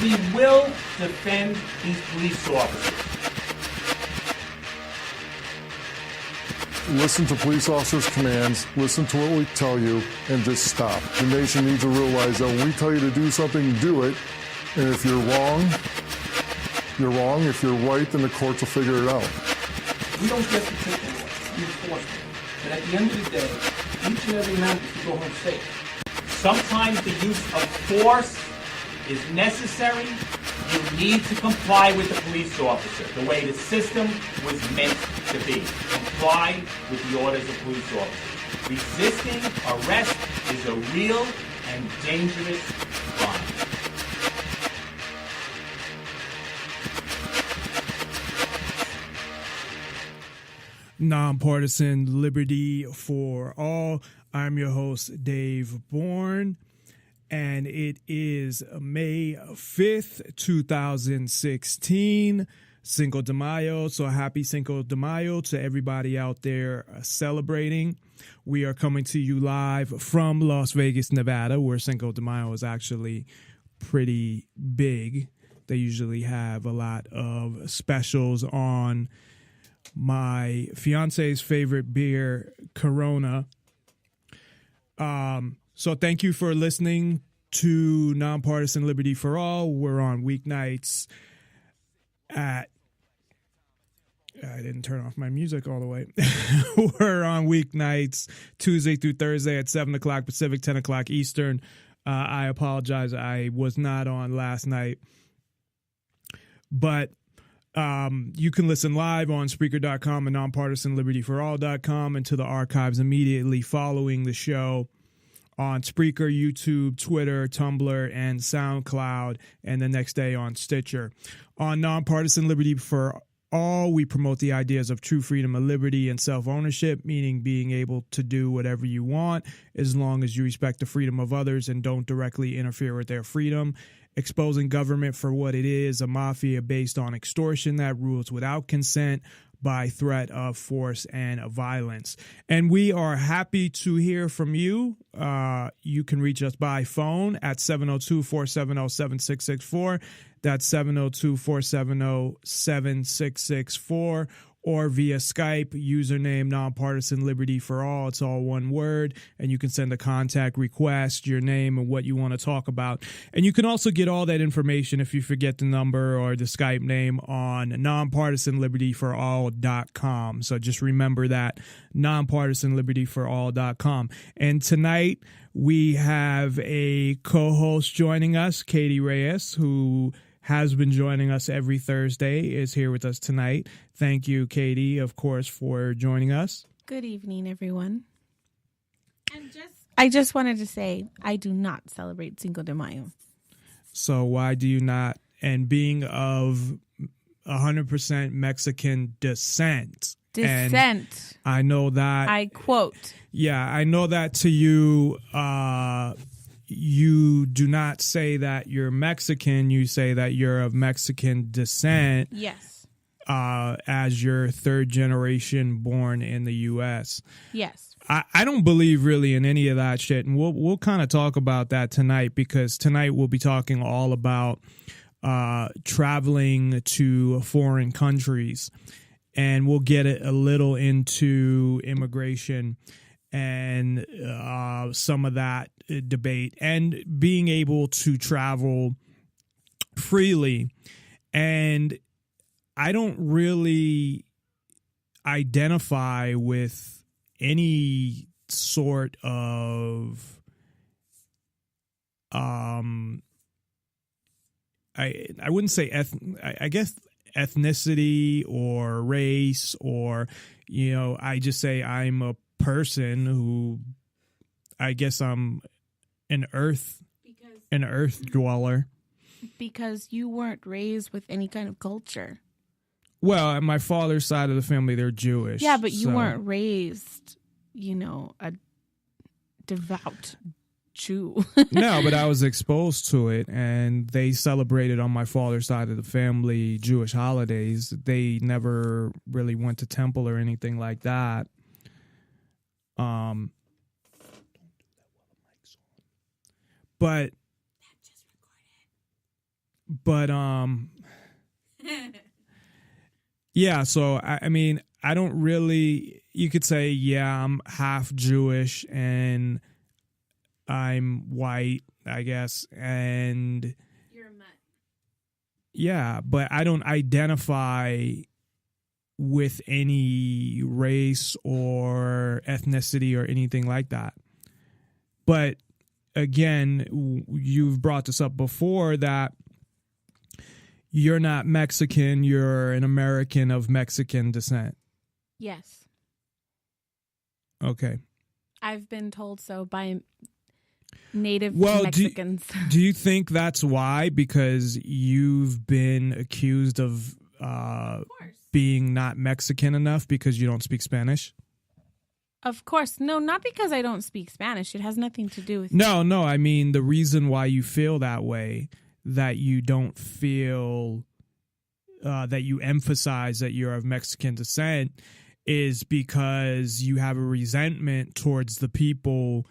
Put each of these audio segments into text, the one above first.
We will defend these police officers. Listen to police officers' commands, listen to what we tell you, and just stop. The nation needs to realize that when we tell you to do something, do it. And if you're wrong, you're wrong. If you're right, then the courts will figure it out. We don't get to take the law, we enforce it. But at the end of the day, each and every member should go home safe. Sometimes the use of force is necessary. You need to comply with the police officer, the way the system was meant to be. Comply with the orders of police officers. Resisting arrest is a real and dangerous crime. Nonpartisan Liberty for All. I'm your host, Dave Bourne, and it is May 5th, 2016, Cinco de Mayo. So happy Cinco de Mayo to everybody out there celebrating. We are coming to you live from Las Vegas, Nevada, where Cinco de Mayo is actually pretty big. They usually have a lot of specials on my fiance's favorite beer, Corona. So thank you for listening to Nonpartisan Liberty for All. We're on weeknights at... I didn't turn off my music all the way. We're on weeknights, Tuesday through Thursday at 7 o'clock Pacific, 10 o'clock Eastern. I apologize. I was not on last night. But you can listen live on Spreaker.com and NonpartisanLibertyForAll.com and to the archives immediately following the show on Spreaker, YouTube, Twitter, Tumblr, and SoundCloud, and the next day on Stitcher. On Nonpartisan Liberty for All, we promote the ideas of true freedom of liberty and self-ownership, meaning being able to do whatever you want as long as you respect the freedom of others and don't directly interfere with their freedom. Exposing government for what it is, a mafia based on extortion that rules without consent, by threat of force and violence. And we are happy to hear from you. You can reach us by phone at 702-470-7664. That's 702-470-7664. Or via Skype, username Nonpartisan Liberty for All. It's all one word, and you can send a contact request, your name, and what you want to talk about. And you can also get all that information if you forget the number or the Skype name on nonpartisanlibertyforall.com. So just remember that, nonpartisanlibertyforall.com. And tonight we have a co-host joining us, Katie Reyes, who has been joining us every Thursday, is here with us tonight. Thank you, Katie, of course, for joining us. Good evening, everyone. I just wanted to say I do not celebrate Cinco de Mayo. So why do you not? And being of 100% Mexican descent. And I know that. I quote. Yeah, I know that to you. You do not say that you're Mexican. You say that you're of Mexican descent. Yes. As you're third generation born in the U.S. Yes. I don't believe really in any of that shit. And we'll kind of talk about that tonight, because tonight we'll be talking all about traveling to foreign countries. And we'll get a little into immigration and some of that debate and being able to travel freely. And I don't really identify with any sort of I wouldn't say I guess ethnicity or race, or I just say I'm a person who, I guess I'm an earth dweller. Because you weren't raised with any kind of culture. Well, on my father's side of the family, they're Jewish. Yeah, but you weren't raised, a devout Jew. No, but I was exposed to it, and they celebrated on my father's side of the family Jewish holidays. They never really went to temple or anything like that. But yeah, so I mean, I don't really, you could say, yeah, I'm half Jewish and I'm white, I guess, and You're a mutt. Yeah, but I don't identify with any race or ethnicity or anything like that. But again, you've brought this up before that you're not Mexican, you're an American of Mexican descent. Yes. Okay. I've been told so by native Well, Mexicans. Do you think that's why? Because you've been accused of being not Mexican enough because you don't speak Spanish? Of course. No, not because I don't speak Spanish. It has nothing to do with No, I mean, the reason why you feel that way, that you don't feel that you emphasize that you're of Mexican descent, is because you have a resentment towards the people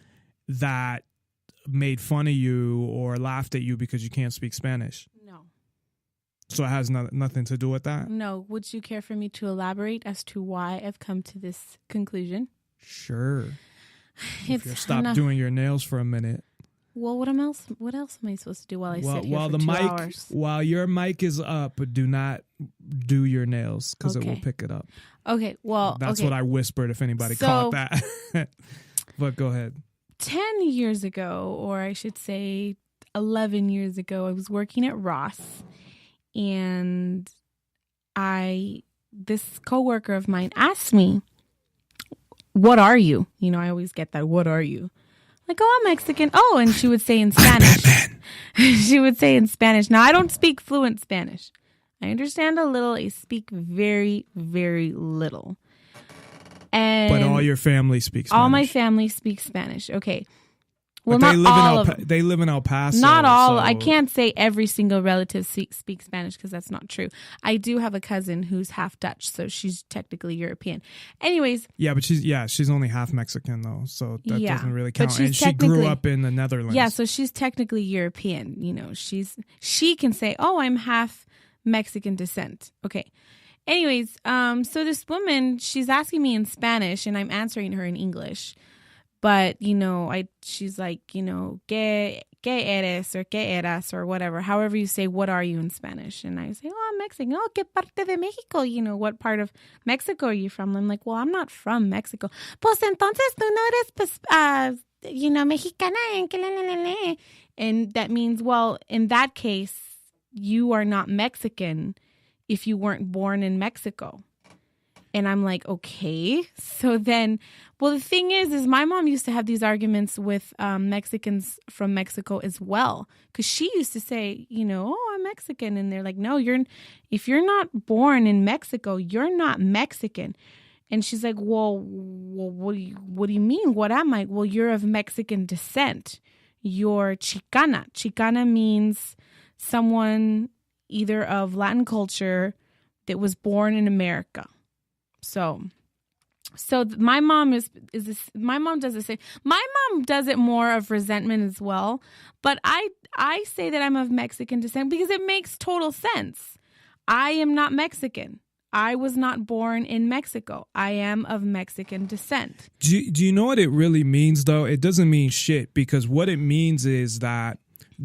that made fun of you or laughed at you because you can't speak Spanish. No. So it has nothing to do with that? No. Would you care for me to elaborate as to why I've come to this conclusion? Sure. If you stop doing your nails for a minute. Well, what else am I supposed to do while I sit here for 2 hours? While your mic is up, do not do your nails because it will pick it up. Okay, well, that's what I whispered if anybody caught that. But go ahead. 10 years ago, or I should say 11 years ago, I was working at Ross, and this coworker of mine asked me, "What are you?" You know, I always get that, "What are you?" Like, "Oh, I'm Mexican." Oh, and she would say in Spanish. She would say in Spanish. Now, I don't speak fluent Spanish. I understand a little. I speak very, very little. But all your family speaks Spanish. All my family speaks Spanish. Okay. Well, but not all of them. They live in El Paso. Not all. So. I can't say every single relative speaks Spanish because that's not true. I do have a cousin who's half Dutch, so she's technically European. Anyways. Yeah, but she's only half Mexican though, so that doesn't really count. But and she grew up in the Netherlands. Yeah, so she's technically European. You know, she can say, "Oh, I'm half Mexican descent." Okay. Anyways, so this woman, she's asking me in Spanish and I'm answering her in English. But, you know, she's like, you know, ¿qué eres or qué eras or whatever. However you say, "What are you?" in Spanish. And I say, "Oh, I'm Mexican." "Oh, ¿qué parte de México?" You know, "What part of Mexico are you from?" I'm like, "Well, I'm not from Mexico." "Pues entonces tú no eres, pues, you know, mexicana. And that means, well, in that case, you are not Mexican if you weren't born in Mexico. And I'm like, okay. So then, well, the thing is my mom used to have these arguments with Mexicans from Mexico as well. Because she used to say, you know, "Oh, I'm Mexican." And they're like, "No, if you're not born in Mexico, you're not Mexican." And she's like, well, what do you mean? What am I? "Well, you're of Mexican descent. You're Chicana." Chicana means someone either of Latin culture that was born in America. So my mom my mom does the same. My mom does it more of resentment as well. But I say that I'm of Mexican descent because it makes total sense. I am not Mexican. I was not born in Mexico. I am of Mexican descent. Do you know what it really means, though? It doesn't mean shit, because what it means is that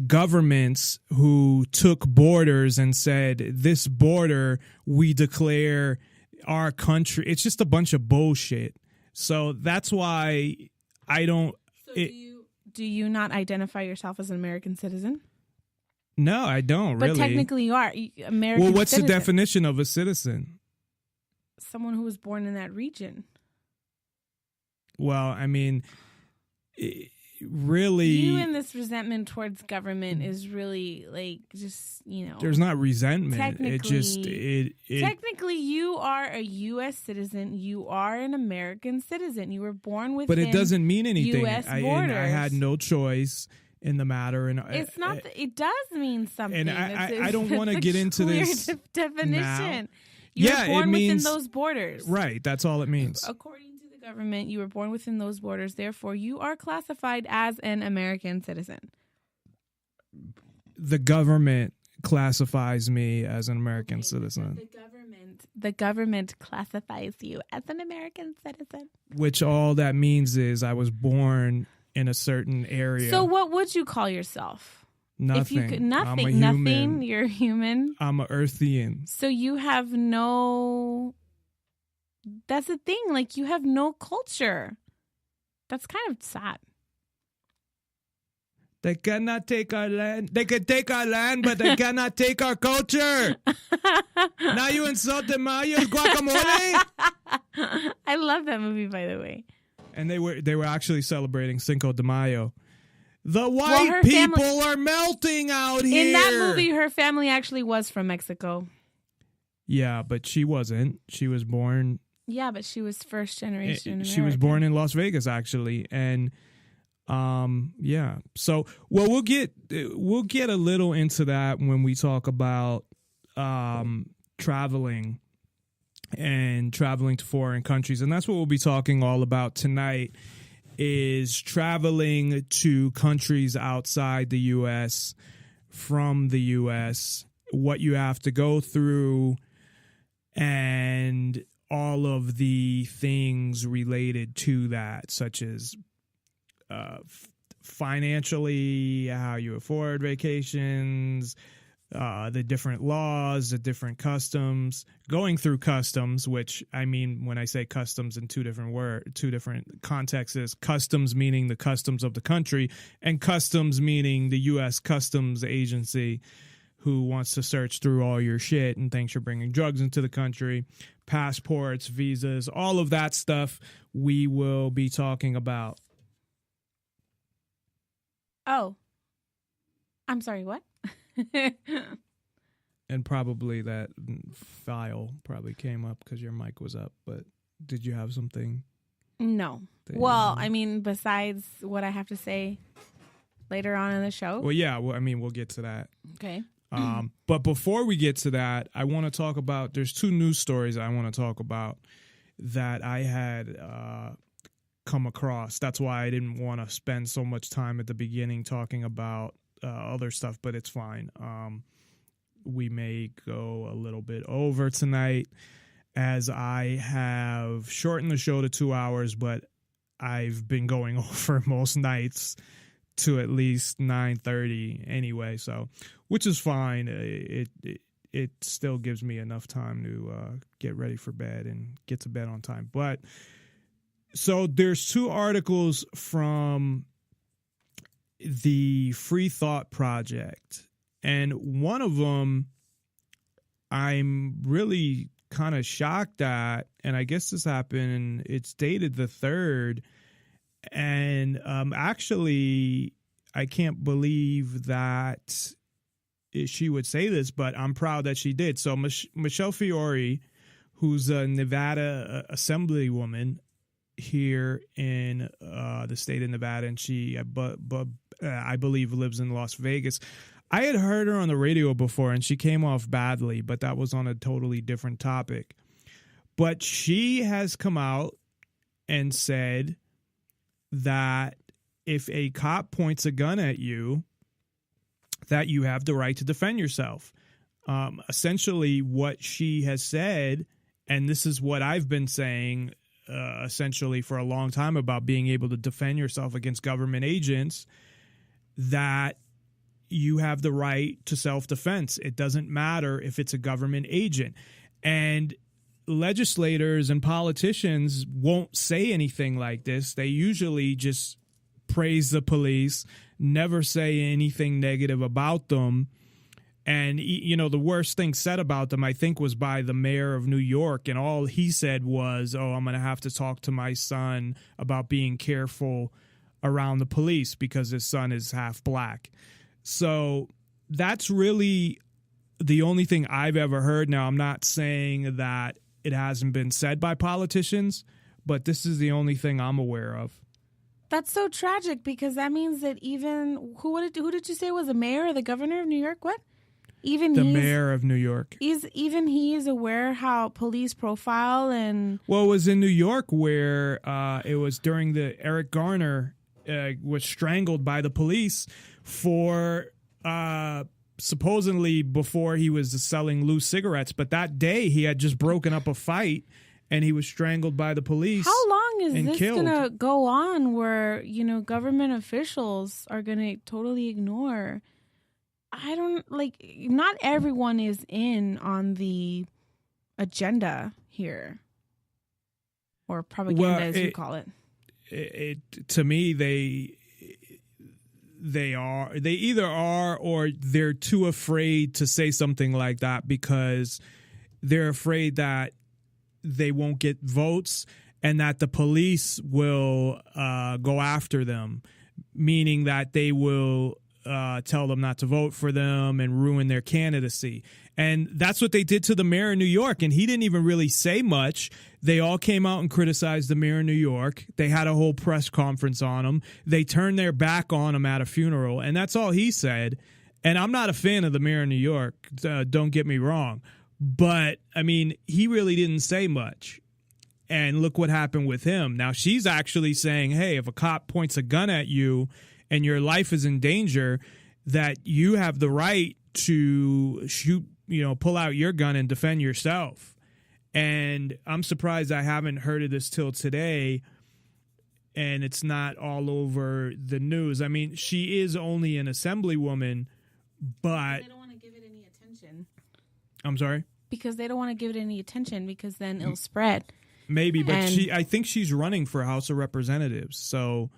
governments who took borders and said, "This border, we declare our country," it's just a bunch of bullshit. So that's why I don't. Do you not identify yourself as an American citizen? No, I don't really. But technically you are American. Well, what's citizen. the definition of a citizen? Someone who was born in that region. Well, I mean, really, you and this resentment towards government is really like just, you know. There's not resentment. Technically, you are a U.S. citizen. You are an American citizen. You were born within. But it doesn't mean anything. U.S. borders. I had no choice in the matter, and it's not. It does mean something. And I don't want to get into this definition. Now. You were born within those borders. Right. That's all it means. According to the government, you were born within those borders. Therefore, you are classified as an American citizen. the government classifies me as an American citizen. The government classifies you as an American citizen. Which all that means is I was born in a certain area. So what would you call yourself? Nothing. If you could, nothing. I'm a human. Nothing. You're human. I'm a Earthian. So you have no. That's the thing. Like, you have no culture. That's kind of sad. They cannot take our land. They could take our land, but they cannot take our culture. Now you insulted Mayo's guacamole. I love that movie, by the way. And they were actually celebrating Cinco de Mayo. The white people are melting out here. In that movie, her family actually was from Mexico. Yeah, but she wasn't. She was born. Yeah, but she was first generation American. She was born in Las Vegas, actually, and yeah. So, well, we'll get a little into that when we talk about traveling and traveling to foreign countries, and that's what we'll be talking all about tonight. Is traveling to countries outside the U.S., from the U.S., what you have to go through, and all of the things related to that, such as financially, how you afford vacations, the different laws, the different customs, going through customs, which I mean, when I say customs in two different contexts, is customs meaning the customs of the country, and customs meaning the U.S. Customs Agency, who wants to search through all your shit and thinks you're bringing drugs into the country, passports, visas, all of that stuff we will be talking about. Oh, I'm sorry, what? And probably that file probably came up because your mic was up, but did you have something? No. Well, I mean, besides what I have to say later on in the show. Well, yeah, I mean, we'll get to that. Okay. But before we get to that, I want to talk about, there's two news stories I want to talk about that I had come across. That's why I didn't want to spend so much time at the beginning talking about other stuff, but it's fine. We may go a little bit over tonight, as I have shortened the show to 2 hours, but I've been going over most nights to at least 9:30 anyway, so which is fine. It still gives me enough time to get ready for bed and get to bed on time. But so there's two articles from the Free Thought Project, and one of them I'm really kind of shocked at, and I guess this happened, it's dated the 3rd, and actually I can't believe that she would say this, but I'm proud that she did. So Michelle Fiore, who's a Nevada assemblywoman here in the state of Nevada, and she I believe lives in Las Vegas. I had heard her on the radio before, and she came off badly, but that was on a totally different topic. But she has come out and said that if a cop points a gun at you, that you have the right to defend yourself. Essentially, what she has said, and this is what I've been saying essentially for a long time about being able to defend yourself against government agents, that you have the right to self-defense. It doesn't matter if it's a government agent. And legislators and politicians won't say anything like this. They usually just praise the police, never say anything negative about them. And, you know, the worst thing said about them, I think, was by the mayor of New York. And all he said was, oh, I'm going to have to talk to my son about being careful around the police because his son is half black. So that's really the only thing I've ever heard. Now, I'm not saying that it hasn't been said by politicians, but this is the only thing I'm aware of. That's so tragic, because that means that even who did you say was the mayor or the governor of New York? What? Even the mayor of New York. He is aware how police profile and. Well, it was in New York where it was during the Eric Garner was strangled by the police for supposedly before he was selling loose cigarettes, but that day he had just broken up a fight and he was strangled by the police. How long is this killed. going to go on where, government officials are going to totally ignore? I don't not everyone is in on the agenda here, or propaganda, as you call it. To me, they either are or they're too afraid to say something like that because they're afraid that they won't get votes and that the police will go after them, meaning that they will tell them not to vote for them and ruin their candidacy. And that's what they did to the mayor of New York. And he didn't even really say much. They all came out and criticized the mayor of New York. They had a whole press conference on him. They turned their back on him at a funeral. And that's all he said. And I'm not a fan of the mayor of New York. Don't get me wrong. But, I mean, he really didn't say much. And look what happened with him. Now, she's actually saying, hey, if a cop points a gun at you and your life is in danger, that you have the right to shoot, pull out your gun and defend yourself. And I'm surprised I haven't heard of this till today, and it's not all over the news. I mean, she is only an assemblywoman, but they don't want to give it any attention. I'm sorry? Because they don't want to give it any attention because then it'll spread. Maybe, but I think she's running for House of Representatives, so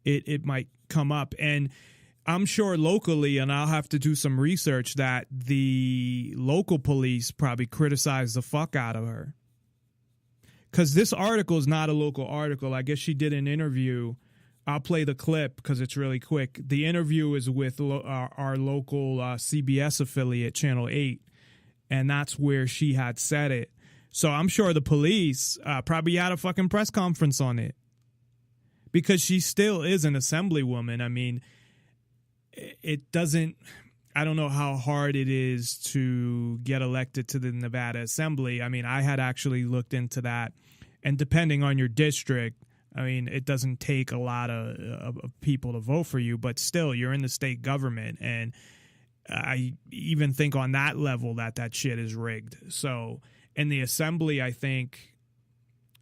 it might come up. And I'm sure locally, and I'll have to do some research, that the local police probably criticize the fuck out of her. Because this article is not a local article. I guess she did an interview. I'll play the clip because it's really quick. The interview is with our local CBS affiliate, Channel 8, and that's where she had said it. So I'm sure the police probably had a fucking press conference on it. Because she still is an assemblywoman. I mean, it doesn't, I don't know how hard it is to get elected to the Nevada Assembly. I mean, I had actually looked into that. And depending on your district, I mean, it doesn't take a lot of people to vote for you. But still, you're in the state government. And I even think on that level that shit is rigged. So in the Assembly, I think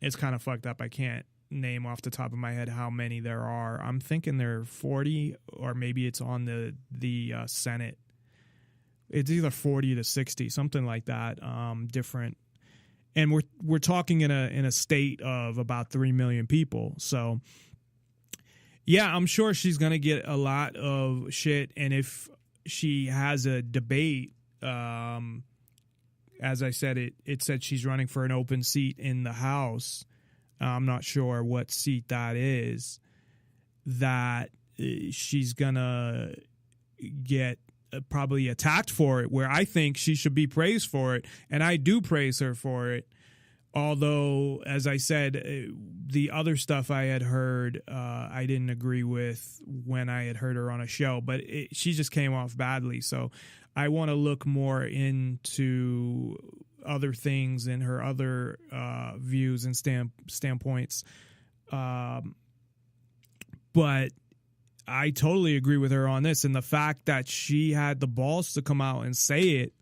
it's kind of fucked up. I can't name off the top of my head how many there are. I'm thinking there are 40, or maybe it's on the Senate. It's either 40 to 60, something like that. Different, and we're talking in a state of about 3 million people. So yeah, I'm sure she's gonna get a lot of shit. And if she has a debate, as I said, it said she's running for an open seat in the House. I'm not sure what seat that is, that she's going to get probably attacked for it, where I think she should be praised for it. And I do praise her for it. Although, as I said, the other stuff I had heard, I didn't agree with when I had heard her on a show. But she just came off badly. So I want to look more into other things and her other views and standpoints. But I totally agree with her on this. And the fact that she had the balls to come out and say it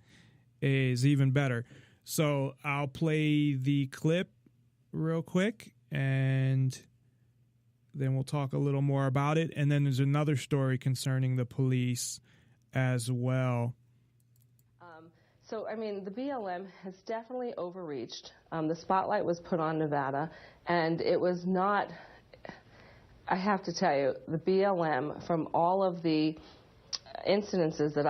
is even better. So I'll play the clip real quick and then we'll talk a little more about it. And then there's another story concerning the police as well. So, I mean, the BLM has definitely overreached. The spotlight was put on Nevada, and it was not, I have to tell you, the BLM, from all of the incidences that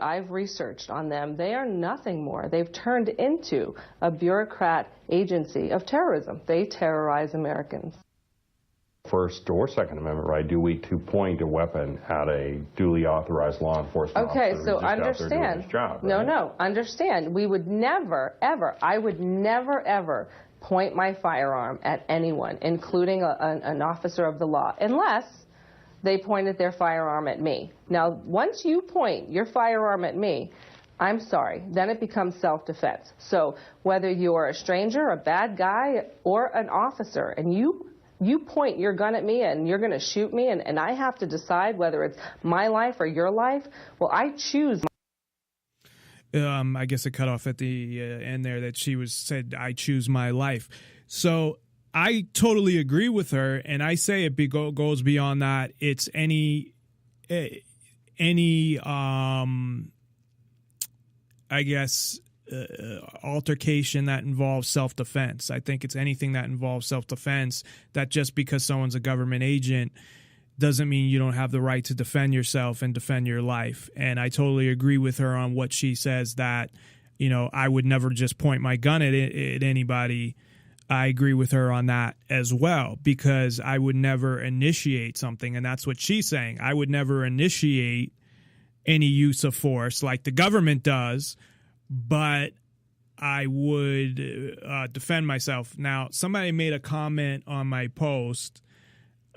I've researched on them, they are nothing more. They've turned into a bureaucrat agency of terrorism. They terrorize Americans. First or Second Amendment right do we to point a weapon at a duly authorized law enforcement okay, officer so who's just out there doing understand. his job, No, right? no, understand. We would never, ever, I would never, ever point my firearm at anyone, including an officer of the law, unless they pointed their firearm at me. Now, once you point your firearm at me, I'm sorry, then it becomes self-defense. So whether you're a stranger, a bad guy, or an officer, and you you point your gun at me and you're going to shoot me, and I have to decide whether it's my life or your life, well, I choose. I guess it cut off at the end there that she said, I choose my life. So I totally agree with her, and I say it goes beyond that. It's any I guess, altercation that involves self-defense. I think it's anything that involves self-defense, that just because someone's a government agent doesn't mean you don't have the right to defend yourself and defend your life. And I totally agree with her on what she says, that, you know, I would never just point my gun at anybody. I agree with her on that as well, because I would never initiate something. And that's what she's saying. I would never initiate any use of force like the government does, but I would defend myself. Now, somebody made a comment on my post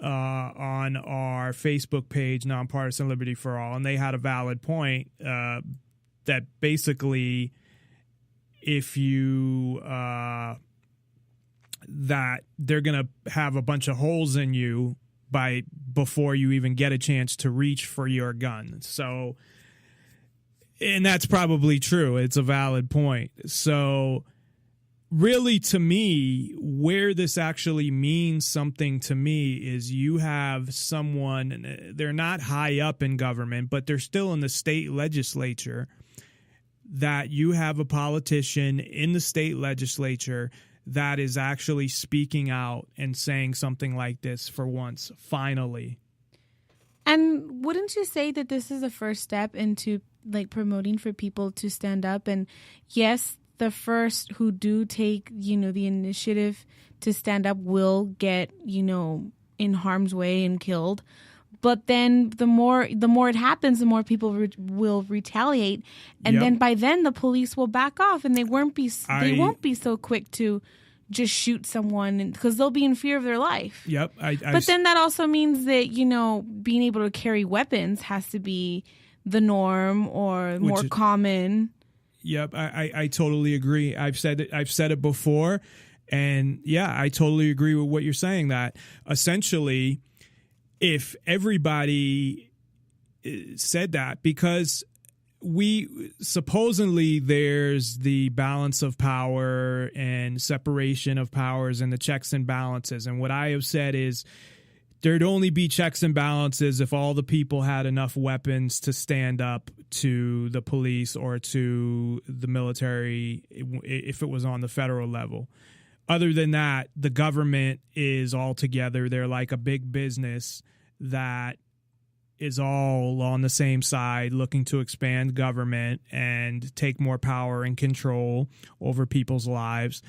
on our Facebook page, Nonpartisan Liberty for All, and they had a valid point that basically if you that they're going to have a bunch of holes in you before you even get a chance to reach for your gun. So, and that's probably true. It's a valid point. So really, to me, where this actually means something to me is you have someone, they're not high up in government, but they're still in the state legislature, that you have a politician in the state legislature that is actually speaking out and saying something like this for once, finally. And wouldn't you say that this is a first step into like promoting for people to stand up? And yes, the first who do take, you know, the initiative to stand up will get, you know, in harm's way and killed. But then the more it happens, the more people will retaliate, and then by then the police will back off, and they won't be so quick to just shoot someone because they'll be in fear of their life. Yep. But then that also means that, you know, being able to carry weapons has to be the norm or more common. Yep, I totally agree. I've said it before, and yeah, I totally agree with what you're saying. That essentially, if everybody said that, because supposedly there's the balance of power and separation of powers and the checks and balances, and what I have said is there'd only be checks and balances if all the people had enough weapons to stand up to the police or to the military if it was on the federal level. Other than that, the government is all together. They're like a big business that is all on the same side, looking to expand government and take more power and control over people's lives.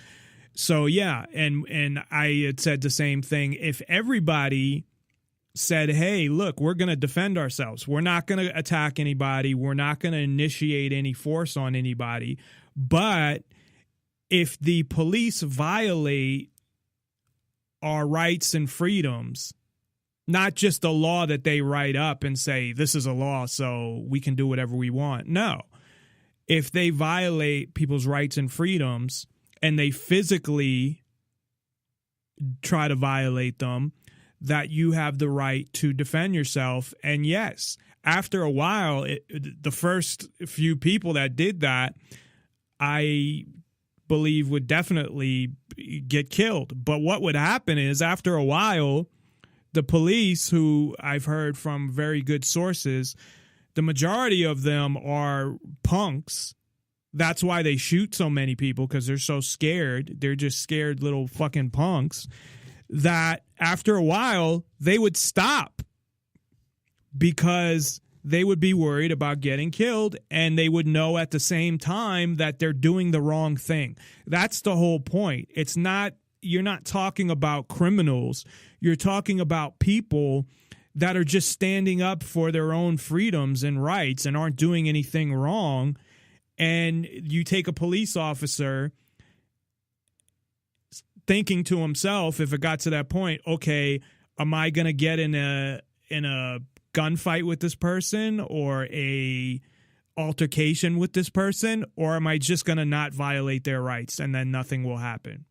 So, yeah, and I had said the same thing. If everybody said, hey, look, we're going to defend ourselves. We're not going to attack anybody. We're not going to initiate any force on anybody. But if the police violate our rights and freedoms, not just a law that they write up and say, this is a law, so we can do whatever we want. No. If they violate people's rights and freedoms and they physically try to violate them, that you have the right to defend yourself. And yes, after a while, the first few people that did that, I believe would definitely get killed. But what would happen is after a while, the police, who I've heard from very good sources, the majority of them are punks. That's why they shoot so many people, because they're so scared. They're just scared little fucking punks, that after a while they would stop because they would be worried about getting killed, and they would know at the same time that they're doing the wrong thing. That's the whole point. It's not, you're not talking about criminals. You're talking about people that are just standing up for their own freedoms and rights and aren't doing anything wrong. And you take a police officer thinking to himself, if it got to that point, okay, am I going to get in a gunfight with this person or a altercation with this person, or am I just going to not violate their rights and then nothing will happen?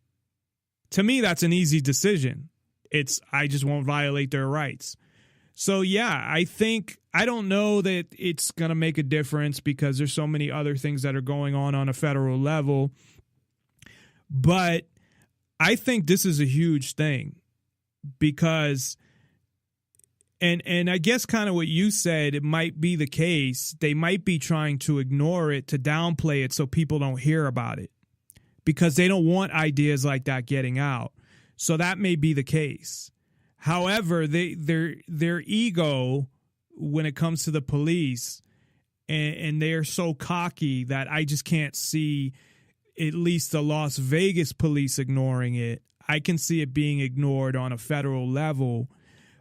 To me, that's an easy decision. I just won't violate their rights. So, yeah, I don't know that it's going to make a difference because there's so many other things that are going on a federal level. But I think this is a huge thing because, and I guess kind of what you said, it might be the case. They might be trying to ignore it, to downplay it so people don't hear about it because they don't want ideas like that getting out. So that may be the case. However, their ego when it comes to the police, and they're so cocky that I just can't see at least the Las Vegas police ignoring it. I can see it being ignored on a federal level,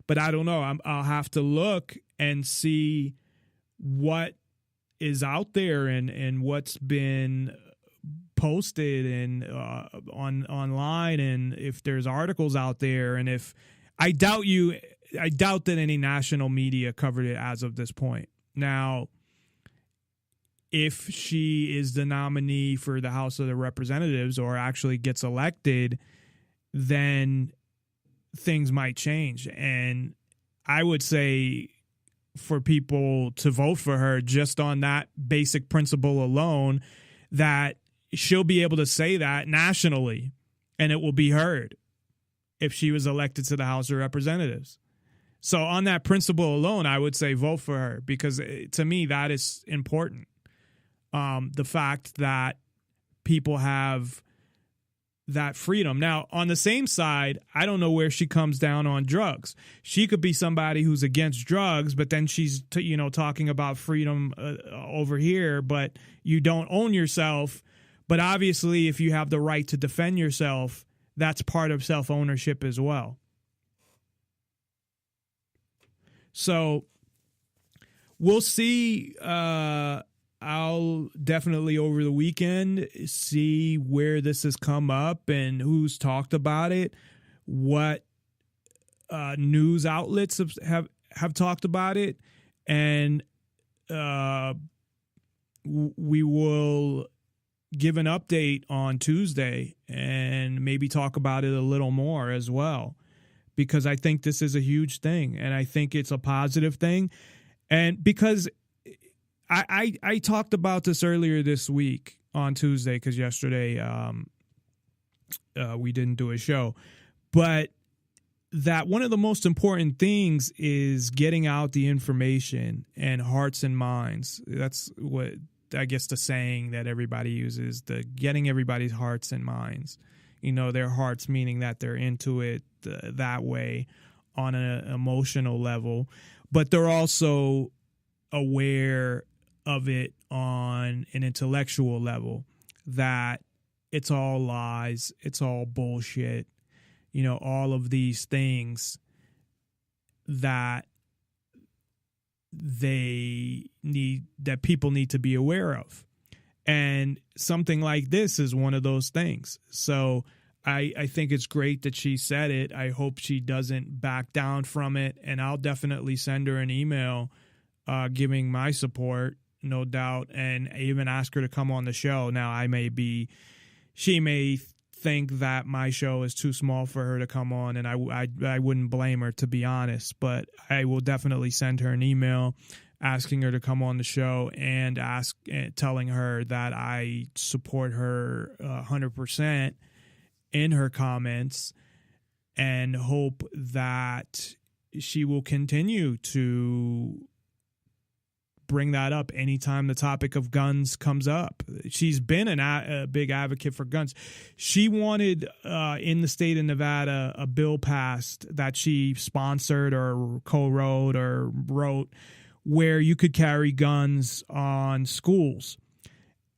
but I don't know. I'll have to look and see what is out there and what's been posted and online, and if there's articles out there, and if I doubt that any national media covered it as of this point. Now, if she is the nominee for the House of the Representatives or actually gets elected, then things might change. And I would say for people to vote for her just on that basic principle alone, that she'll be able to say that nationally and it will be heard if she was elected to the House of Representatives. So on that principle alone, I would say vote for her because to me, that is important. The fact that people have that freedom. Now, on the same side, I don't know where she comes down on drugs. She could be somebody who's against drugs, but then she's, talking about freedom over here, but you don't own yourself. But obviously, if you have the right to defend yourself, that's part of self-ownership as well. So we'll see. I'll definitely over the weekend see where this has come up and who's talked about it, what news outlets have talked about it, and we will give an update on Tuesday and maybe talk about it a little more as well, because I think this is a huge thing and I think it's a positive thing. And because I talked about this earlier this week on Tuesday, because yesterday we didn't do a show, but that one of the most important things is getting out the information and hearts and minds. That's what I guess the saying that everybody uses, the getting everybody's hearts and minds, their hearts meaning that they're into it that way on an emotional level, but they're also aware of it on an intellectual level, that it's all lies, it's all bullshit, all of these things that people need to be aware of. And something like this is one of those things. So I think it's great that she said it. I hope she doesn't back down from it. And I'll definitely send her an email giving my support, no doubt, and even ask her to come on the show. Now, she may think that my show is too small for her to come on, and I wouldn't blame her, to be honest, but I will definitely send her an email asking her to come on the show and telling her that I support her 100% in her comments, and hope that she will continue to bring that up anytime the topic of guns comes up. She's been a big advocate for guns. She wanted in the state of Nevada a bill passed that she sponsored or co-wrote or wrote, where you could carry guns on schools.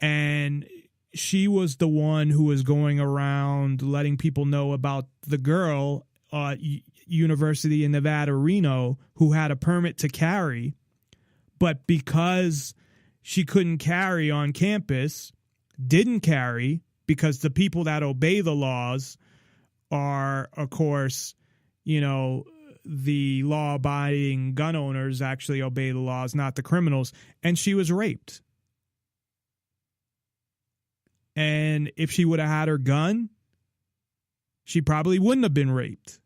And she was the one who was going around letting people know about the girl at University of Nevada, Reno, who had a permit to carry, but because she couldn't carry on campus, didn't carry, because the people that obey the laws are, of course, the law-abiding gun owners actually obey the laws, not the criminals. And she was raped. And if she would have had her gun, she probably wouldn't have been raped.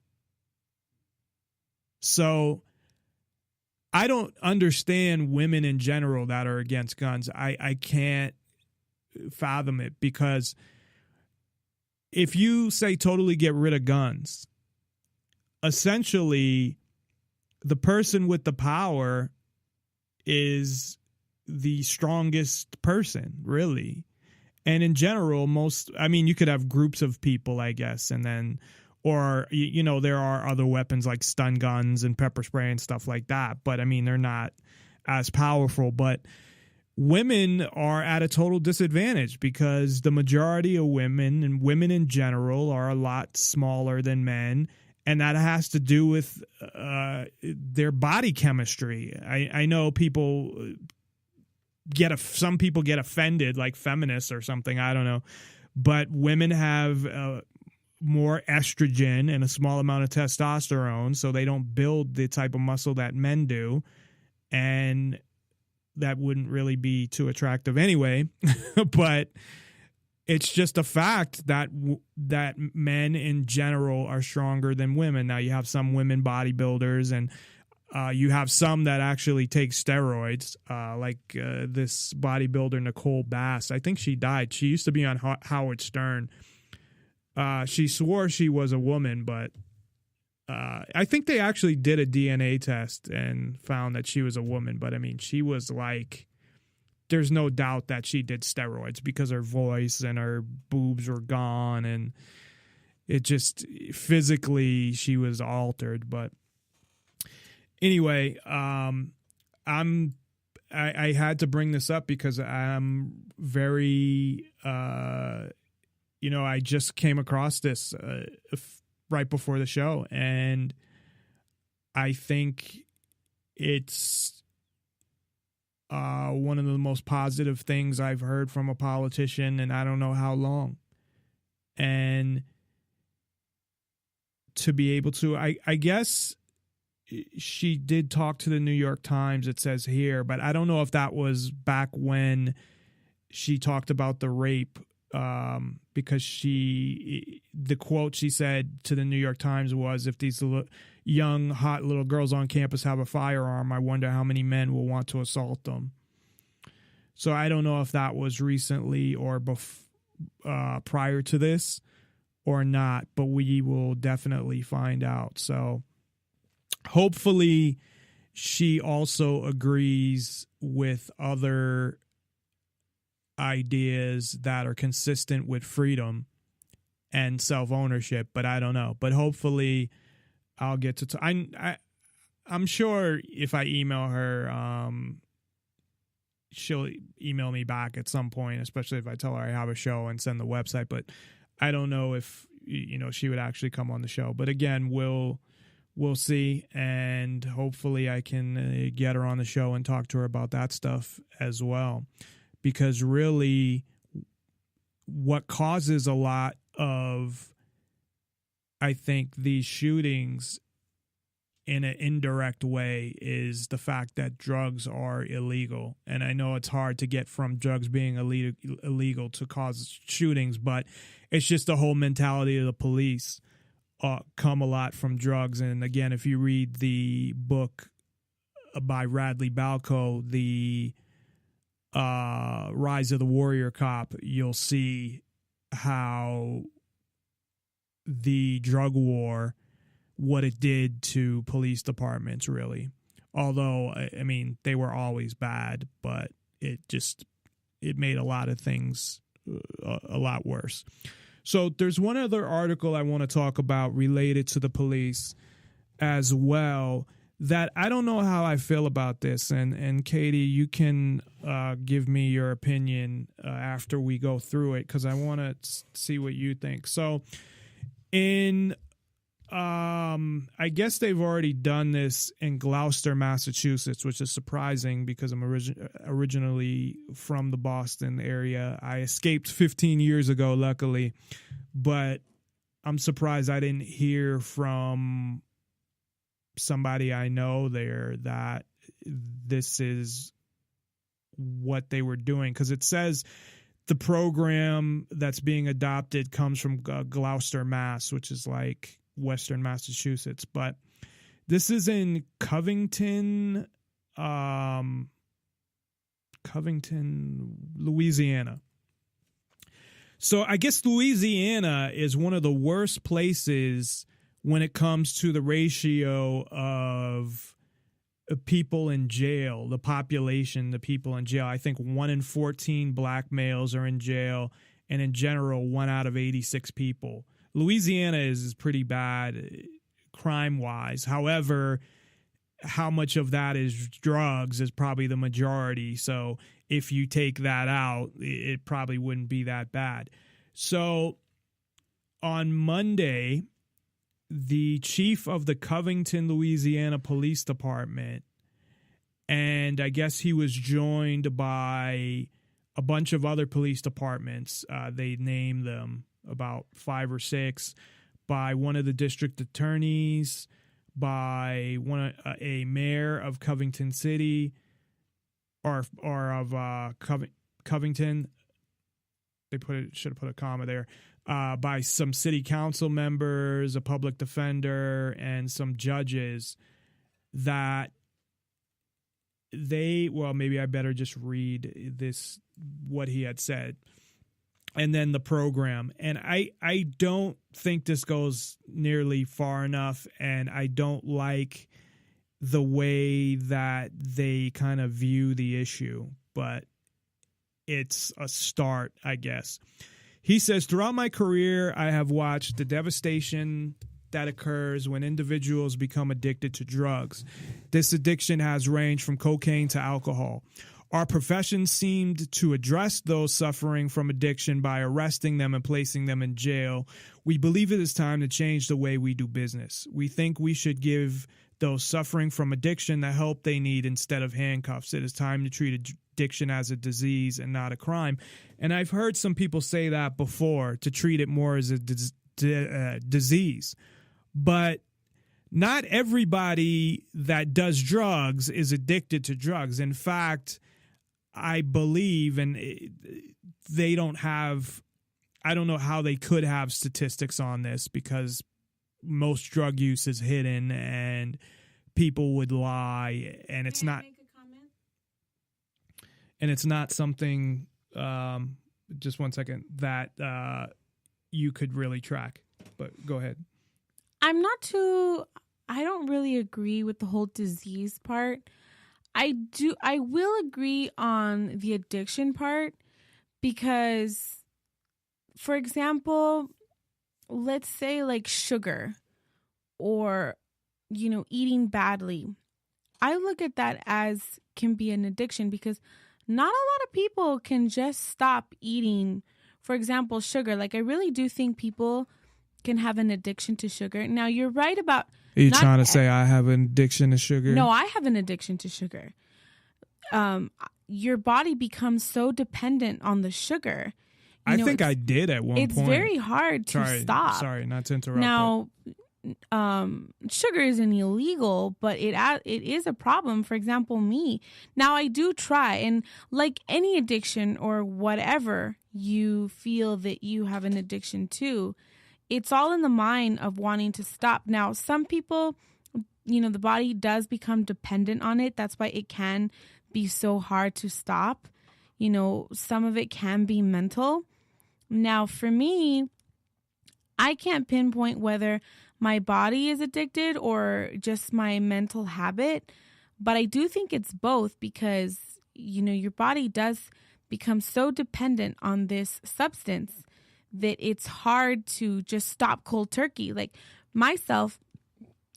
So I don't understand women in general that are against guns. I can't fathom it, because if you say totally get rid of guns, essentially the person with the power is the strongest person, really. And in general, you could have groups of people, I guess, and then, or, there are other weapons like stun guns and pepper spray and stuff like that. But they're not as powerful. But women are at a total disadvantage, because the majority of women, and women in general, are a lot smaller than men. And that has to do with their body chemistry. I know people some people get offended, like feminists or something, I don't know. But women have more estrogen and a small amount of testosterone, so they don't build the type of muscle that men do. And that wouldn't really be too attractive anyway. But it's just a fact that that men in general are stronger than women. Now, you have some women bodybuilders, and you have some that actually take steroids, like this bodybuilder, Nicole Bass. I think she died. She used to be on Howard Stern. She swore she was a woman, but I think they actually did a DNA test and found that she was a woman. But she was like, there's no doubt that she did steroids, because her voice and her boobs were gone, and it just physically she was altered. But anyway, I had to bring this up because I'm very, I just came across this right before the show, and I think it's one of the most positive things I've heard from a politician, and I don't know how long. And to be able to, I guess she did talk to the New York Times, it says here, but I don't know if that was back when she talked about the rape, because the quote she said to the New York Times was, if these young, hot little girls on campus have a firearm, I wonder how many men will want to assault them. So I don't know if that was recently or prior to this or not, but we will definitely find out. So hopefully she also agrees with other ideas that are consistent with freedom and self-ownership, but I don't know. But hopefully I'll get to I'm sure if I email her, she'll email me back at some point, especially if I tell her I have a show and send the website. But I don't know if she would actually come on the show. But again, we'll see, and hopefully I can get her on the show and talk to her about that stuff as well. Because really, what causes a lot of, I think, these shootings in an indirect way is the fact that drugs are illegal. And I know it's hard to get from drugs being illegal to cause shootings, but it's just the whole mentality of the police come a lot from drugs. And again, if you read the book by Radley Balco, the Rise of the Warrior Cop, you'll see how the drug war, what it did to police departments, really. Although, they were always bad, but it made a lot of things a lot worse. So there's one other article I want to talk about related to the police as well, that I don't know how I feel about this. And Katie, you can give me your opinion after we go through it, because I want to see what you think. So I guess they've already done this in Gloucester, Massachusetts, which is surprising because I'm originally from the Boston area. I escaped 15 years ago, luckily, but I'm surprised I didn't hear from somebody I know there that this is what they were doing, because it says the program that's being adopted comes from Gloucester, Mass, which is like Western Massachusetts, but This is in Covington, Louisiana. So I guess Louisiana is one of the worst places when it comes to the ratio of people in jail, the population, the people in jail. I think 1 in 14 black males are in jail, and in general, 1 out of 86 people. Louisiana is pretty bad crime-wise. However, how much of that is drugs is probably the majority. So if you take that out, it probably wouldn't be that bad. So on Monday, the chief of the Covington, Louisiana Police Department, and I guess he was joined by a bunch of other police departments. They named them about 5 or 6, by one of the district attorneys, by a mayor of Covington City, or of Covington. They should have put a comma there. By some city council members, a public defender, and some judges, that maybe I better just read this, what he had said, and then the program. And I don't think this goes nearly far enough, and I don't like the way that they kind of view the issue, but it's a start, I guess. He says, throughout my career, I have watched the devastation that occurs when individuals become addicted to drugs. This addiction has ranged from cocaine to alcohol. Our profession seemed to address those suffering from addiction by arresting them and placing them in jail. We believe it is time to change the way we do business. We think we should give those suffering from addiction the help they need instead of handcuffs. It is time to treat addiction as a disease and not a crime. And I've heard some people say that before, to treat it more as a disease. But not everybody that does drugs is addicted to drugs. In fact, I believe, and they don't have, I don't know how they could have statistics on this, because most drug use is hidden and people would lie, and it's not. Make a comment? And it's not something, just one second, that you could really track. But go ahead. I don't really agree with the whole disease part. I will agree on the addiction part, because, for example, let's say like sugar or, eating badly. I look at that as can be an addiction, because not a lot of people can just stop eating, for example, sugar. Like, I really do think people can have an addiction to sugar. Now, you're right about... Are you trying to say I have an addiction to sugar? No, I have an addiction to sugar. Your body becomes so dependent on the sugar. I think I did at one point. It's very hard to stop. Sorry, not to interrupt. Now, sugar isn't illegal, but it is a problem. For example, me. Now, I do try, and like any addiction or whatever you feel that you have an addiction to, it's all in the mind of wanting to stop. Now, some people, the body does become dependent on it. That's why it can be so hard to stop. Some of it can be mental. Now, for me, I can't pinpoint whether my body is addicted or just my mental habit, but I do think it's both, because, your body does become so dependent on this substance that it's hard to just stop cold turkey. Like myself,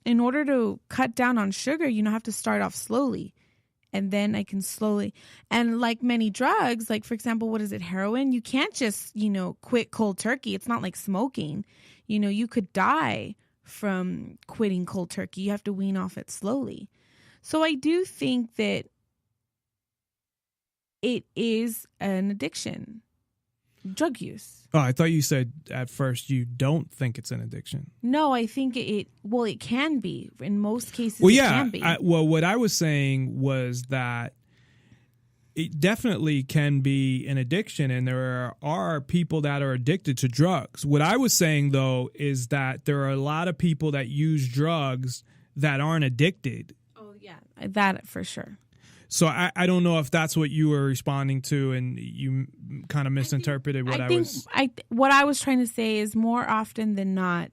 in order to cut down on sugar, I have to start off slowly, and then I can slowly. And like many drugs, like for example, what is it, heroin? You can't just, quit cold turkey. It's not like smoking. You could die from quitting cold turkey. You have to wean off it slowly. So I do think that it is an addiction. Drug use. Oh, I thought you said at first you don't think it's an addiction. No, I think it can be. In most cases, it can be. What I was saying was that it definitely can be an addiction, and there are people that are addicted to drugs. What I was saying, though, is that there are a lot of people that use drugs that aren't addicted. Oh yeah, that for sure. So I don't know if that's what you were responding to, and you kind of misinterpreted what I was. What I was trying to say is more often than not,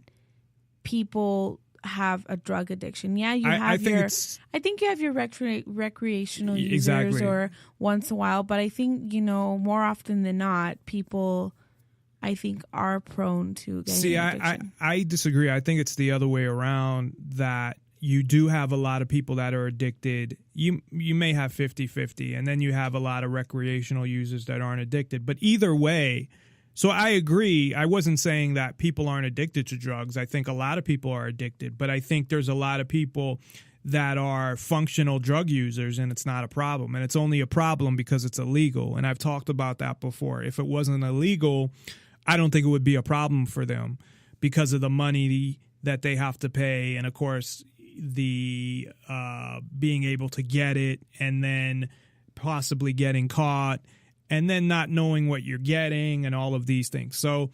people have a drug addiction. Yeah, I think you have your recreational users Exactly. or once in a while, but I think, more often than not, people, I think, are prone to getting addiction. I disagree. I think it's the other way around, that you do have a lot of people that are addicted. You may have 50-50, and then you have a lot of recreational users that aren't addicted. But either way, so I agree. I wasn't saying that people aren't addicted to drugs. I think a lot of people are addicted, but I think there's a lot of people that are functional drug users, and it's not a problem. And it's only a problem because it's illegal. And I've talked about that before. If it wasn't illegal, I don't think it would be a problem for them because of the money that they have to pay. And of course, the being able to get it and then possibly getting caught and then not knowing what you're getting and all of these things. So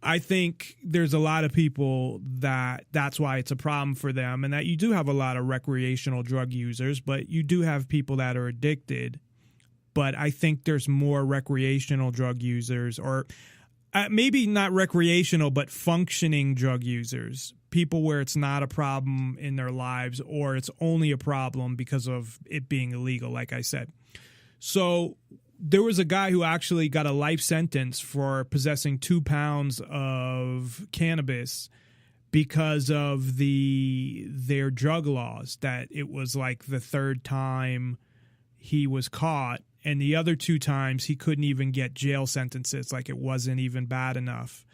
I think there's a lot of people that's why it's a problem for them, and that you do have a lot of recreational drug users, but you do have people that are addicted. But I think there's more recreational drug users, or maybe not recreational, but functioning drug users, people where it's not a problem in their lives, or it's only a problem because of it being illegal, like I said. So there was a guy who actually got a life sentence for possessing 2 pounds of cannabis because of their drug laws, that it was like the third time he was caught. And the other 2 times he couldn't even get jail sentences, like it wasn't even bad enough.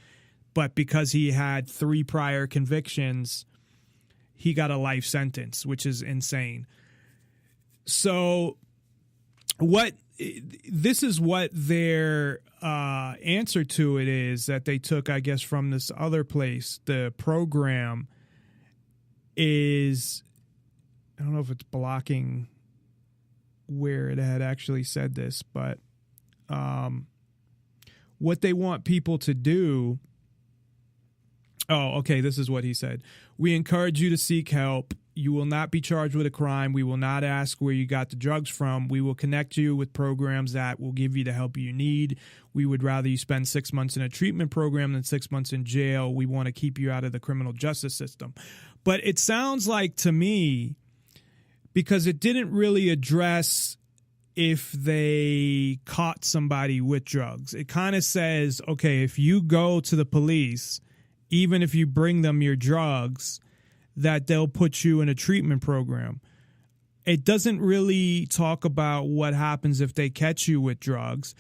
But because he had 3 prior convictions, he got a life sentence, which is insane. So this is what their answer to it is, that they took, I guess, from this other place. The program is, I don't know if it's blocking where it had actually said this, but what they want people to do. Oh, okay, this is what he said. We encourage you to seek help. You will not be charged with a crime. We will not ask where you got the drugs from. We will connect you with programs that will give you the help you need. We would rather you spend 6 months in a treatment program than 6 months in jail. We want to keep you out of the criminal justice system. But it sounds like to me, because it didn't really address if they caught somebody with drugs. It kind of says, okay, if you go to the police, even if you bring them your drugs, that they'll put you in a treatment program. It doesn't really talk about what happens if they catch you with drugs.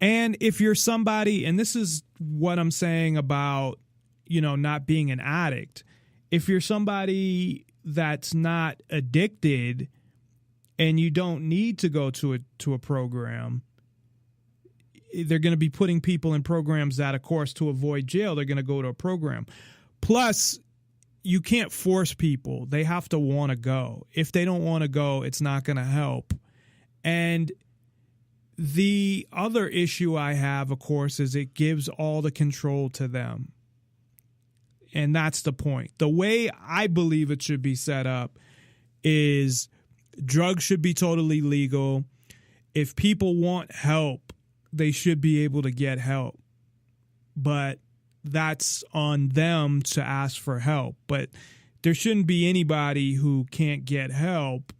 And if you're somebody, and this is what I'm saying about, not being an addict. If you're somebody that's not addicted and you don't need to go to a program, they're going to be putting people in programs that, of course, to avoid jail, they're going to go to a program. Plus, you can't force people. They have to want to go. If they don't want to go, it's not going to help. And the other issue I have, of course, is it gives all the control to them. And that's the point. The way I believe it should be set up is drugs should be totally legal. If people want help, they should be able to get help. But that's on them to ask for help. But there shouldn't be anybody who can't get help.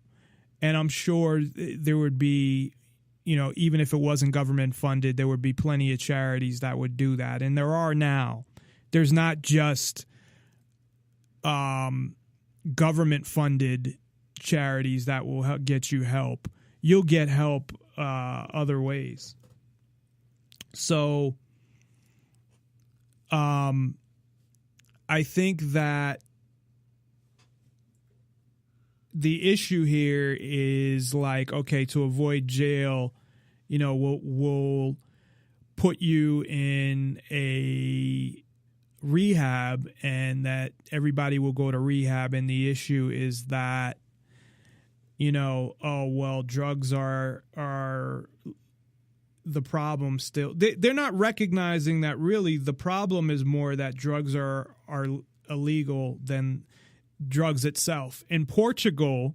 And I'm sure there would be, even if it wasn't government funded, there would be plenty of charities that would do that. And there are now. There's not just government funded charities that will get you help. You'll get help other ways. So I think that the issue here is like, okay, to avoid jail, we'll put you in a rehab, and that everybody will go to rehab. And the issue is that, drugs are the problem still. They're not recognizing that really the problem is more that drugs are illegal than drugs itself. In Portugal,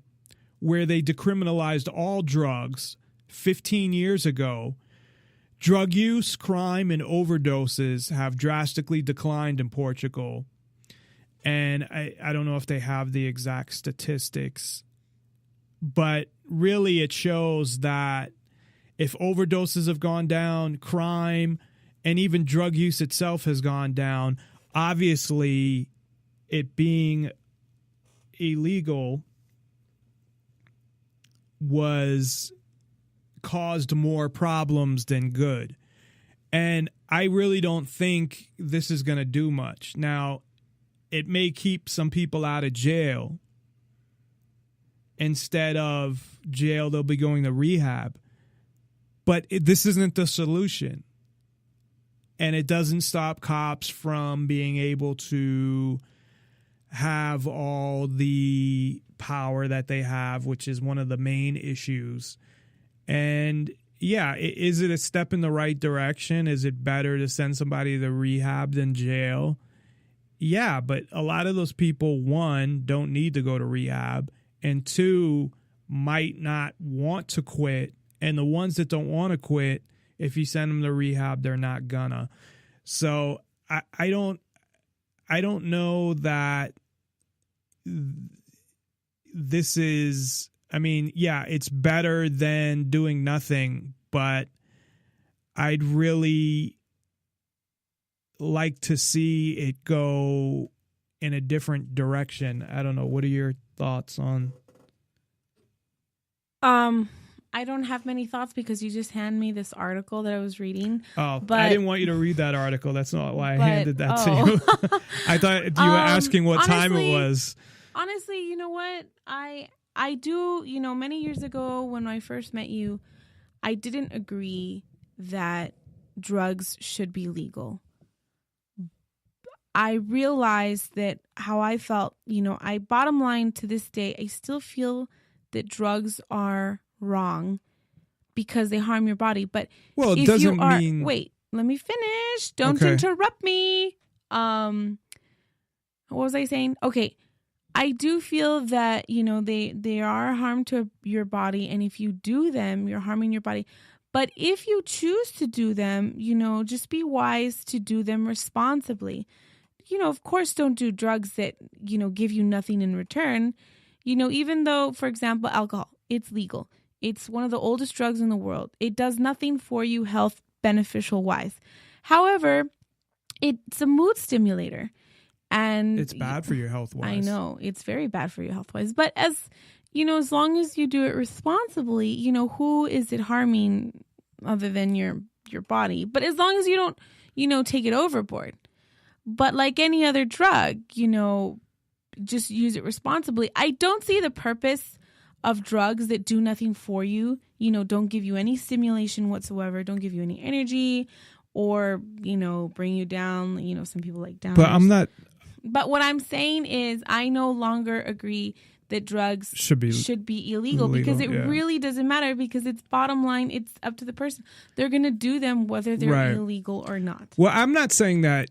where they decriminalized all drugs 15 years ago, drug use, crime, and overdoses have drastically declined in Portugal. And I don't know if they have the exact statistics, but really it shows that if overdoses have gone down, crime, and even drug use itself has gone down, obviously it being illegal was caused more problems than good. And I really don't think this is going to do much. Now, it may keep some people out of jail. Instead of jail, they'll be going to rehab. But this isn't the solution. And it doesn't stop cops from being able to have all the power that they have, which is one of the main issues. And yeah, is it a step in the right direction? Is it better to send somebody to rehab than jail? Yeah, but a lot of those people, one, don't need to go to rehab, and two, might not want to quit. And the ones that don't want to quit, if you send them to rehab, they're not gonna. So I don't know that this is, I mean, yeah, it's better than doing nothing, but I'd really like to see it go in a different direction. I don't know. What are your thoughts on? I don't have many thoughts because you just handed me this article that I was reading. Oh, but I didn't want you to read that article. That's not why I handed that to you. I thought you were asking what time it was. Honestly, you know what? I do, you know, many years ago when I first met you, I didn't agree that drugs should be legal. I realized that how I felt, you know, bottom line to this day, I still feel that drugs are wrong because they harm your body. But well, it if doesn't you are, mean. wait, let me finish. Don't Okay. interrupt me. What was I saying? Okay. I do feel that, you know, they are harm to your body. And if you do them, you're harming your body. But if you choose to do them, you know, just be wise to do them responsibly. You know, of course, don't do drugs that, you know, give you nothing in return. You know, even though, for example, alcohol, it's legal. It's one of the oldest drugs in the world. It does nothing for you health beneficial wise. However, it's a mood stimulator. And It's bad for your health wise. I know it's very bad for your health wise. But as you know, as long as you do it responsibly, you know, who is it harming other than your body? But as long as you don't, you know, take it overboard. But like any other drug, you know, just use it responsibly. I don't see the purpose of drugs that do nothing for you, you know, don't give you any stimulation whatsoever, don't give you any energy or, you know, bring you down. You know, some people like down. But I'm not. But what I'm saying is I no longer agree that drugs should be illegal because it really doesn't matter because it's bottom line. It's up to the person. They're going to do them whether they're illegal or not. Well, I'm not saying that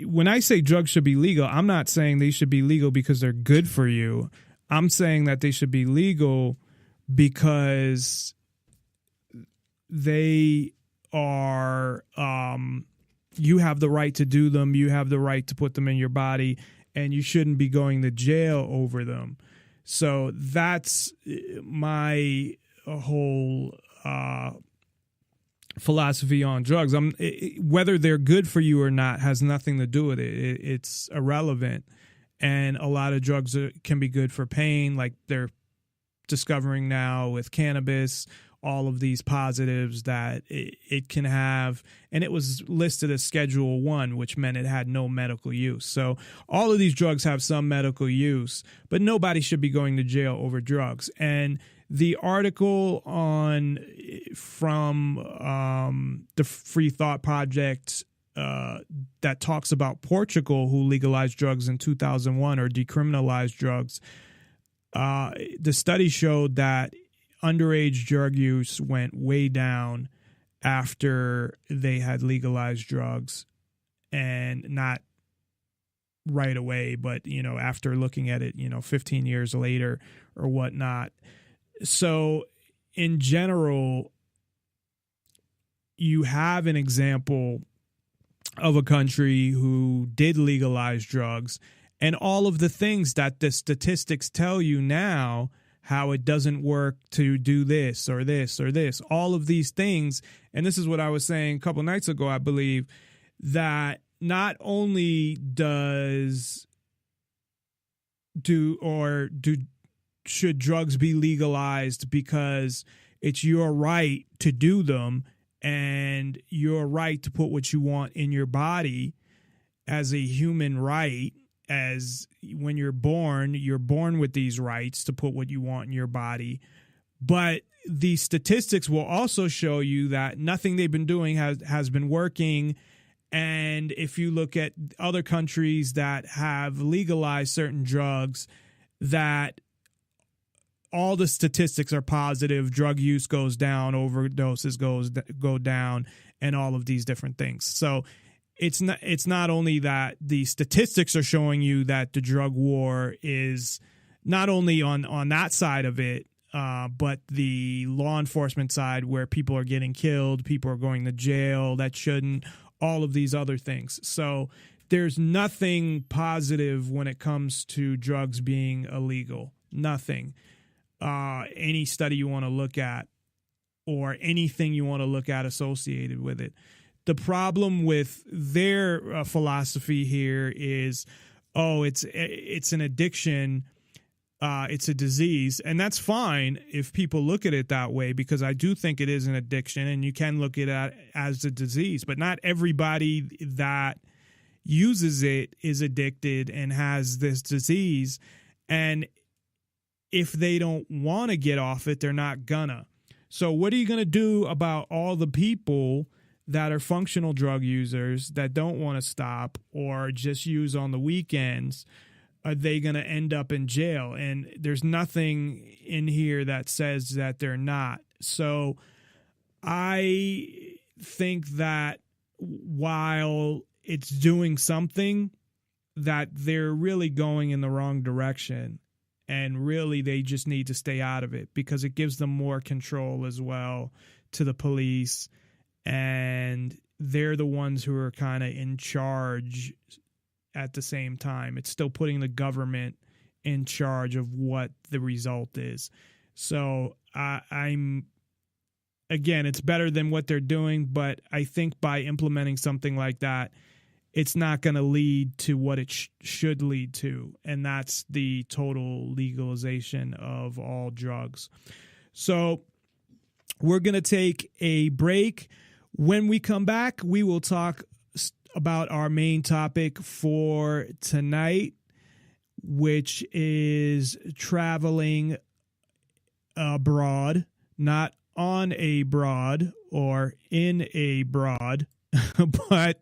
when I say drugs should be legal, I'm not saying they should be legal because they're good for you. I'm saying that they should be legal because they are, you have the right to do them. You have the right to put them in your body. And you shouldn't be going to jail over them. So that's my whole philosophy on drugs. Whether they're good for you or not has nothing to do with it. It's irrelevant. And a lot of drugs can be good for pain, like they're discovering now with cannabis, all of these positives that it can have. And it was listed as Schedule 1, which meant it had no medical use. So all of these drugs have some medical use, but nobody should be going to jail over drugs. And the article from the Free Thought Project that talks about Portugal, who legalized drugs in 2001 or decriminalized drugs, the study showed that underage drug use went way down after they had legalized drugs and not right away, but, after looking at it, 15 years later or whatnot. So in general, you have an example of a country who did legalize drugs, and all of the things that the statistics tell you now, how it doesn't work to do this or this or this, all of these things. And this is what I was saying a couple nights ago, I believe, that not only should drugs be legalized because it's your right to do them and your right to put what you want in your body as a human right. As when you're born with these rights to put what you want in your body. But the statistics will also show you that nothing they've been doing has been working. And if you look at other countries that have legalized certain drugs, that all the statistics are positive. Drug use goes down, overdoses go down, and all of these different things. So it's not only that the statistics are showing you that the drug war is not only on that side of it, but the law enforcement side where people are getting killed, people are going to jail that shouldn't, all of these other things. So there's nothing positive when it comes to drugs being illegal. Nothing. Any study you want to look at or anything you want to look at associated with it. The problem with their philosophy here is, it's an addiction, it's a disease, and that's fine if people look at it that way, because I do think it is an addiction, and you can look at it as a disease, but not everybody that uses it is addicted and has this disease, and if they don't want to get off it, they're not gonna. So what are you going to do about all the people that are functional drug users that don't want to stop or just use on the weekends? Are they going to end up in jail? And there's nothing in here that says that they're not. So I think that while it's doing something, that they're really going in the wrong direction. And really, they just need to stay out of it because it gives them more control as well to the police. And they're the ones who are kind of in charge at the same time. It's still putting the government in charge of what the result is. So again, it's better than what they're doing, but I think by implementing something like that, it's not going to lead to what it should lead to, and that's the total legalization of all drugs. So we're going to take a break. When we come back, we will talk about our main topic for tonight, which is traveling abroad, not on a broad or in a broad, but...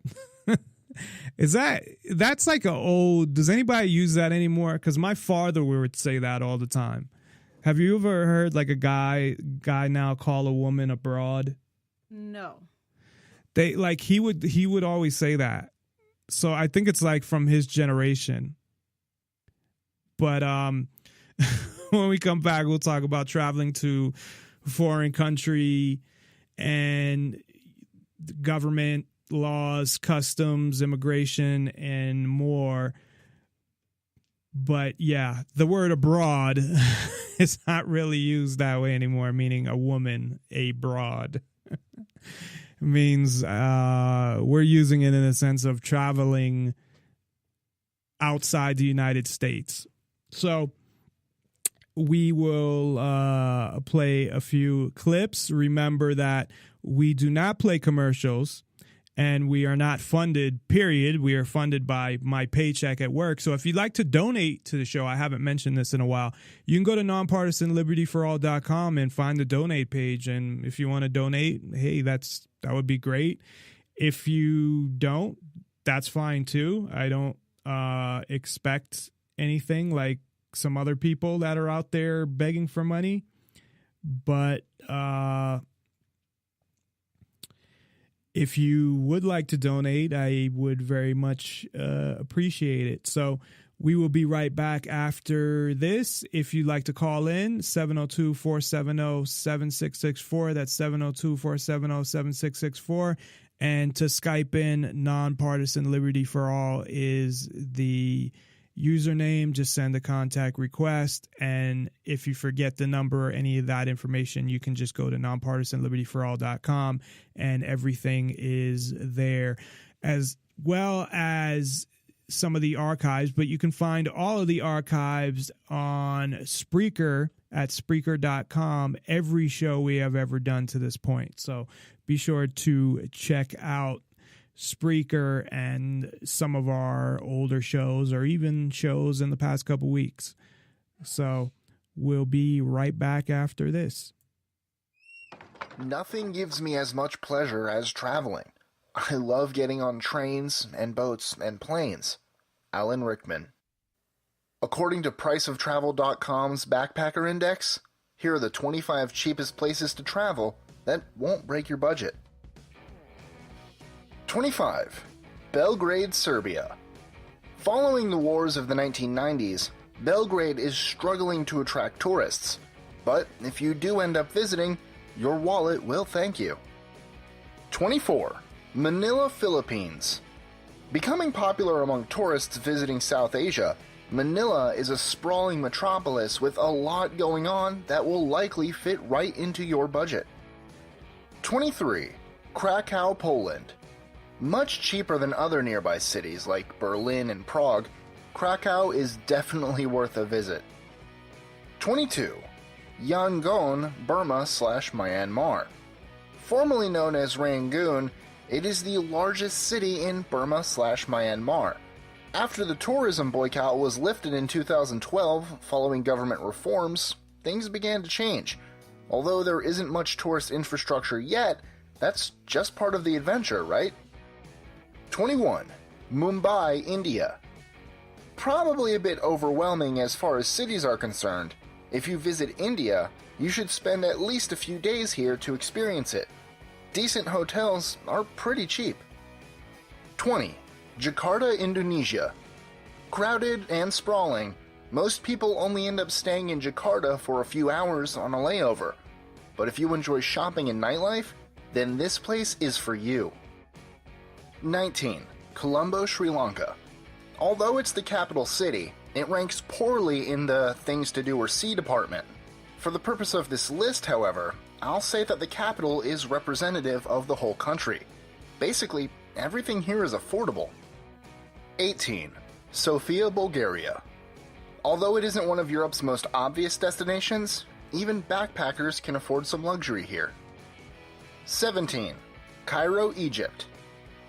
That's like does anybody use that anymore? Because my father would say that all the time. Have you ever heard like a guy now call a woman a broad? No. He would always say that. So I think it's like from his generation. But when we come back, we'll talk about traveling to a foreign country and government laws, customs, immigration, and more. But yeah, the word abroad is not really used that way anymore, meaning a woman, a broad. It means we're using it in a sense of traveling outside the United States. So we will play a few clips. Remember that we do not play commercials. And we are not funded, period. We are funded by my paycheck at work. So if you'd like to donate to the show, I haven't mentioned this in a while, you can go to nonpartisanlibertyforall.com and find the donate page. And if you want to donate, hey, that would be great. If you don't, that's fine too. I don't expect anything like some other people that are out there begging for money. But if you would like to donate, I would very much appreciate it. So we will be right back after this. If you'd like to call in, 702-470-7664. That's 702-470-7664. And to Skype in, Nonpartisan Liberty for All is the username. Just send a contact request. And if you forget the number or any of that information, you can just go to nonpartisanlibertyforall.com and everything is there, as well as some of the archives. But you can find all of the archives on Spreaker at Spreaker.com, every show we have ever done to this point. So be sure to check out Spreaker and some of our older shows, or even shows in the past couple weeks. So we'll be right back after this. Nothing gives me as much pleasure as traveling. I love getting on trains and boats and planes. Alan Rickman. According to priceoftravel.com's Backpacker Index, here are the 25 cheapest places to travel that won't break your budget. 25. Belgrade, Serbia. Following the wars of the 1990s, Belgrade is struggling to attract tourists, but if you do end up visiting, your wallet will thank you. 24. Manila, Philippines. Becoming popular among tourists visiting South Asia, Manila is a sprawling metropolis with a lot going on that will likely fit right into your budget. 23. Krakow, Poland. Much cheaper than other nearby cities like Berlin and Prague, Krakow is definitely worth a visit. 22. Yangon, Burma/Myanmar. Formerly known as Rangoon, it is the largest city in Burma/Myanmar. After the tourism boycott was lifted in 2012 following government reforms, things began to change. Although there isn't much tourist infrastructure yet, that's just part of the adventure, right? 21. Mumbai, India. Probably a bit overwhelming as far as cities are concerned. If you visit India, you should spend at least a few days here to experience it. Decent hotels are pretty cheap. 20. Jakarta, Indonesia. Crowded and sprawling, most people only end up staying in Jakarta for a few hours on a layover. But if you enjoy shopping and nightlife, then this place is for you. 19. Colombo, Sri Lanka. Although it's the capital city, it ranks poorly in the things to do or see department. For the purpose of this list, however, I'll say that the capital is representative of the whole country. Basically, everything here is affordable. 18. Sofia, Bulgaria. Although it isn't one of Europe's most obvious destinations, even backpackers can afford some luxury here. 17. Cairo, Egypt.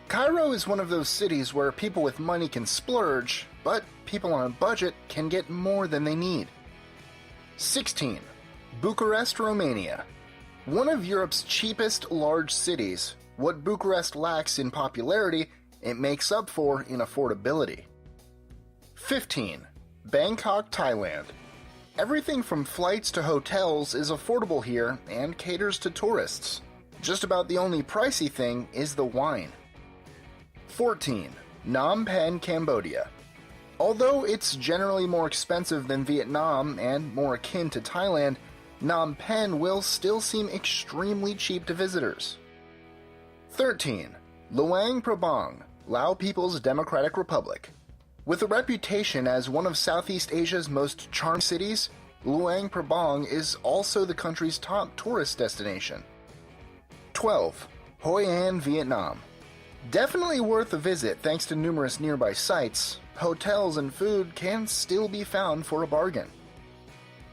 Cairo is one of those cities where people with money can splurge, but people on a budget can get more than they need. 16. Bucharest, Romania. One of Europe's cheapest large cities, what Bucharest lacks in popularity, it makes up for in affordability. 15. Bangkok, Thailand. Everything from flights to hotels is affordable here and caters to tourists. Just about the only pricey thing is the wine. 14. Phnom Penh, Cambodia. Although it's generally more expensive than Vietnam and more akin to Thailand, Phnom Penh will still seem extremely cheap to visitors. 13. Luang Prabang, Lao People's Democratic Republic. With a reputation as one of Southeast Asia's most charming cities, Luang Prabang is also the country's top tourist destination. 12. Hoi An, Vietnam. Definitely worth a visit thanks to numerous nearby sites. Hotels and food can still be found for a bargain.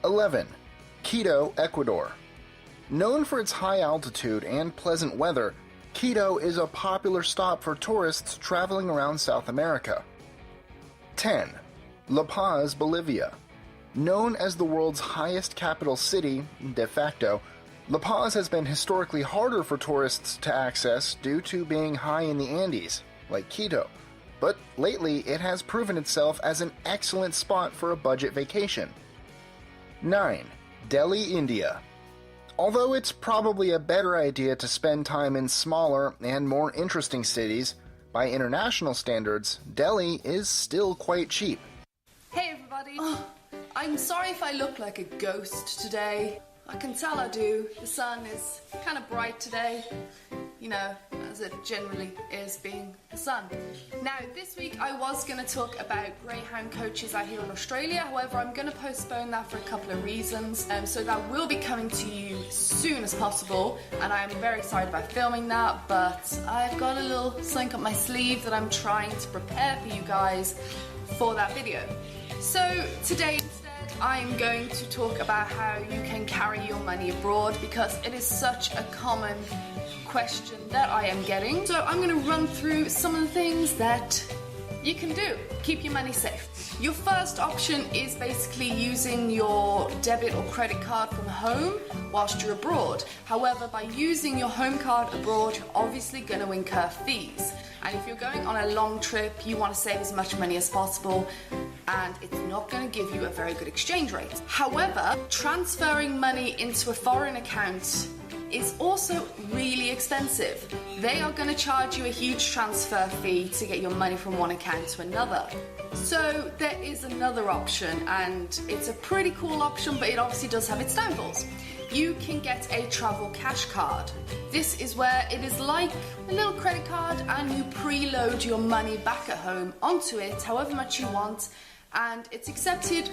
11. Quito, Ecuador. Known for its high altitude and pleasant weather, Quito is a popular stop for tourists traveling around South America. 10. La Paz, Bolivia. Known as the world's highest capital city, de facto, La Paz has been historically harder for tourists to access due to being high in the Andes, like Quito, but lately it has proven itself as an excellent spot for a budget vacation. 9. Delhi, India. Although it's probably a better idea to spend time in smaller and more interesting cities, by international standards, Delhi is still quite cheap. Hey everybody! I'm sorry if I look like a ghost today. I can tell I do. The sun is kind of bright today, you know, as it generally is being the sun. Now, this week I was going to talk about greyhound coaches out here in Australia. However, I'm going to postpone that for a couple of reasons. So that will be coming to you as soon as possible, and I'm very excited about filming that, but I've got a little something up my sleeve that I'm trying to prepare for you guys for that video. So today, I'm going to talk about how you can carry your money abroad, because it is such a common question that I am getting. So I'm going to run through some of the things that you can do. Keep your money safe. Your first option is basically using your debit or credit card from home whilst you're abroad. However, by using your home card abroad, you're obviously going to incur fees. And if you're going on a long trip, you want to save as much money as possible, and it's not going to give you a very good exchange rate. However, transferring money into a foreign account is also really expensive. They are going to charge you a huge transfer fee to get your money from one account to another. So there is another option, and it's a pretty cool option, but it obviously does have its downfalls. You can get a travel cash card. This is where it is like a little credit card, and you preload your money back at home onto it however much you want, and it's accepted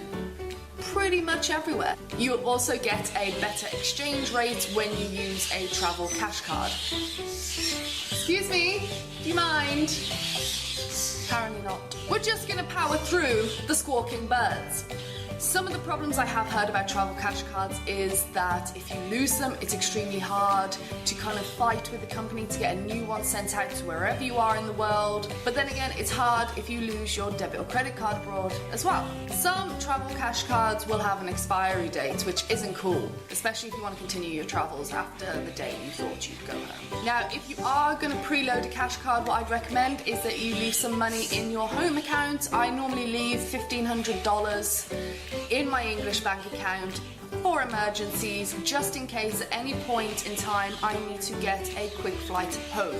pretty much everywhere. You'll also get a better exchange rate when you use a travel cash card. Excuse me, do you mind? Apparently not. We're just gonna power through the squawking birds. Some of the problems I have heard about travel cash cards is that if you lose them, it's extremely hard to kind of fight with the company to get a new one sent out to wherever you are in the world. But then again, it's hard if you lose your debit or credit card abroad as well. Some travel cash cards will have an expiry date, which isn't cool, especially if you want to continue your travels after the day you thought you'd go home. Now, if you are going to preload a cash card, what I'd recommend is that you leave some money in your home account. I normally leave $1,500 in my English bank account for emergencies, just in case at any point in time I need to get a quick flight home.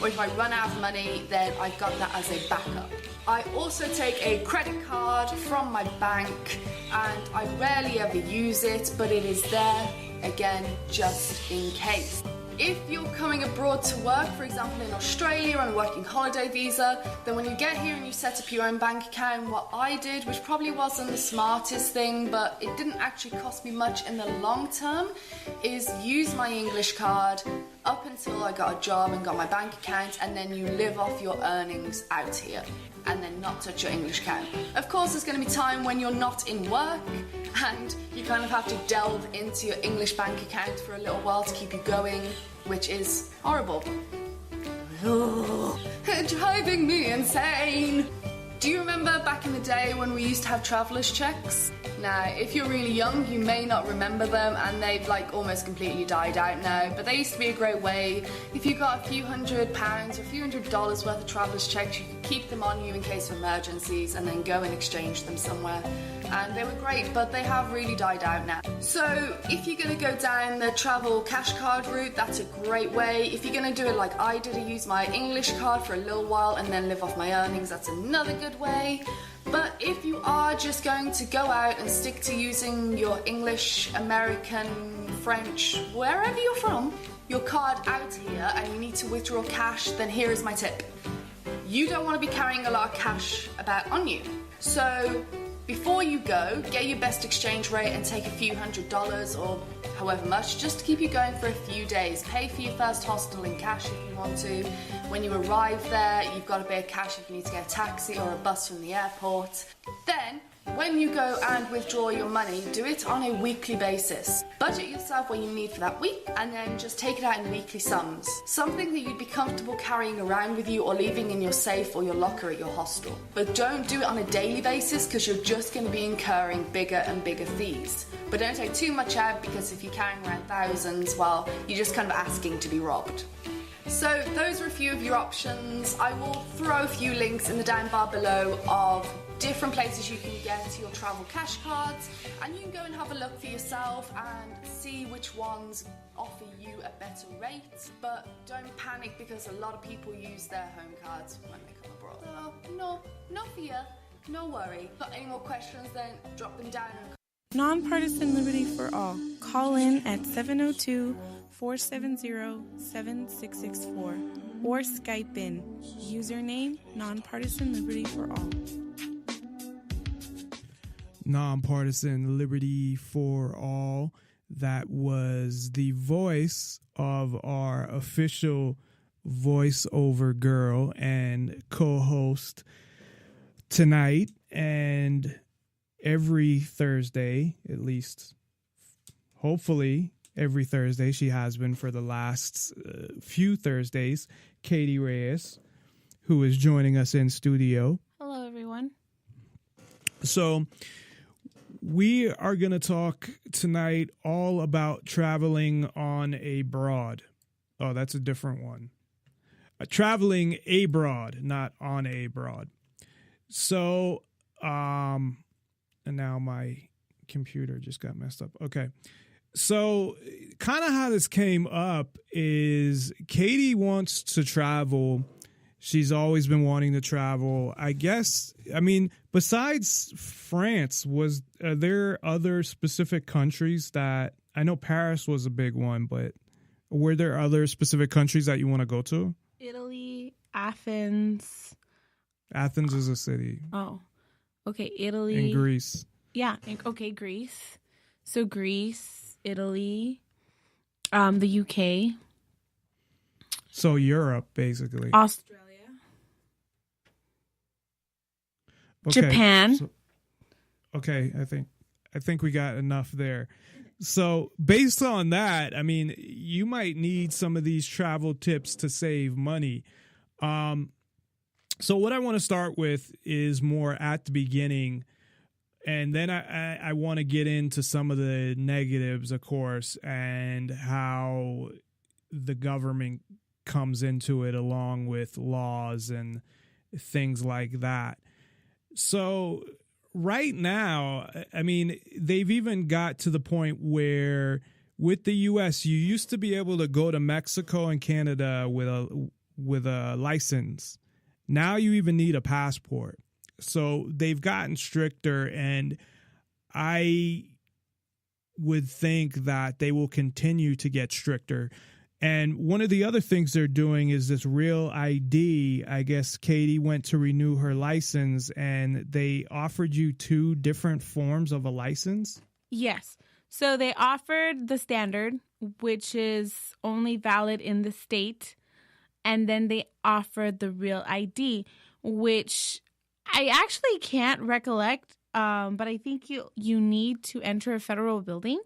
Or if I run out of money, then I've got that as a backup. I also take a credit card from my bank, and I rarely ever use it, but it is there, again, just in case. If you're coming abroad to work, for example in Australia on a working holiday visa, then when you get here and you set up your own bank account, what I did, which probably wasn't the smartest thing, but it didn't actually cost me much in the long term, is use my English card up until I got a job and got my bank account, and then you live off your earnings out here and then not touch your English account. Of course, there's going to be time when you're not in work and you kind of have to delve into your English bank account for a little while to keep you going, which is horrible. Driving me insane. Do you remember back in the day when we used to have traveller's checks? Now, if you're really young, you may not remember them, and they've like almost completely died out now, but they used to be a great way. If you got a few £100 or a few $100 worth of traveller's checks, you could keep them on you in case of emergencies and then go and exchange them somewhere. And they were great, but they have really died out now. So if you're going to go down the travel cash card route, that's a great way. If you're going to do it like I did, I use my English card for a little while and then live off my earnings, that's another good way. But if you are just going to go out and stick to using your English, American, French, wherever you're from, your card out here, and you need to withdraw cash, then here is my tip. You don't want to be carrying a lot of cash about on you. So before you go, get your best exchange rate and take a few $100s or however much, just to keep you going for a few days. Pay for your first hostel in cash if you want to. When you arrive there, you've got a bit of cash if you need to get a taxi or a bus from the airport. Then, when you go and withdraw your money, do it on a weekly basis. Budget yourself what you need for that week, and then just take it out in weekly sums. Something that you'd be comfortable carrying around with you or leaving in your safe or your locker at your hostel. But don't do it on a daily basis, because you're just going to be incurring bigger and bigger fees. But don't take too much out, because if you're carrying around thousands, well, you're just kind of asking to be robbed. So those are a few of your options. I will throw a few links in the down bar below of different places you can get your travel cash cards, and you can go and have a look for yourself and see which ones offer you a better rate. But don't panic, because a lot of people use their home cards when they come abroad. So no fear, no worry. Got any more questions, then drop them down. Nonpartisan Liberty for All. Call in at 702-470-7664 or Skype in. Username Nonpartisan Liberty for All. Nonpartisan Liberty for All. That was the voice of our official voiceover girl and co-host tonight and every Thursday, at least hopefully every Thursday. She has been for the last few Thursdays. Katie Reyes, who is joining us in studio. Hello, everyone. So we are going to talk tonight all about traveling on a broad. Oh, that's a different one. Traveling abroad, not on a broad. So, and now my computer just got messed up. Okay. So kind of how this came up is Katie wants to travel. She's always been wanting to travel. I guess, I mean, besides France, are there other specific countries that, I know Paris was a big one, but were there other specific countries that you want to go to? Italy, Athens. Athens is a city. Oh, okay. Italy. And Greece. Yeah. Okay, Greece. So Greece, Italy, the UK. So Europe, basically. Australia. Okay, Japan. So, okay, I think we got enough there. So based on that, I mean, you might need some of these travel tips to save money. So what I want to start with is more at the beginning, and then I want to get into some of the negatives, of course, and how the government comes into it along with laws and things like that. So right now, I mean, they've even got to the point where with the U.S., you used to be able to go to Mexico and Canada with a license. Now you even need a passport. So they've gotten stricter, and I would think that they will continue to get stricter. And one of the other things they're doing is this Real ID. I guess Katie went to renew her license, and they offered you 2 different forms of a license? Yes. So they offered the standard, which is only valid in the state. And then they offered the Real ID, which I actually can't recollect, but I think you need to enter a federal building.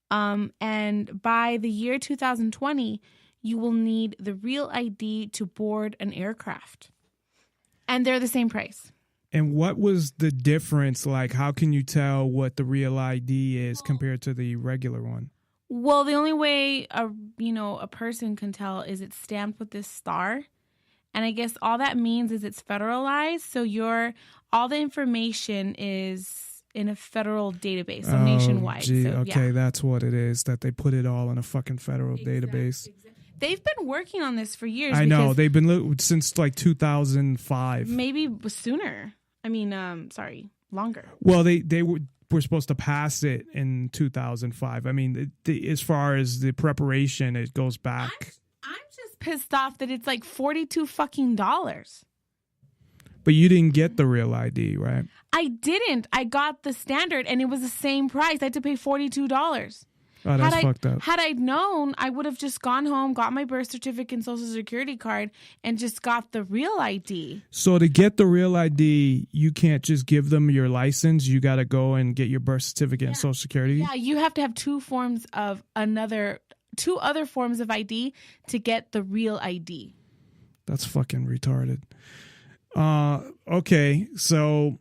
And by the year 2020, you will need the Real ID to board an aircraft. And they're the same price. And what was the difference? Like, how can you tell what the Real ID is compared to the regular one? Well, the only way a person can tell is it's stamped with this star. And I guess all that means is it's federalized. So all the information is in a federal database, so nationwide. Gee, so, okay, yeah. That's what it is, that they put it all in a fucking federal database. Exactly. They've been working on this for years. I know. They've been since like 2005. Maybe sooner. I mean, longer. Well, they were supposed to pass it in 2005. I mean, as far as the preparation, it goes back. I'm just pissed off that it's like $42 fucking dollars. But you didn't get the Real ID, right? I didn't. I got the standard, and it was the same price. I had to pay $42. Oh, that's fucked up. Had I known, I would have just gone home, got my birth certificate and social security card, and just got the Real ID. So to get the Real ID, you can't just give them your license. You got to go and get your birth certificate and social security. Yeah, you have to have 2 other forms of ID to get the Real ID. That's fucking retarded. Okay, so,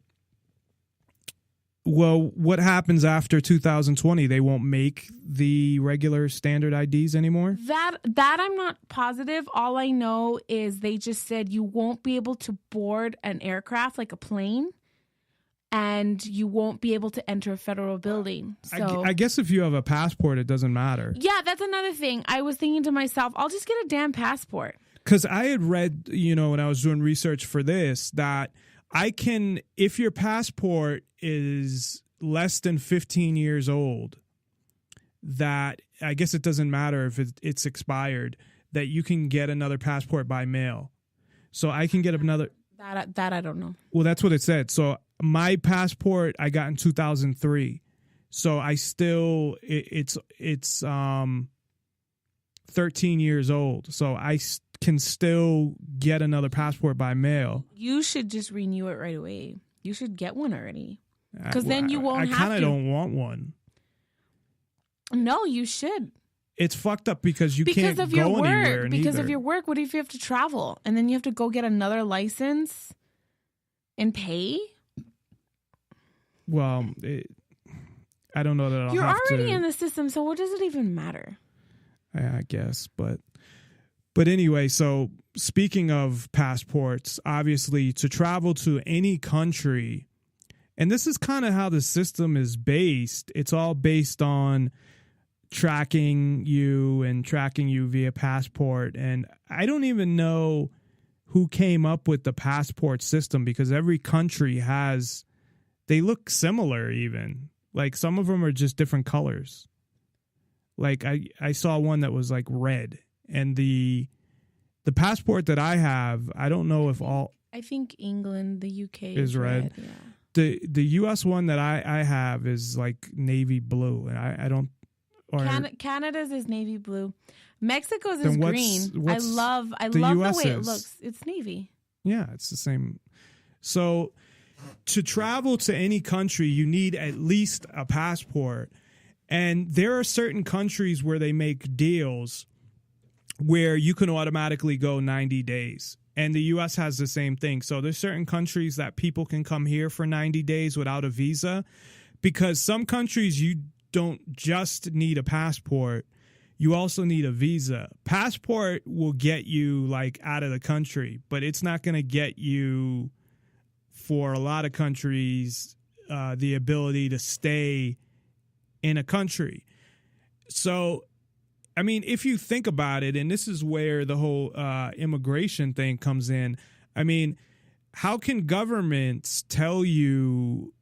well, what happens after 2020? They won't make the regular standard IDs anymore? That I'm not positive. All I know is they just said you won't be able to board an aircraft, like a plane, and you won't be able to enter a federal building. So I guess if you have a passport, it doesn't matter. yeah, that's another thing. I was thinking to myself, I'll just get a damn passport. Because I had read, when I was doing research for this, that if your passport is less than 15 years old, that I guess it doesn't matter if it's expired, that you can get another passport by mail. So I can get another. That I don't know. Well, that's what it said. So my passport I got in 2003. So I still it's 13 years old. So I can still get another passport by mail. You should just renew it right away. You should get one already. Because then you won't have to. I kind of don't want one. No, you should. It's fucked up because you can't go anywhere. Because of your work. What if you have to travel and then you have to go get another license and pay? Well, I don't know that I'll You're have already to. in the system, so what does it even matter? I guess, but anyway, so speaking of passports, obviously to travel to any country, and this is kind of how the system is based. It's all based on tracking you via passport. And I don't even know who came up with the passport system because every country they look similar even. Like some of them are just different colors. Like I saw one that was like red, and the passport that I have, I don't know if all. I think England, the UK is red. Yeah. The US one that I have is like navy blue, and I don't. Canada's is navy blue. Mexico's is green. I love the way it looks. It's navy. Yeah, it's the same. So to travel to any country, you need at least a passport. And there are certain countries where they make deals where you can automatically go 90 days. And the U.S. has the same thing. So there's certain countries that people can come here for 90 days without a visa, because some countries you don't just need a passport. You also need a visa. Passport will get you like out of the country, but it's not going to get you, for a lot of countries, the ability to stay in a country. So, I mean, if you think about it, and this is where the whole immigration thing comes in. I mean, how can governments tell you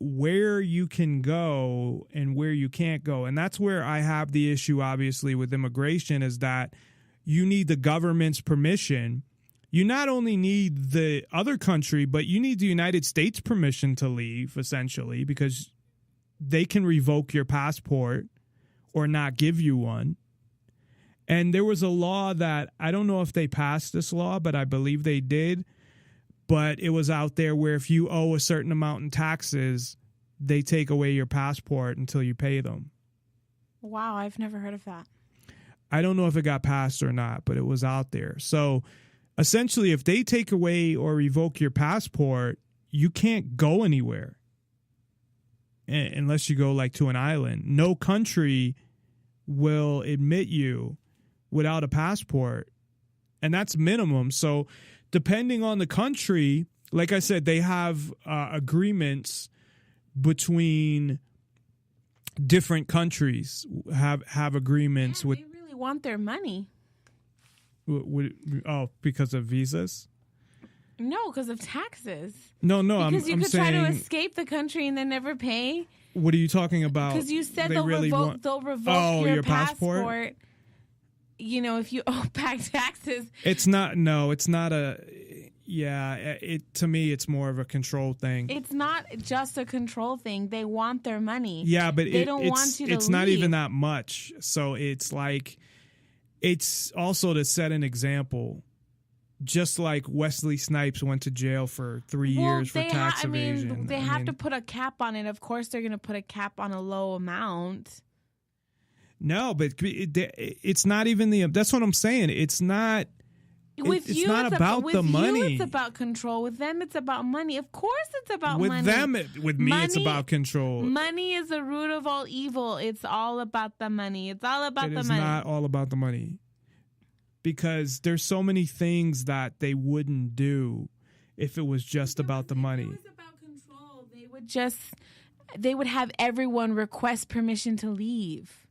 where you can go and where you can't go? And that's where I have the issue, obviously, with immigration, is that you need the government's permission. You not only need the other country, but you need the United States permission to leave, essentially, because they can revoke your passport or not give you one. And there was a law that, I don't know if they passed this law, but I believe they did. But it was out there where if you owe a certain amount in taxes, they take away your passport until you pay them. Wow, I've never heard of that. I don't know if it got passed or not, but it was out there. So essentially, if they take away or revoke your passport, you can't go anywhere unless you go like to an island. No country will admit you without a passport, and that's minimum. So depending on the country, like I said, they have agreements between different countries, have agreements with. They really want their money. Because of visas? No, because of taxes. No, because you I'm could saying, try to escape the country and then never pay. What are you talking about? Because you said they'll revoke your passport. You know, if you owe back taxes. It's not a. Yeah, to me, it's more of a control thing. It's not just a control thing. They want their money. Yeah, but they don't want you to it's leave. not even that much. So it's like, it's also to set an example. Just like Wesley Snipes went to jail for 3 years for tax evasion. They have to put a cap on it. Of course, they're going to put a cap on a low amount. No, but it's not even that's what I'm saying. It's not. It's not about the money. With you, it's about control. With them, it's about money. Of course, it's about money. With me, it's about control. Money is the root of all evil. It's all about the money. It's all about the money. It is not all about the money. Because there's so many things that they wouldn't do if it was just about the money. If it was about control, they they would have everyone request permission to leave.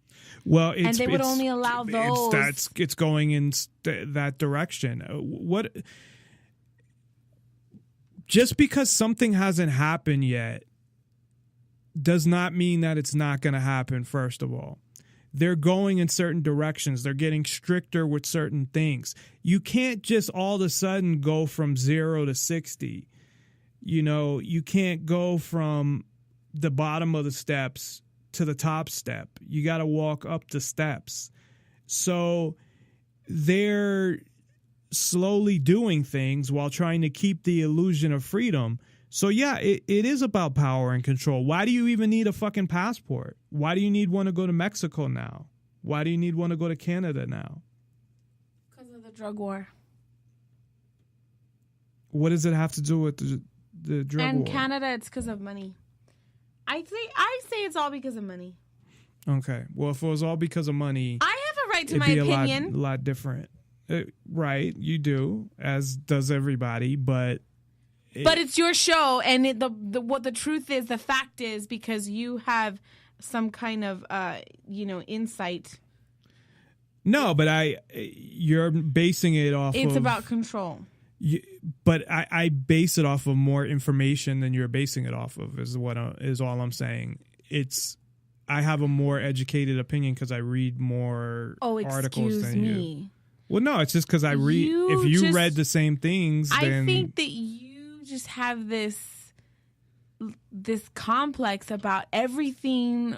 Well, and they would only allow those. It's going in that direction. Just because something hasn't happened yet does not mean that it's not going to happen, first of all. They're going in certain directions. They're getting stricter with certain things. You can't just all of a sudden go from 0 to 60. You can't go from the bottom of the steps to the top step. You got to walk up the steps. So they're slowly doing things while trying to keep the illusion of freedom. So yeah, it is about power and control. Why do you even need a fucking passport? Why do you need one to go to Mexico now? Why do you need one to go to Canada now? Because of the drug war. What does it have to do with the drug war? And Canada, it's because of money. I say it's all because of money. Okay. Well, if it was all because of money, I have a right to my opinion. A lot different. Right, you do, as does everybody, but it's your show, and what the truth is, the fact is, because you have some kind of insight. No, but you're basing it off. It's about control. But I base it off of more information than you're basing it off of. Is all I'm saying. I have a more educated opinion because I read more articles than you. Well, no, it's just because I read. If you read the same things, then I think that you just have this complex about everything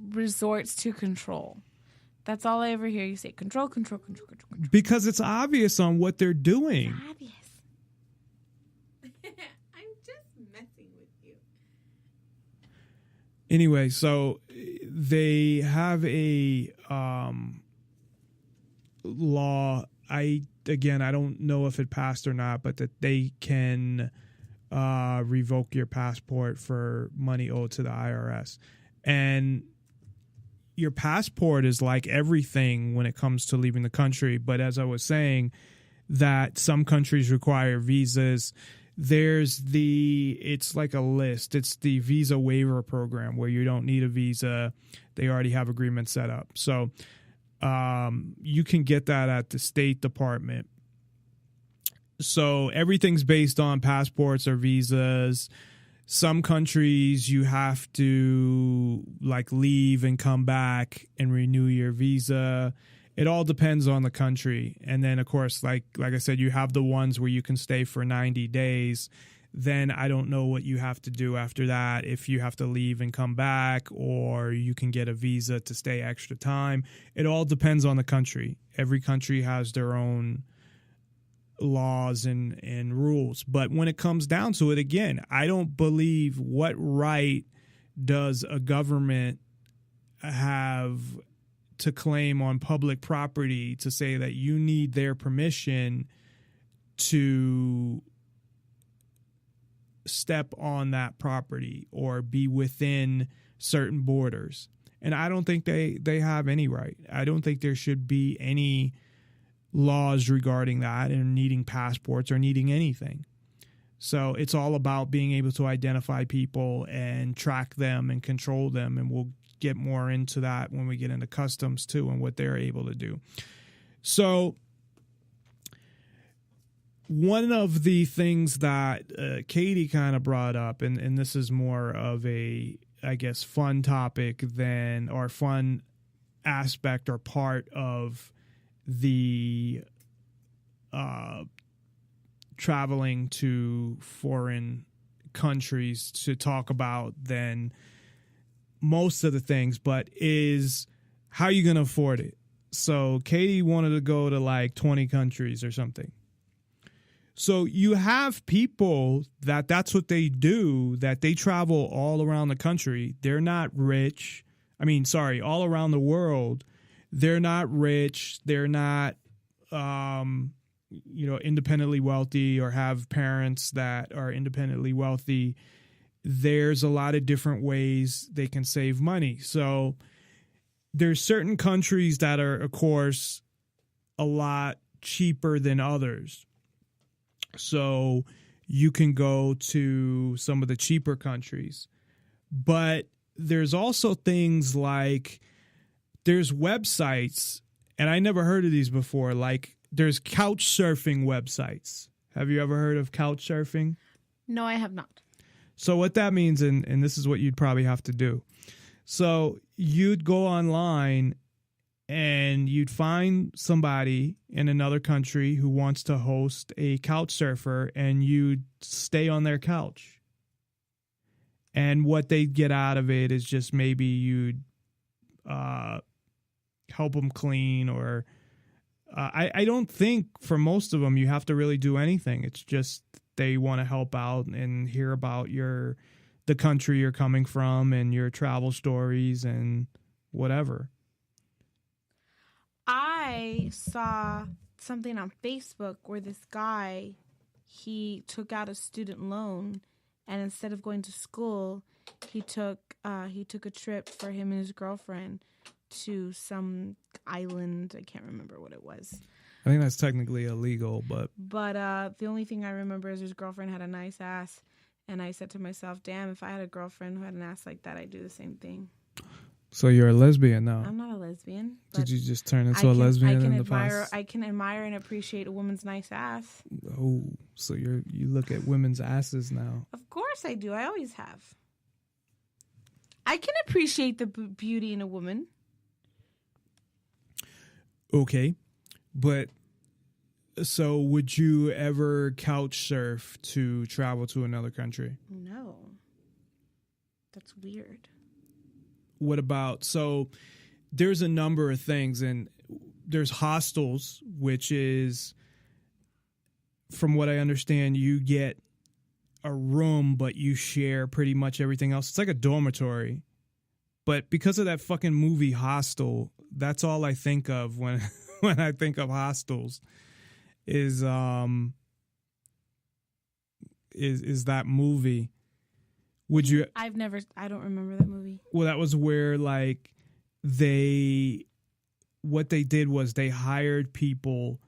resorts to control. That's all I ever hear you say. Control. Because it's obvious on what they're doing. It's obvious. I'm just messing with you. Anyway, so they have a law. I don't know if it passed or not, but that they can revoke your passport for money owed to the IRS. And your passport is like everything when it comes to leaving the country. But as I was saying, that some countries require visas. It's like a list. It's the visa waiver program where you don't need a visa. They already have agreements set up. So you can get that at the State Department. So everything's based on passports or visas. Some countries you have to leave and come back and renew your visa. It all depends on the country. And then, of course, like I said, you have the ones where you can stay for 90 days. Then I don't know what you have to do after that, if you have to leave and come back, or you can get a visa to stay extra time. It all depends on the country. Every country has their own laws and rules. But when it comes down to it, again, I don't believe, what right does a government have to claim on public property to say that you need their permission to step on that property or be within certain borders? And I don't think they have any right. I don't think there should be any laws regarding that and needing passports or needing anything. So it's all about being able to identify people and track them and control them. And we'll get more into that when we get into customs too and what they're able to do. So one of the things that Katie kind of brought up, and this is more of a, I guess, fun topic or fun aspect or part of the traveling to foreign countries to talk about than most of the things, but is how you going to afford it. So Katie wanted to go to 20 countries or something. So you have people that's what they do, that they travel all around the country. They're not rich. All around the world. They're not rich. They're not, independently wealthy or have parents that are independently wealthy. There's a lot of different ways they can save money. So there's certain countries that are, of course, a lot cheaper than others. So you can go to some of the cheaper countries. But there's also things like there's websites, and I never heard of these before, like there's couch surfing websites. Have you ever heard of couch surfing? No, I have not. So what that means, and this is what you'd probably have to do. So you'd go online and you'd find somebody in another country who wants to host a couch surfer, and you'd stay on their couch. And what they'd get out of it is just maybe you'd help them clean, or I don't think for most of them you have to really do anything. It's just they want to help out and hear about the country you're coming from and your travel stories and whatever. I saw something on Facebook where this guy, he took out a student loan, and instead of going to school, he took a trip for him and his girlfriend to some island. I can't remember what it was. I think that's technically illegal, but the only thing I remember is his girlfriend had a nice ass, and I said to myself, damn, if I had a girlfriend who had an ass like that, I'd do the same thing. So you're a lesbian now? I'm not a lesbian. Did you just turn into a lesbian in the past? I can admire and appreciate a woman's nice ass. Oh, so you look at women's asses now? Of course I do. I always have. I can appreciate the beauty in a woman. Okay, but so would you ever couch surf to travel to another country? No. That's weird. What about, so there's a number of things, and there's hostels, which is, from what I understand, you get a room, but you share pretty much everything else. It's like a dormitory. But because of that fucking movie Hostel, that's all I think of when when I think of hostels is that movie. Would you? I don't remember that movie. Well, that was where like what they did was they hired people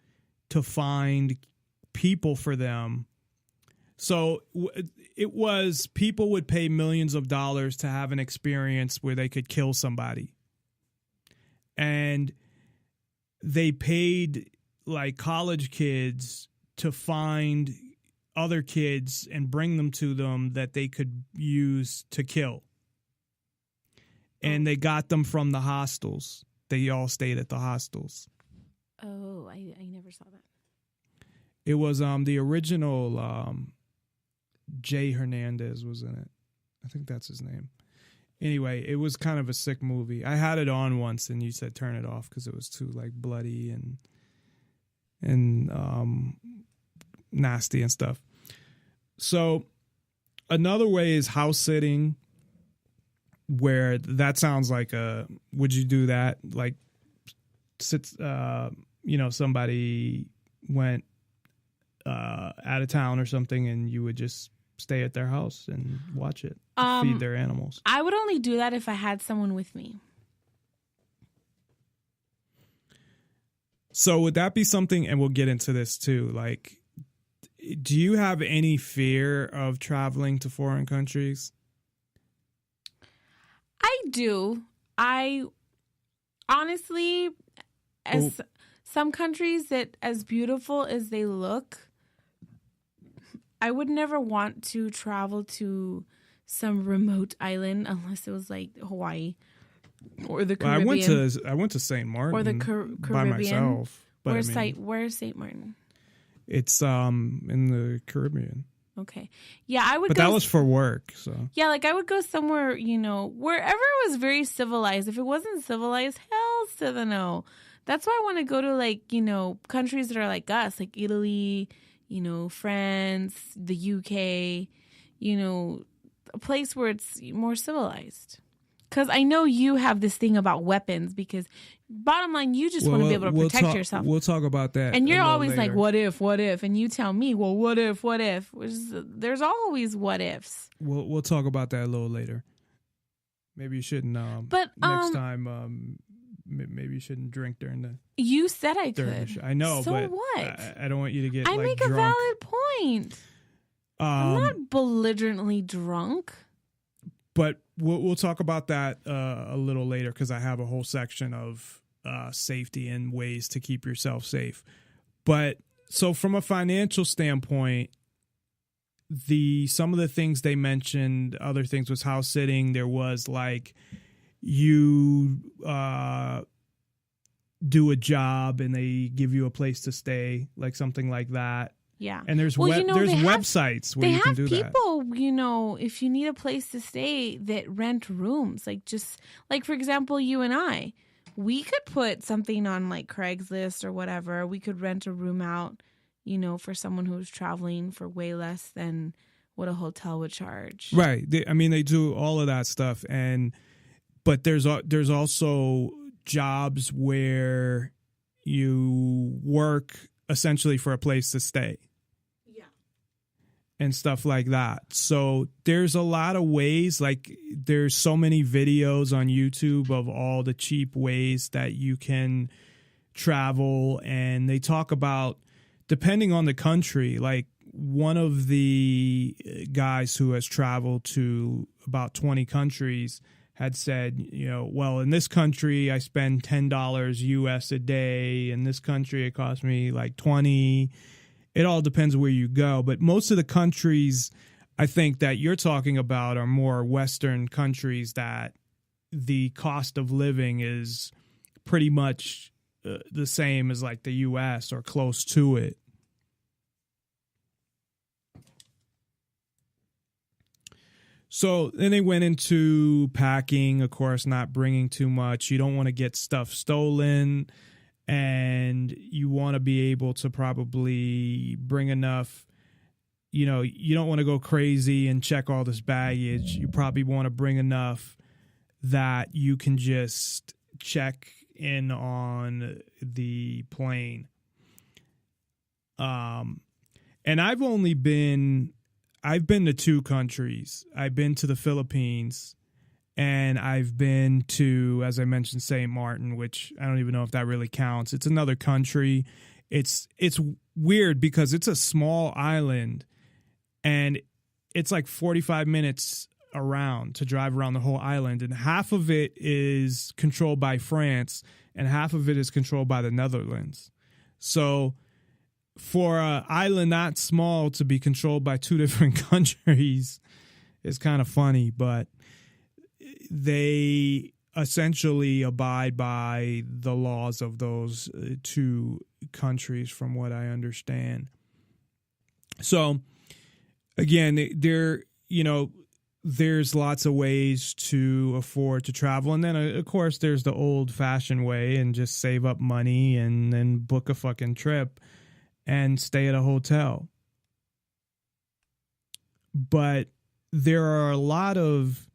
to find people for them. So it was people would pay millions of dollars to have an experience where they could kill somebody. And they paid like college kids to find other kids and bring them to them that they could use to kill. And they got them from the hostels. They all stayed at the hostels. Oh, I never saw that. It was the original Jay Hernandez was in it. I think that's his name. Anyway, it was kind of a sick movie. I had it on once, and you said turn it off because it was too like bloody and nasty and stuff. So another way is house sitting, where that sounds like would you do that? Like somebody went out of town or something, and you would just stay at their house and watch it, feed their animals. I would only do that if I had someone with me. So would that be something, and we'll get into this too, like, do you have any fear of traveling to foreign countries? I do. I honestly, some countries that as beautiful as they look, I would never want to travel to some remote island unless it was like Hawaii or the Caribbean. Well, I went to St. Martin or the Caribbean by myself. But where's St. Martin? It's in the Caribbean. Okay. Yeah, I would But that was for work, so. Yeah, like I would go somewhere, wherever it was very civilized. If it wasn't civilized, hell to the no. That's why I want to go to like, countries that are like us, like Italy, France, the UK, a place where it's more civilized. Because I know you have this thing about weapons because bottom line, you just want to be able to protect yourself. We'll talk about that. And you're always later. Like, what if? And you tell me, well, what if? There's always what ifs. We'll talk about that a little later. Maybe you shouldn't, next time, maybe you shouldn't drink during the... You said I could. I know, so but what? I don't want you to get I make drunk. a valid point. I'm not belligerently drunk. But we'll talk about that a little later because I have a whole section of safety and ways to keep yourself safe. But so from a financial standpoint, some of the things they mentioned, other things was house sitting. There was like you do a job and they give you a place to stay, like something like that. Yeah. And there's websites where you can do that. They have people, if you need a place to stay that rent rooms, like for example, you and I, we could put something on like Craigslist or whatever. We could rent a room out, for someone who's traveling for way less than what a hotel would charge. Right. They do all of that stuff. But there's also jobs where you work essentially for a place to stay. And stuff like that. So there's a lot of ways, like there's so many videos on YouTube of all the cheap ways that you can travel. And they talk about, depending on the country, like one of the guys who has traveled to about 20 countries had said, well, in this country, I spend $10 US a day. In this country, it costs me like 20. It all depends where you go. But most of the countries I think that you're talking about are more Western countries that the cost of living is pretty much the same as like the U.S. or close to it. So then they went into packing, of course, not bringing too much. You don't want to get stuff stolen. And you want to be able to probably bring enough, you don't want to go crazy and check all this baggage. You probably want to bring enough that you can just check in on the plane. And I've been to 2 countries. I've been to the Philippines. And I've been to, as I mentioned, St. Martin, which I don't even know if that really counts. It's another country. It's weird because it's a small island and it's like 45 minutes around to drive around the whole island. And half of it is controlled by France and half of it is controlled by the Netherlands. So for an island that small to be controlled by 2 different countries is kind of funny, but they essentially abide by the laws of those 2 countries, from what I understand. So, again, there's lots of ways to afford to travel. And then, of course, there's the old-fashioned way and just save up money and then book a fucking trip and stay at a hotel. But there are a lot of,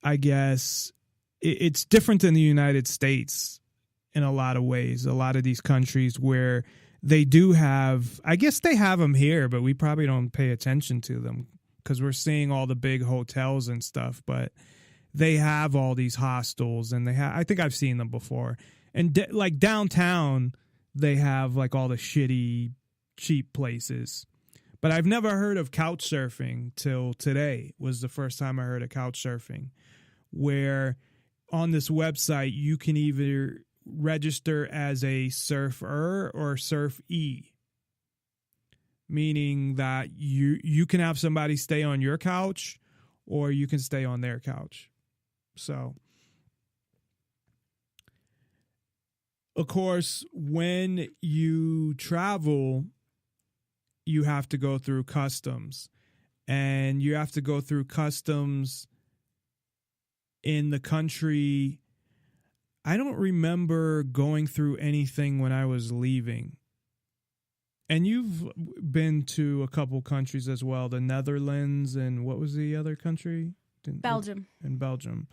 I guess, it's different than the United States in a lot of ways. A lot of these countries where they do have, I guess they have them here, but we probably don't pay attention to them because we're seeing all the big hotels and stuff. But they have all these hostels, and I think I've seen them before. And like downtown, they have like all the shitty, cheap places. But I've never heard of couch surfing till today. Was the first time I heard of couch surfing, where on this website you can either register as a surfer or surfee, meaning that you can have somebody stay on your couch or you can stay on their couch. So, of course, when you travel, you have to go through customs, and you have to go through customs in the country. I don't remember going through anything when I was leaving. And you've been to a couple countries as well, the Netherlands, and what was the other country? Belgium. And Belgium.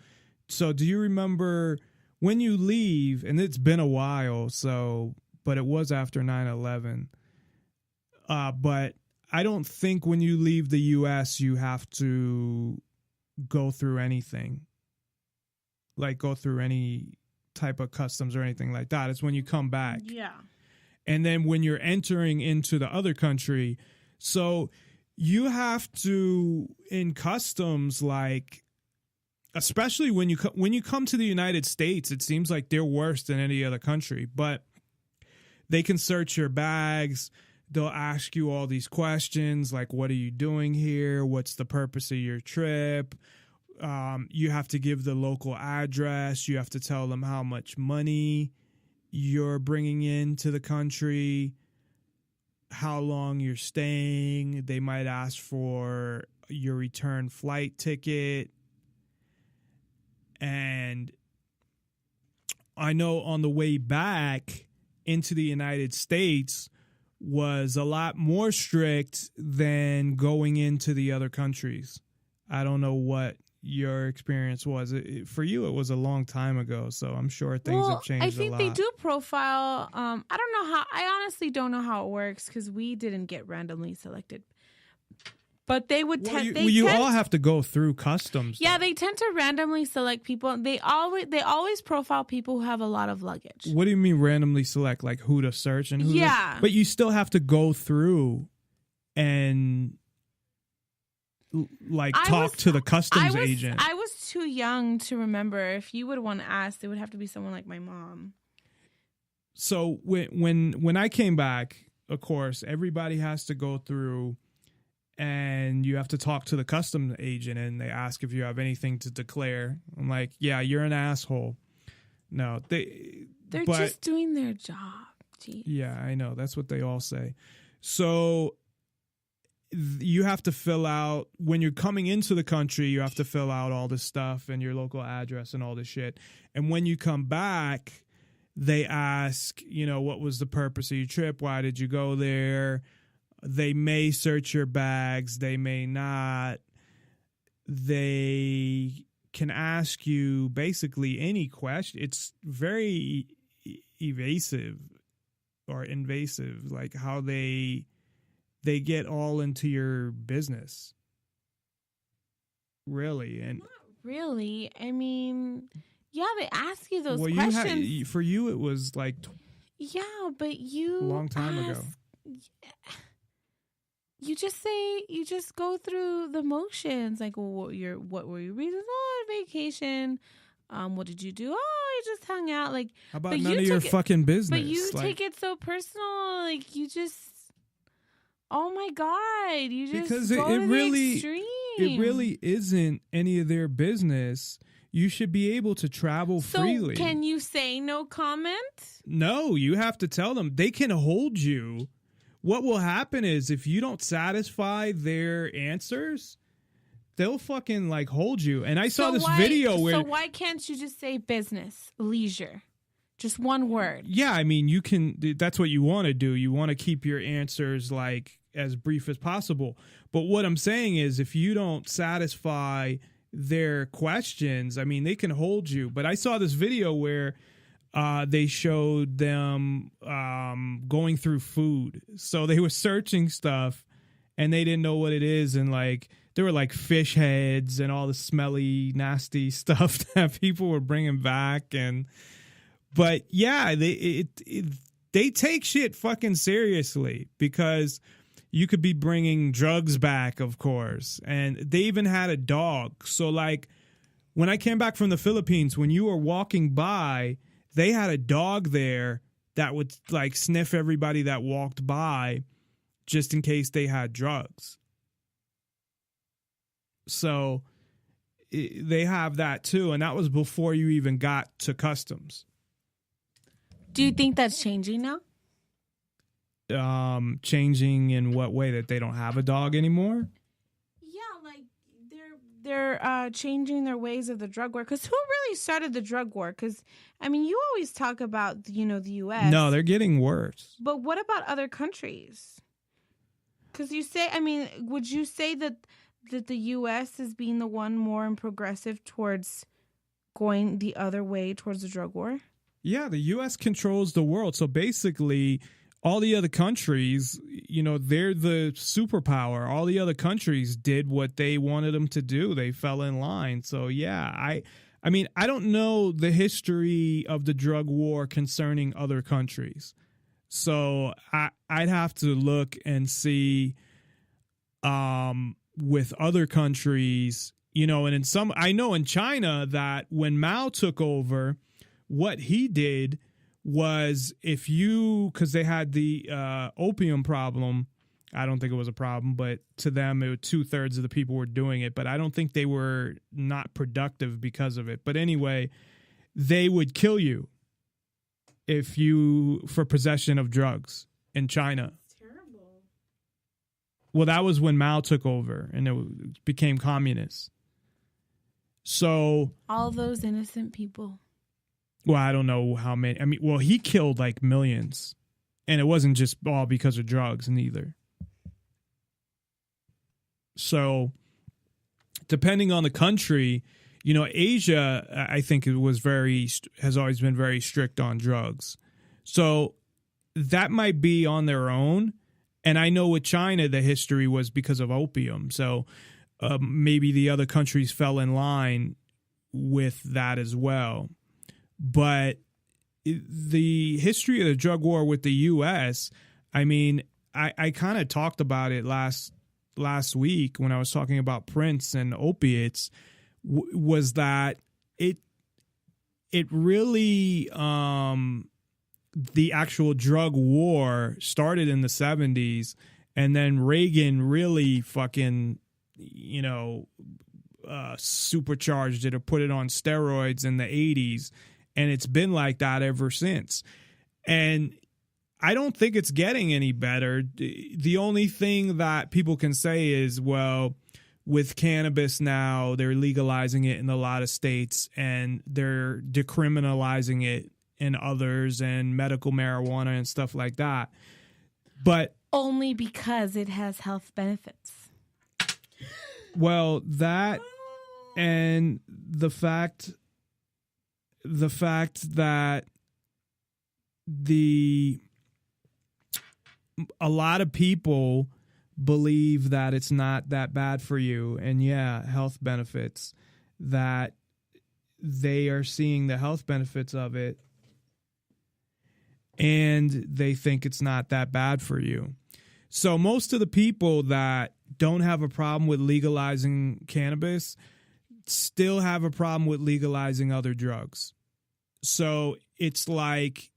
So do you remember when you leave, and it's been a while, but it was after 9/11. But I don't think when you leave the U.S. you have to go through anything, like go through any type of customs or anything like that. It's when you come back. Yeah. And then when you're entering into the other country, So you have to, in customs, like, especially when you come to the United States, it seems like they're worse than any other country, but they can search your bags. They'll ask you all these questions like, what are you doing here? What's the purpose of your trip? You have to give the local address. You have to tell them how much money you're bringing into the country, how long you're staying. They might ask for your return flight ticket. And I know on the way back into the United States was a lot more strict than going into the other countries. I don't know what your experience was. For you, it was a long time ago, so I'm sure things have changed a lot. I think they do profile. I don't know how. I honestly don't know how it works because we didn't get randomly selected. But they would tend. You all have to go through customs. Yeah, they tend to randomly select people. They always profile people who have a lot of luggage. What do you mean randomly select? Like who to search and who? Yeah. But you still have to go through and like talk to the customs agent. I was too young to remember. If you would want to ask, it would have to be someone like my mom. So when I came back, of course, everybody has to go through. And you have to talk to the customs agent, and they ask if you have anything to declare. I'm like, yeah, you're an asshole. No, they're just doing their job. Jeez. Yeah, I know. That's what they all say. So you have to fill out, when you're coming into the country, you have to fill out all this stuff and your local address and all this shit. And when you come back, they ask, what was the purpose of your trip? Why did you go there? They may search your bags. They may not. They can ask you basically any question. It's very evasive or invasive, like how they get all into your business. Really. And not really. I mean, yeah, they ask you those questions. For you, it was like but you a long time ago. You just go through the motions. Like, well, what were your reasons? Oh, vacation. What did you do? Oh, I just hung out. Like, how about none of your fucking business? But you take it so personal. Like, you just, oh my God, you just because go to the extreme. It really isn't any of their business. You should be able to travel freely. So can you say no comment? No, you have to tell them. They can hold you. What will happen is if you don't satisfy their answers, they'll fucking like hold you. And I saw this video where... So why can't you just say business, leisure? Just one word. Yeah, I mean, you can... That's what you want to do. You want to keep your answers like as brief as possible. But what I'm saying is if you don't satisfy their questions, I mean, they can hold you. But I saw this video where... they showed them going through food. So they were searching stuff and they didn't know what it is. And like, there were like fish heads and all the smelly, nasty stuff that people were bringing back. But yeah, they take shit fucking seriously because you could be bringing drugs back, of course. And they even had a dog. So like when I came back from the Philippines, when you were walking by, they had a dog there that would like sniff everybody that walked by just in case they had drugs. So they have that too. And that was before you even got to customs. Do you think that's changing now? Changing in what way? That they don't have a dog anymore? They're changing their ways of the drug war. Because who really started the drug war? Because, I mean, you always talk about, the U.S. No, they're getting worse. But what about other countries? Because you say, I mean, would you say that the U.S. is being the one more and progressive towards going the other way towards the drug war? Yeah, the U.S. controls the world. So basically... all the other countries, they're the superpower. All the other countries did what they wanted them to do. They fell in line. So, yeah, I mean, I don't know the history of the drug war concerning other countries. So I'd have to look and see with other countries, you know, and I know in China that when Mao took over, what he did was because they had the opium problem. I don't think it was a problem, but to them, 2/3 of the people were doing it. But I don't think they were not productive because of it. But anyway, they would kill you for possession of drugs in China. It's terrible. Well, that was when Mao took over and it became communist. So all those innocent people. Well, I don't know how many. I mean, well, he killed like millions, and it wasn't just all because of drugs neither. So, depending on the country, you know, Asia, I think has always been very strict on drugs. So that might be on their own. And I know with China, the history was because of opium. So maybe the other countries fell in line with that as well. But the history of the drug war with the U.S., I mean, I kind of talked about it last week when I was talking about Prince and opiates, was that it really the actual drug war started in the 70s, and then Reagan really fucking, you know, supercharged it or put it on steroids in the 80s, and it's been like that ever since. And I don't think it's getting any better. The only thing that people can say is, well, with cannabis now, they're legalizing it in a lot of states and they're decriminalizing it in others, and medical marijuana and stuff like that. But only because it has health benefits. Well, that and the fact that a lot of people believe that it's not that bad for you, and health benefits, that they are seeing the health benefits of it and they think it's not that bad for you. So most of the people that don't have a problem with legalizing cannabis still have a problem with legalizing other drugs. So it's like,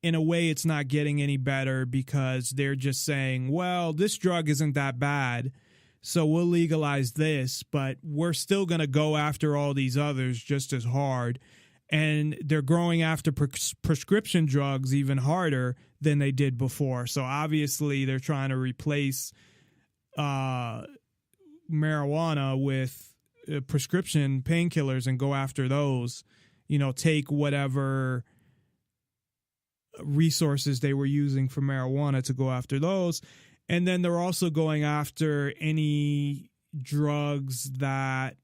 in a way, it's not getting any better because they're just saying, well, this drug isn't that bad, so we'll legalize this, but we're still going to go after all these others just as hard. And they're going after prescription drugs even harder than they did before. So obviously they're trying to replace marijuana with prescription painkillers and go after those, you know, take whatever resources they were using for marijuana to go after those. And then they're also going after any drugs that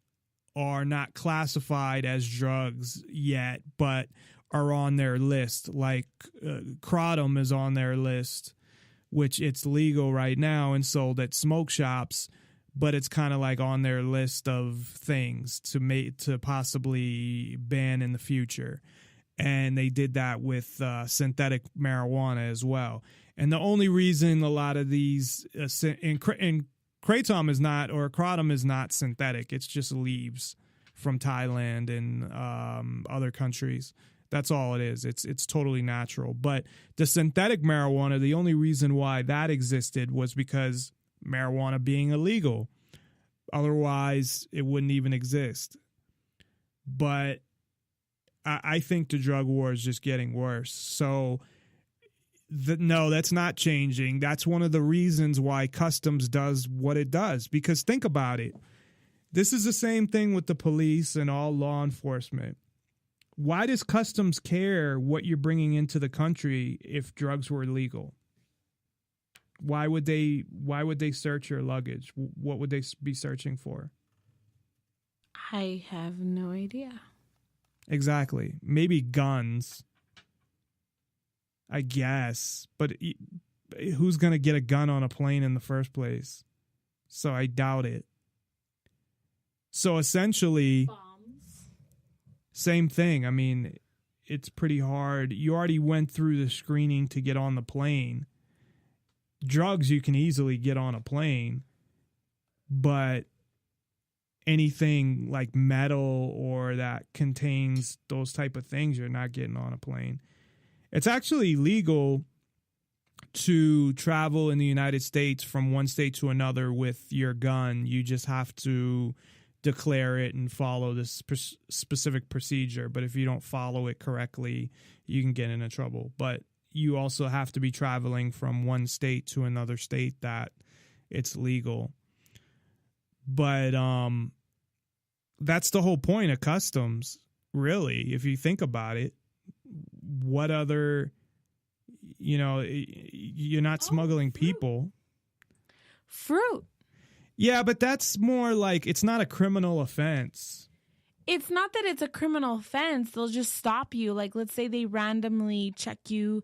are not classified as drugs yet, but are on their list. Like kratom is on their list, which it's legal right now and sold at smoke shops, but it's kind of like on their list of things to possibly ban in the future. And they did that with synthetic marijuana as well. And the only reason a lot of these kratom is not, or kratom is not synthetic. It's just leaves from Thailand and other countries. That's all it is. It's totally natural. But the synthetic marijuana, the only reason why that existed was because marijuana being illegal. Otherwise, it wouldn't even exist. But I think the drug war is just getting worse. So no, that's not changing. That's one of the reasons why customs does what it does. Because think about it. This is the same thing with the police and all law enforcement. Why does customs care what you're bringing into the country if drugs were illegal? Why would they search your luggage? What would they be searching for? I have no idea. Exactly. Maybe guns, I guess. But who's going to get a gun on a plane in the first place? So I doubt it. So essentially, Bombs. Same thing. I mean, it's pretty hard. You already went through the screening to get on the plane. Drugs you can easily get on a plane. but anything like metal or that contains those type of things, you're not getting on a plane. It's actually legal to travel in the United States from one state to another with your gun. You just have to declare it and follow this specific procedure. But if you don't follow it correctly, you can get into trouble. But you also have to be traveling from one state to another state that it's legal. But that's the whole point of customs, really, if you think about it. What other, you're not smuggling people. Fruit. Yeah, but that's more like, it's not a criminal offense. It's not that it's a criminal offense. They'll just stop you. Like, let's say they randomly check you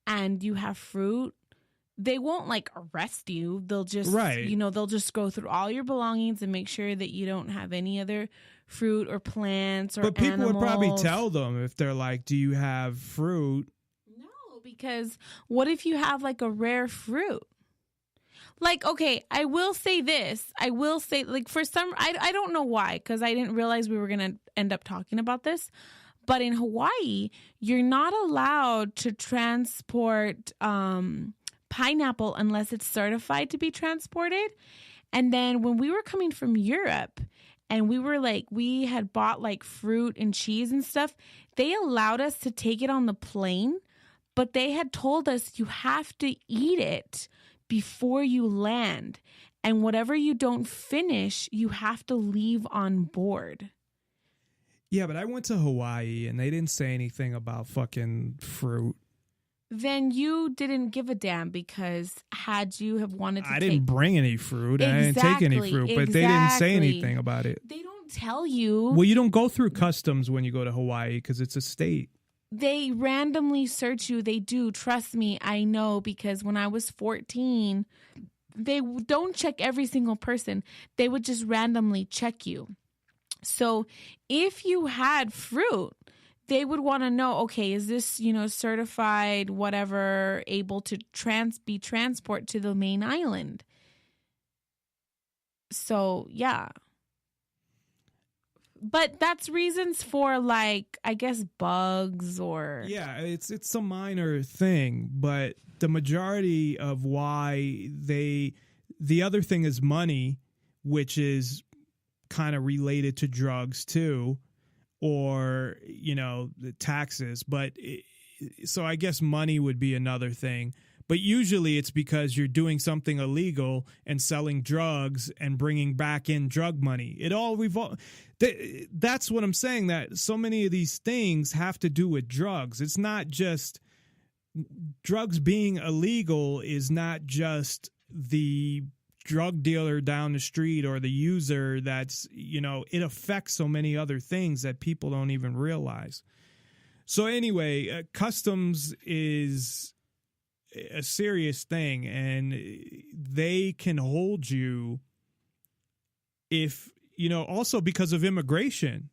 and you have fruit. They won't like arrest you. They'll just, they'll just go through all your belongings and make sure that you don't have any other fruit or plants or But people animals. would probably tell them if they're like, do you have fruit? No, because what if you have like a rare fruit? Like, okay, I will say this. I will say, like, for some, I don't know why, because I didn't realize we were going to end up talking about this. But in Hawaii, you're not allowed to transport pineapple unless it's certified to be transported. And then when we were coming from Europe and we had bought like fruit and cheese and stuff, they allowed us to take it on the plane, but they had told us you have to eat it before you land. And whatever you don't finish, you have to leave on board. Yeah, but I went to Hawaii and they didn't say anything about fucking fruit. Then you didn't give a damn, because had you have wanted to didn't bring any fruit. I didn't take any fruit, but they didn't say anything about it. They don't tell you. Well, you don't go through customs when you go to Hawaii because it's a state. They randomly search you. They do. Trust me. I know, because when I was 14, they don't check every single person. They would just randomly check you. So if you had fruit, they would want to know, okay, is this, certified, whatever, able to be transport to the main island? So, yeah. But that's reasons for, like, I guess bugs or... Yeah, it's a minor thing, but the majority of why the other thing is money, which is kind of related to drugs too, or, the taxes. But so I guess money would be another thing. But usually it's because you're doing something illegal and selling drugs and bringing back in drug money. It all revolves. That's what I'm saying, that so many of these things have to do with drugs. It's not just drugs being illegal is not just the drug dealer down the street or the user. That's, it affects so many other things that people don't even realize. So anyway, customs is a serious thing, and they can hold you if, also because of immigration.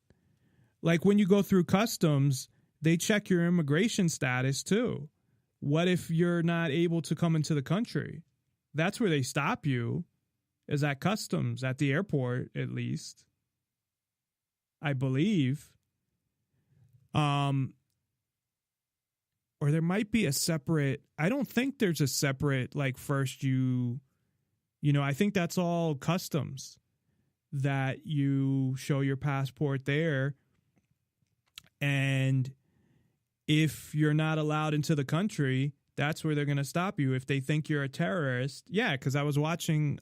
Like when you go through customs, they check your immigration status too. What if you're not able to come into the country? That's where they stop you, is at customs, at the airport, at least, I believe. Or there might be a separate, I don't think there's a separate, like, first I think that's all customs, that you show your passport there. And if you're not allowed into the country, that's where they're going to stop you. If they think you're a terrorist. Yeah, because I was watching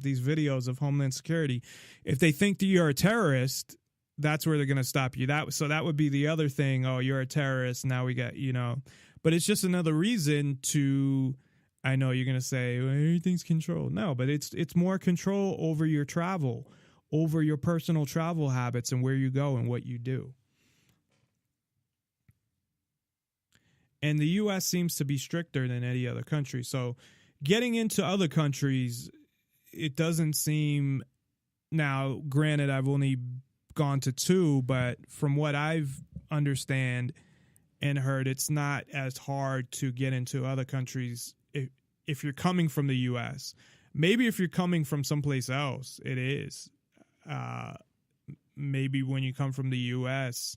these videos of Homeland Security. If they think that you're a terrorist, that's where they're going to stop you. So that would be the other thing. Oh, you're a terrorist. Now we got, but it's just another reason to, I know you're going to say, well, everything's controlled. No, but it's more control over your travel, over your personal travel habits and where you go and what you do. And the U.S. seems to be stricter than any other country. So getting into other countries, it doesn't seem, now, granted, I've only gone to 2, but from what I've understand and heard, it's not as hard to get into other countries if you're coming from the U.S. Maybe if you're coming from someplace else, it is. Maybe when you come from the U.S.,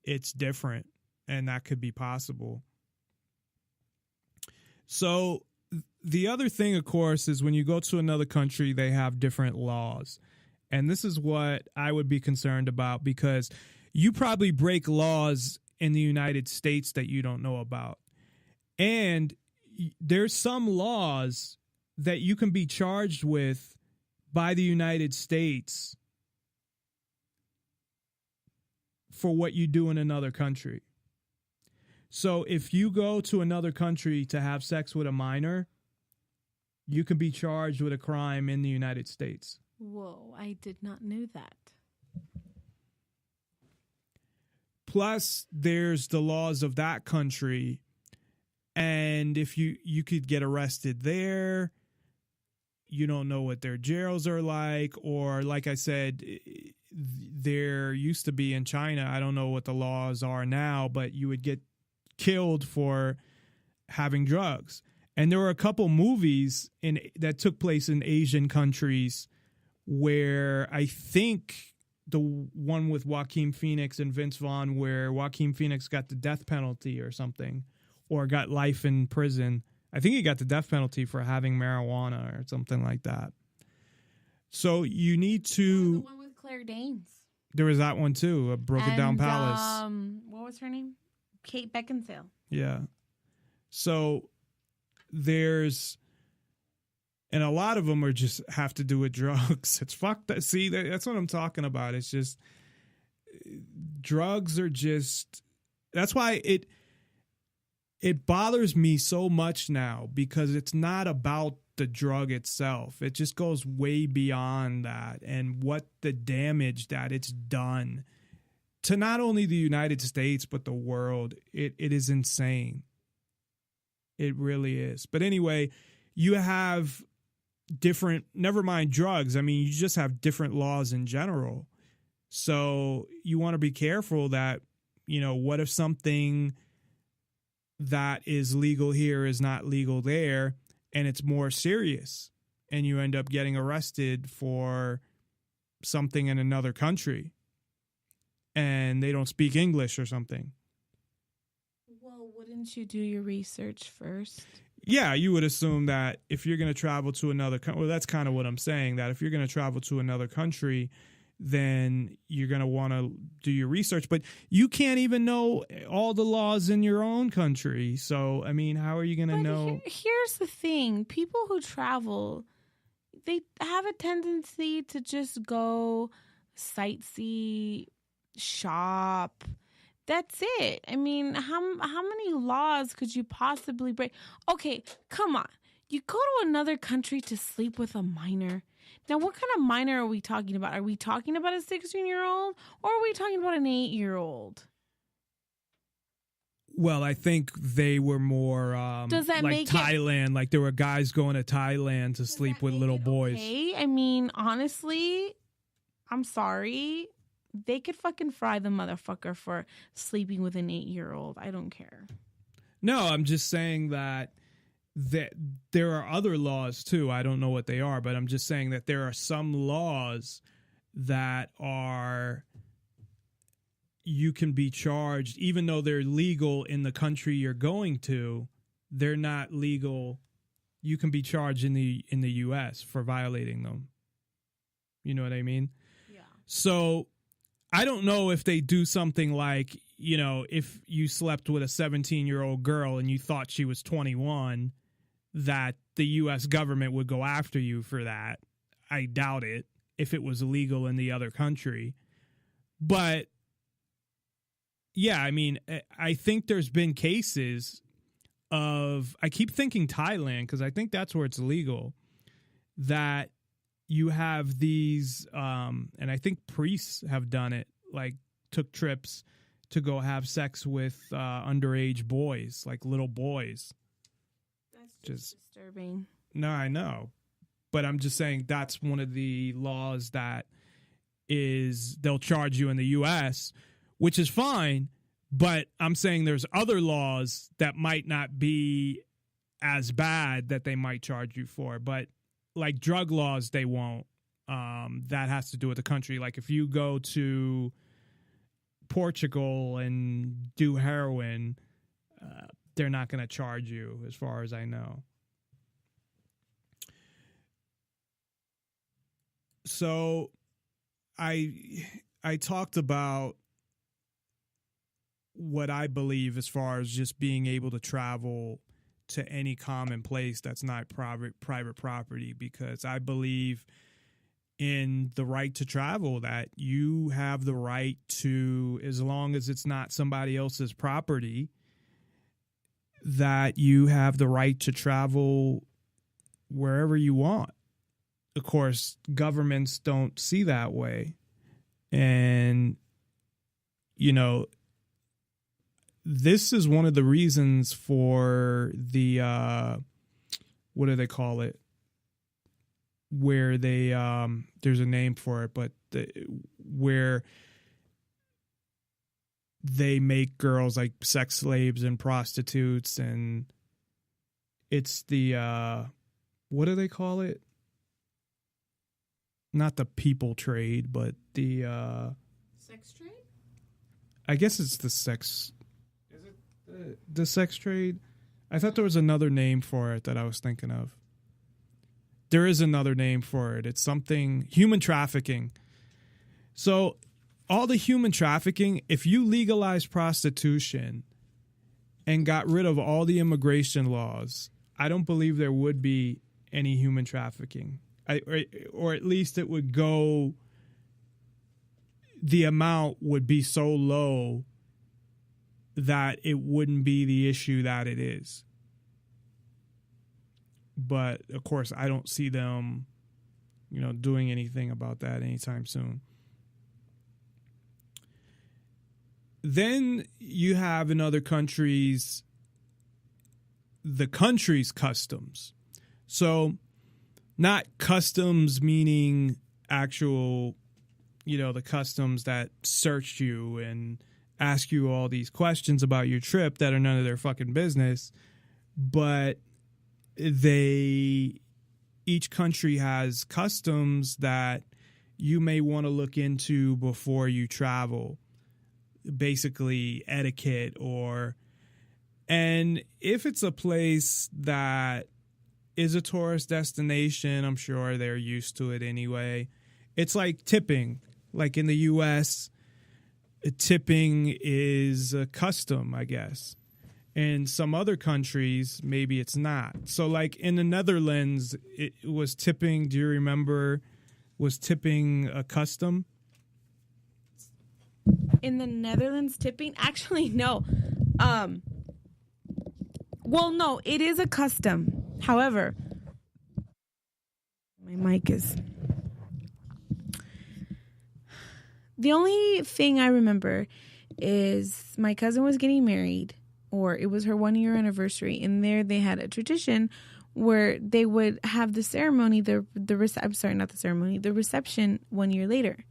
it's different, and that could be possible. So the other thing, of course, is when you go to another country, they have different laws. And this is what I would be concerned about, because you probably break laws in the United States that you don't know about. And there's some laws that you can be charged with by the United States for what you do in another country. So if you go to another country to have sex with a minor, you can be charged with a crime in the United States. Whoa, I did not know that. Plus, there's the laws of that country. And if you could get arrested there, you don't know what their jails are like. Or like I said, there used to be in China, I don't know what the laws are now, but you would get killed for having drugs. And there were a couple movies that took place in Asian countries where I think the one with Joaquin Phoenix and Vince Vaughn, where Joaquin Phoenix got the death penalty or something, or got life in prison. I think he got the death penalty for having marijuana or something like that. So you need to... The one with Claire Danes. There was that one too, a Broken Down Palace. What was her name? Kate Beckinsale. Yeah. So there's... And a lot of them are just have to do with drugs. It's fucked up. See, that's what I'm talking about. It's just... Drugs are just... That's why it bothers me so much now, because it's not about the drug itself. It just goes way beyond that, and what the damage that it's done to not only the United States, but the world. It is insane. It really is. But anyway, you have different, never mind drugs. I mean, you just have different laws in general. So you want to be careful that, you know, what if something that is legal here is not legal there, and it's more serious, and you end up getting arrested for something in another country and they don't speak English or something. Well, wouldn't you do your research first? Yeah, you would assume that if you're going to travel to another country, well, that's kind of what I'm saying, that if you're going to travel to another country, then you're going to want to do your research. But you can't even know all the laws in your own country. So, I mean, how are you going to know? Here's the thing. People who travel, they have a tendency to just go sightsee, shop. That's it. I mean, how many laws could you possibly break? Okay, come on. You go to another country to sleep with a minor. Now, what kind of minor are we talking about? Are we talking about a 16-year-old, or are we talking about an 8-year-old? Well, I think they were more Does that like make Thailand. Like there were guys going to Thailand to sleep with little boys. Okay? I mean, honestly, I'm sorry. They could fucking fry the motherfucker for sleeping with an 8-year-old. I don't care. No, I'm just saying that there are other laws too. I don't know what they are, but I'm just saying that there are some laws that are, you can be charged, even though they're legal in the country you're going to, they're not legal. You can be charged in the US for violating them. You know what I mean? Yeah. So I don't know if they do something like, you know, if you slept with a 17-year-old girl and you thought she was 21, that the U.S. government would go after you for that. I doubt it, if it was illegal in the other country. But, yeah, I mean, I think there's been cases of, I keep thinking Thailand, because I think that's where it's legal, that you have these, and I think priests have done it, like took trips to go have sex with underage boys, like little boys. That's just disturbing. No, I know. But I'm just saying that's one of the laws that is, they'll charge you in the U.S., which is fine. But I'm saying there's other laws that might not be as bad that they might charge you for. But like drug laws, they won't. That has to do with the country. Like if you go to Portugal and do heroin, they're not going to charge you, as far as I know. So I talked about what I believe as far as just being able to travel to any common place that's not private property, because I believe in the right to travel, that you have the right to, as long as it's not somebody else's property, that you have the right to travel wherever you want. Of course, governments don't see that way. And, you know, this is one of the reasons for the, what do they call it? Where they, there's a name for it, but where they make girls like sex slaves and prostitutes, and it's the, what do they call it? Not the people trade, but the, Sex trade? I guess it's the sex. Is it the sex trade? I thought there was another name for it that I was thinking of. There is another name for it. It's something, human trafficking. So all the human trafficking, if you legalize prostitution and got rid of all the immigration laws, I don't believe there would be any human trafficking. Or at least it would go, the amount would be so low that it wouldn't be the issue that it is. But of course, I don't see them, you know, doing anything about that anytime soon. Then you have in other countries, the country's customs. So not customs meaning actual, you know, the customs that search you and ask you all these questions about your trip that are none of their fucking business, but each country has customs that you may want to look into before you travel, basically etiquette, and if it's a place that is a tourist destination, I'm sure they're used to it anyway. It's like tipping. Like in the US, tipping is a custom, I guess. In some other countries, maybe it's not. So like in the Netherlands, it was tipping, do you remember, was tipping a custom? In the Netherlands, tipping? Actually, no. Well, no, it is a custom. However, my mic is... The only thing I remember is my cousin was getting married, or it was her 1-year anniversary, and there they had a tradition where they would have the ceremony, the reception 1 year later.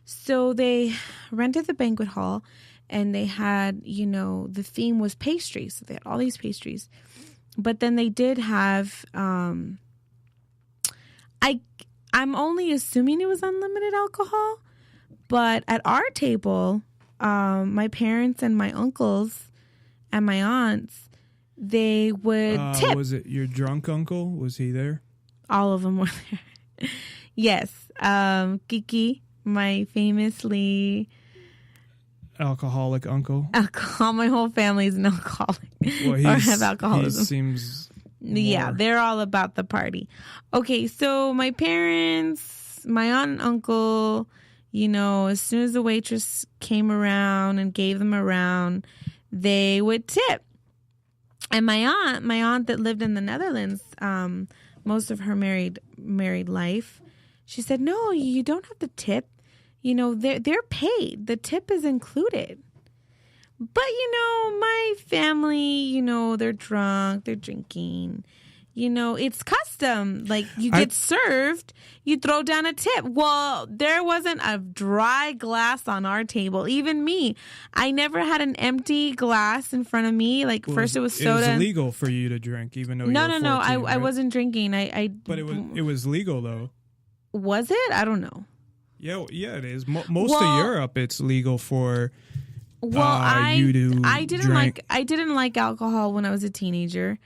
So they rented the banquet hall, and they had, you know, the theme was pastries. So they had all these pastries. But then they did have, I'm only assuming it was unlimited alcohol. But at our table, my parents and my uncles and my aunts, they would tip. Was it your drunk uncle? Was he there? All of them were there. Yes. Kiki, my famously... alcoholic uncle. My whole family is an alcoholic. Well, or have alcoholism. He seems more. Yeah, they're all about the party. Okay, so my parents, my aunt and uncle, you know, as soon as the waitress came around and gave them a round, they would tip. And my aunt that lived in the Netherlands, most of her married life, she said, no, you don't have to tip. You know, they're paid. The tip is included. But, you know, my family, you know, they're drunk, they're drinking. it's custom. Like, you get served, you throw down a tip. Well, there wasn't a dry glass on our table. Even me, I never had an empty glass in front of me. Like, first it was soda. It was illegal for you to drink, even though you were 14, I right? wasn't drinking. But it was legal though. Was it? I don't know. Yeah, it is. Most of Europe, it's legal for I didn't drink. I didn't like alcohol when I was a teenager.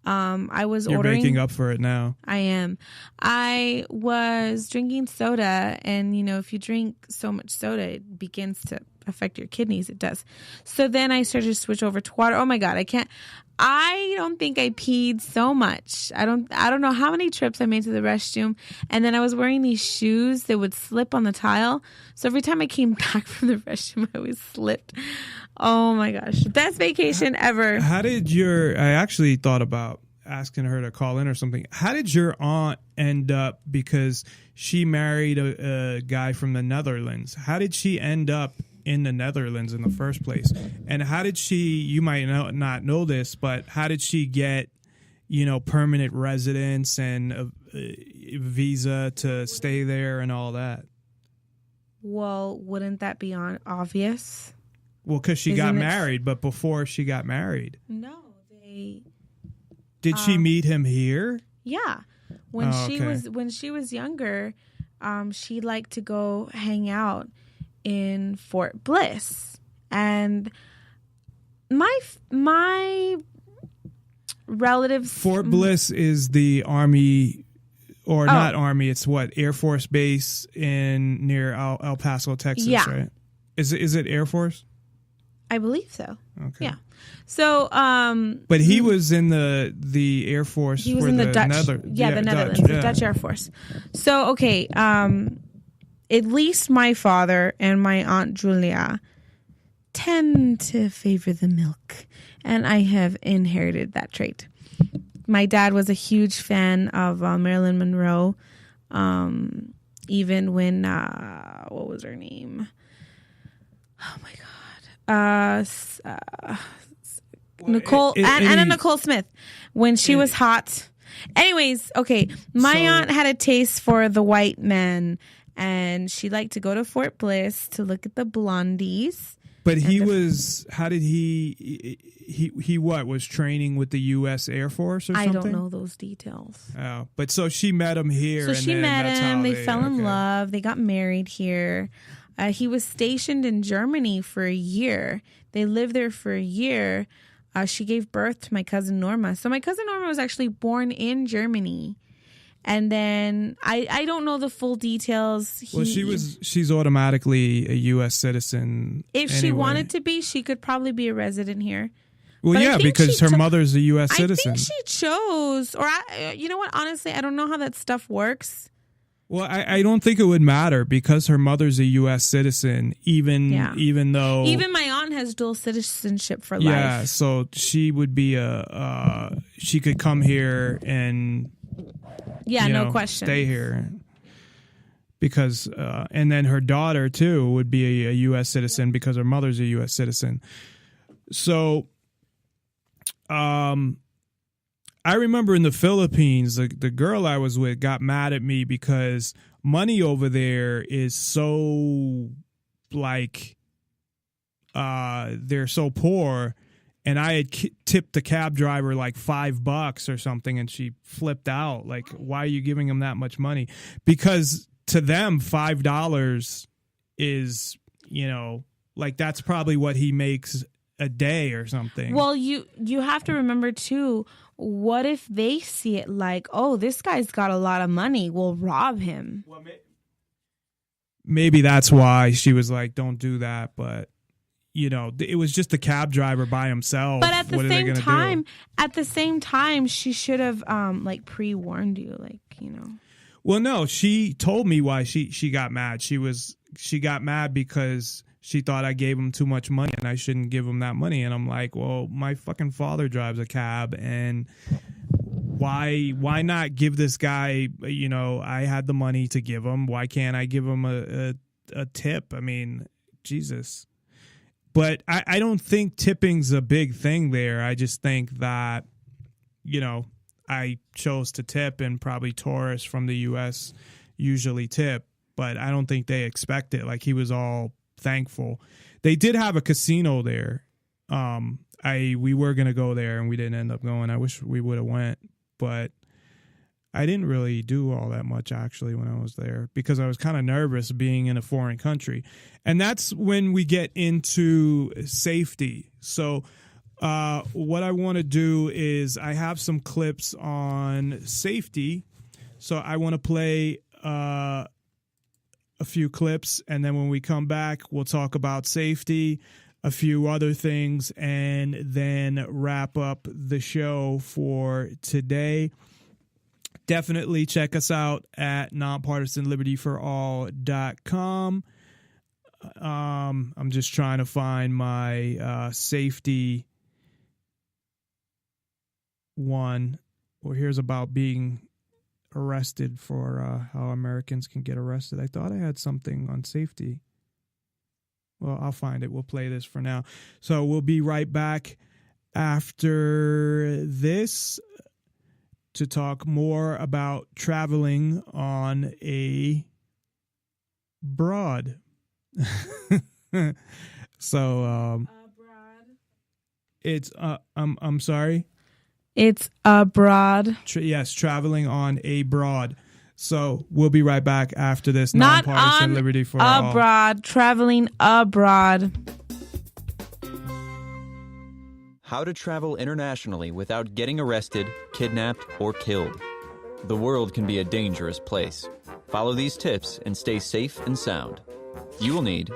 I was You're ordering. making up for it now. I am. I was drinking soda, and if you drink so much soda, it begins to affect your kidneys. It does. So then I started to switch over to water. Oh my God, I can't. I don't think I peed so much. I don't know how many trips I made to the restroom. And then I was wearing these shoes that would slip on the tile. So every time I came back from the restroom, I always slipped. Oh my gosh. Best vacation ever. I actually thought about asking her to call in or something. How did your aunt end up, because she married a guy from the Netherlands? How did she end up in the Netherlands in the first place? And how did you might not know this, but how did she get, permanent residence and a visa to stay there and all that? Well, wouldn't that be obvious? Well, because she got married, but before she got married. No, they... Did she meet him here? Yeah. When she was younger, she liked to go hang out in Fort Bliss, and my relatives. Fort Bliss is the Army, or not Army. It's what, Air Force Base near El Paso, Texas, right? Is it Air Force? I believe so. Okay. Yeah. So, but he was in the Air Force. He was in the Dutch. The Netherlands, the Dutch Air Force. So, okay. At least my father and my Aunt Julia tend to favor the milk, and I have inherited that trait. My dad was a huge fan of Marilyn Monroe, even when, what was her name? Oh my God. Anna Nicole Smith, when she was hot. Anyways, okay, my aunt had a taste for the white man, and she liked to go to Fort Bliss to look at the blondies. But he was was training with the U.S. Air Force or something? I don't know those details. Oh, but so she met him here. So she met him. They fell in love. They got married here. He was stationed in Germany for a year. They lived there for a year. She gave birth to my cousin Norma. So my cousin Norma was actually born in Germany. And then I don't know the full details. She's automatically a U.S. citizen. If she wanted to be, she could probably be a resident here. Well, but yeah, because her mother's a U.S. citizen. I think she chose, or you know what? Honestly, I don't know how that stuff works. Well, I don't think it would matter because her mother's a U.S. citizen, even though... Even my aunt has dual citizenship for life. Yeah, so she would be she could come here and... Yeah, no question. Stay here. Because, and then her daughter, too, would be a U.S. citizen because her mother's a U.S. citizen. So, I remember in the Philippines, the girl I was with got mad at me because money over there is so, they're so poor. And I had tipped the cab driver like $5 or something, and she flipped out. Like, why are you giving him that much money? Because to them, $5 is, that's probably what he makes a day or something. Well, you have to remember too, what if they see it like, oh, this guy's got a lot of money, we'll rob him. Well, maybe that's why she was like, don't do that, but it was just a cab driver by himself. But at the same time, she should have pre-warned you, Well, no, she told me why she got mad. She got mad because she thought I gave him too much money and I shouldn't give him that money. And I'm like, well, my fucking father drives a cab, and why not give this guy, I had the money to give him. Why can't I give him a tip? I mean, Jesus. But I don't think tipping's a big thing there. I just think that, I chose to tip, and probably tourists from the U.S. usually tip, but I don't think they expect it. Like, he was all thankful. They did have a casino there. We were going to go there, and we didn't end up going. I wish we would have went, but I didn't really do all that much, actually, when I was there, because I was kind of nervous being in a foreign country. And that's when we get into safety. So what I want to do is I have some clips on safety. So I want to play a few clips, and then when we come back, we'll talk about safety, a few other things, and then wrap up the show for today. Definitely check us out at nonpartisanlibertyforall.com. I'm just trying to find my safety one. Well, here's about being arrested for how Americans can get arrested. I thought I had something on safety. Well, I'll find it. We'll play this for now. So we'll be right back after this to talk more about traveling on a broad. So it's I'm sorry. It's abroad. Yes, traveling on a broad. So we'll be right back after this. Not Nonpartisan on Liberty for All. Abroad, traveling abroad. How to travel internationally without getting arrested, kidnapped, or killed. The world can be a dangerous place. Follow these tips and stay safe and sound. You will need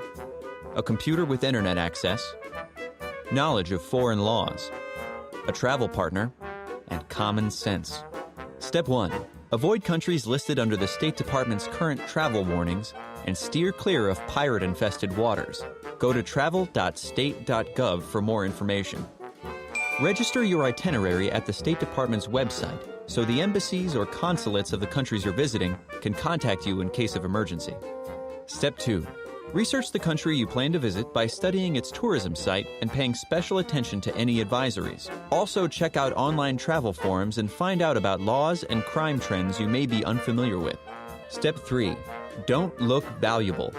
a computer with internet access, knowledge of foreign laws, a travel partner, and common sense. Step 1. Avoid countries listed under the State Department's current travel warnings and steer clear of pirate-infested waters. Go to travel.state.gov for more information. Register your itinerary at the State Department's website so the embassies or consulates of the countries you're visiting can contact you in case of emergency. Step 2. Research the country you plan to visit by studying its tourism site and paying special attention to any advisories. Also, check out online travel forums and find out about laws and crime trends you may be unfamiliar with. Step 3. Don't look valuable.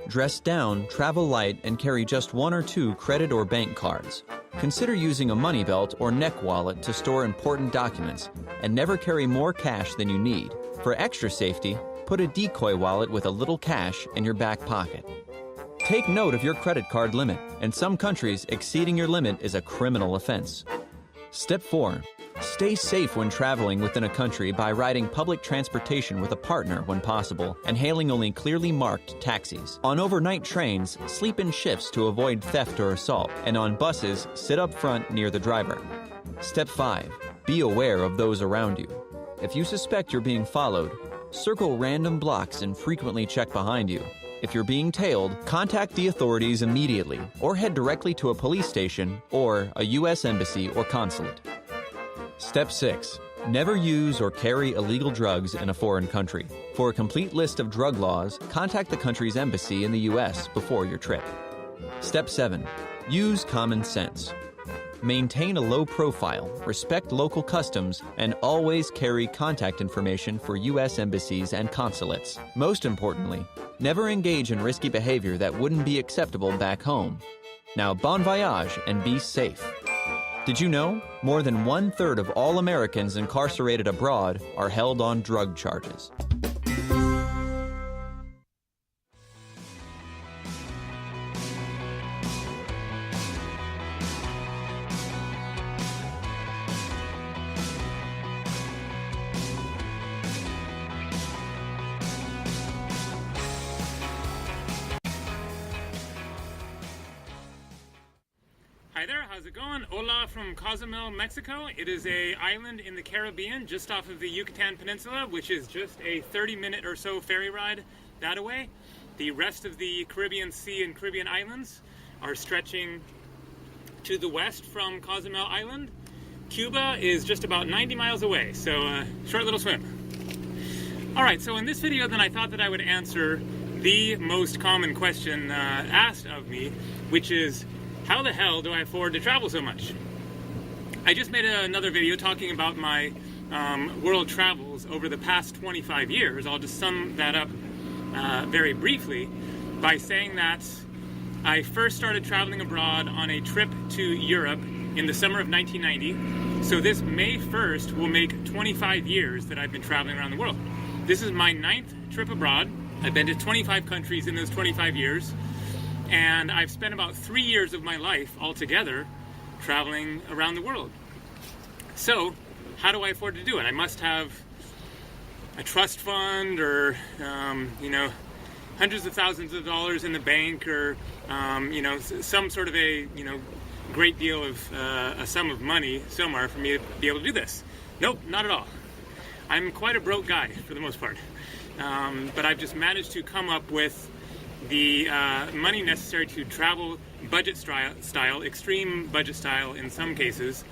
Dress down, travel light, and carry just 1 or 2 credit or bank cards. Consider using a money belt or neck wallet to store important documents, and never carry more cash than you need. For extra safety, put a decoy wallet with a little cash in your back pocket. Take note of your credit card limit. In some countries, exceeding your limit is a criminal offense. Step 4. Stay safe when traveling within a country by riding public transportation with a partner when possible and hailing only clearly marked taxis. On overnight trains, sleep in shifts to avoid theft or assault, and on buses, sit up front near the driver. Step 5. Be aware of those around you. If you suspect you're being followed, circle random blocks and frequently check behind you. If you're being tailed, contact the authorities immediately or head directly to a police station or a U.S. embassy or consulate. Step 6. Never use or carry illegal drugs in a foreign country. For a complete list of drug laws, contact the country's embassy in the U.S. before your trip. Step 7. Use common sense. Maintain a low profile, respect local customs, and always carry contact information for U.S. embassies and consulates. Most importantly, never engage in risky behavior that wouldn't be acceptable back home. Now, bon voyage and be safe. Did you know more than 1/3 of all Americans incarcerated abroad are held on drug charges? Hi there, how's it going? Hola from Cozumel, Mexico. It is an island in the Caribbean just off of the Yucatan Peninsula, which is just a 30-minute or so ferry ride that way. The rest of the Caribbean Sea and Caribbean islands are stretching to the west from Cozumel Island. Cuba is just about 90 miles away, so short little swim. Alright, so in this video then I thought that I would answer the most common question asked of me, which is, how the hell do I afford to travel so much? I just made another video talking about my world travels over the past 25 years. I'll just sum that up very briefly by saying that I first started traveling abroad on a trip to Europe in the summer of 1990. So this May 1st will make 25 years that I've been traveling around the world. This is my 9th trip abroad. I've been to 25 countries in those 25 years, and I've spent about 3 years of my life altogether traveling around the world. So how do I afford to do it? I must have a trust fund or, hundreds of thousands of dollars in the bank or, some sort of a, great deal of a sum of money somewhere for me to be able to do this. Nope, not at all. I'm quite a broke guy for the most part. But I've just managed to come up with the money necessary to travel budget style, extreme budget style in some cases,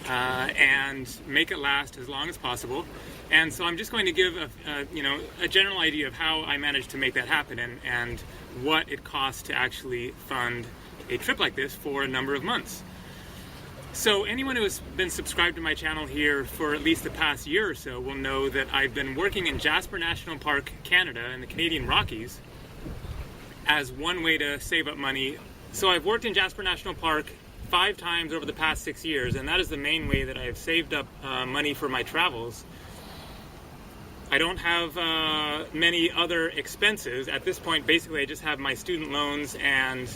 and make it last as long as possible. And so I'm just going to give a general idea of how I managed to make that happen and what it costs to actually fund a trip like this for a number of months. So anyone who has been subscribed to my channel here for at least the past year or so will know that I've been working in Jasper National Park, Canada, in the Canadian Rockies as one way to save up money. So I've worked in Jasper National Park 5 times over the past 6 years, and that is the main way that I have saved up money for my travels. I don't have many other expenses. At this point, basically, I just have my student loans and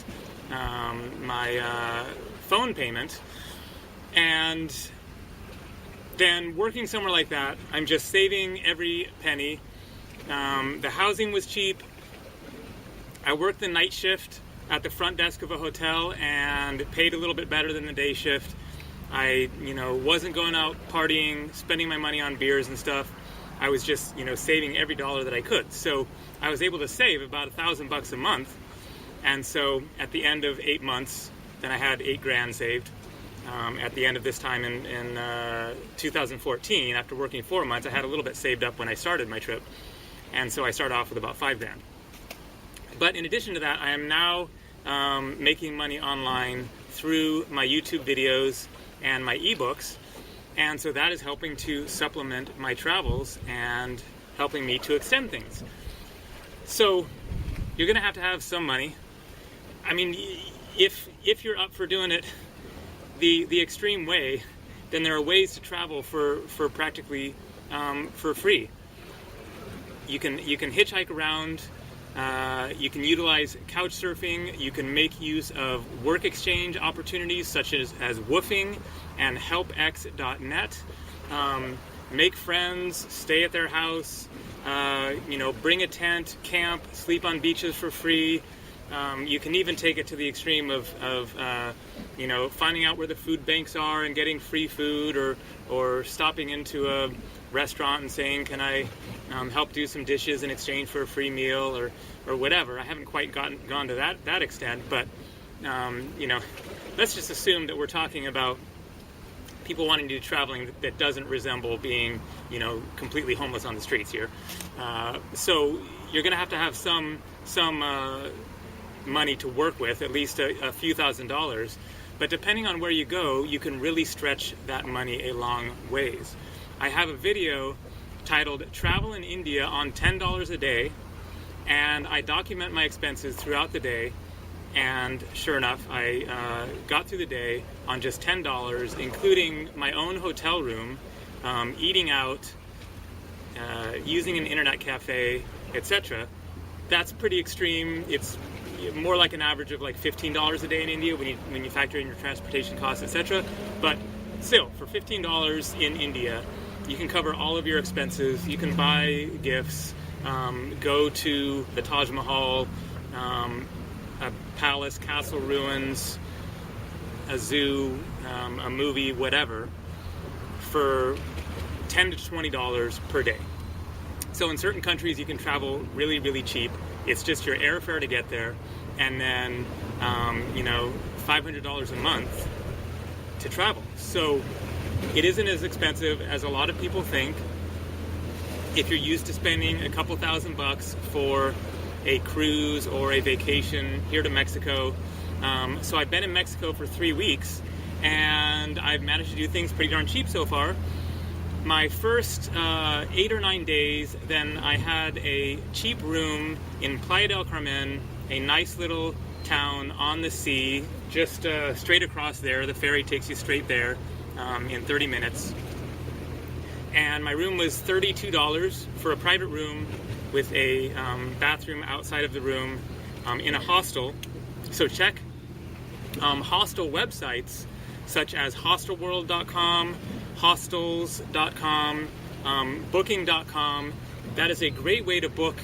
my phone payment. And then working somewhere like that, I'm just saving every penny. The housing was cheap. I worked the night shift at the front desk of a hotel and it paid a little bit better than the day shift. I, wasn't going out partying, spending my money on beers and stuff. I was just, saving every dollar that I could. So I was able to save about $1,000 a month. And so at the end of 8 months, then I had $8,000 saved. At the end of this time in 2014, after working 4 months, I had a little bit saved up when I started my trip. And so I started off with about $5,000. But in addition to that, I am now making money online through my YouTube videos and my ebooks. And so that is helping to supplement my travels and helping me to extend things. So you're going to have some money. I mean, if you're up for doing it the extreme way, then there are ways to travel for practically for free. You can hitchhike around. You can utilize couch surfing. You can make use of work exchange opportunities such as woofing and helpx.net. Make friends, stay at their house, bring a tent, camp, sleep on beaches for free. You can even take it to the extreme of finding out where the food banks are and getting free food, or stopping into a restaurant and saying, can I help do some dishes in exchange for a free meal, or whatever. I haven't quite gone to that extent, but let's just assume that we're talking about people wanting to do traveling that doesn't resemble being, completely homeless on the streets here. So you're going to have some money to work with, at least a few $1,000s. But depending on where you go, you can really stretch that money a long ways. I have a video titled Travel in India on $10 a day, and I document my expenses throughout the day. And sure enough, I got through the day on just $10, including my own hotel room, eating out, using an internet cafe, etc. That's pretty extreme. It's more like an average of like $15 a day in India when you factor in your transportation costs, etc. But still, for $15 in India, you can cover all of your expenses. You can buy gifts, go to the Taj Mahal, a palace, castle ruins, a zoo, a movie, whatever, for $10 to $20 per day. So in certain countries you can travel really, really cheap. It's just your airfare to get there, and then $500 a month to travel. So it isn't as expensive as a lot of people think. If you're used to spending a couple $1,000 for a cruise or a vacation here to Mexico. So I've been in Mexico for 3 weeks, and I've managed to do things pretty darn cheap so far. my first 8 or 9 days, then I had a cheap room in Playa del Carmen, a nice little town on the sea, just straight across there. The ferry takes you straight there in 30 minutes. And my room was $32 for a private room with a bathroom outside of the room in a hostel. So check hostel websites such as hostelworld.com, hostels.com, booking.com. That is a great way to book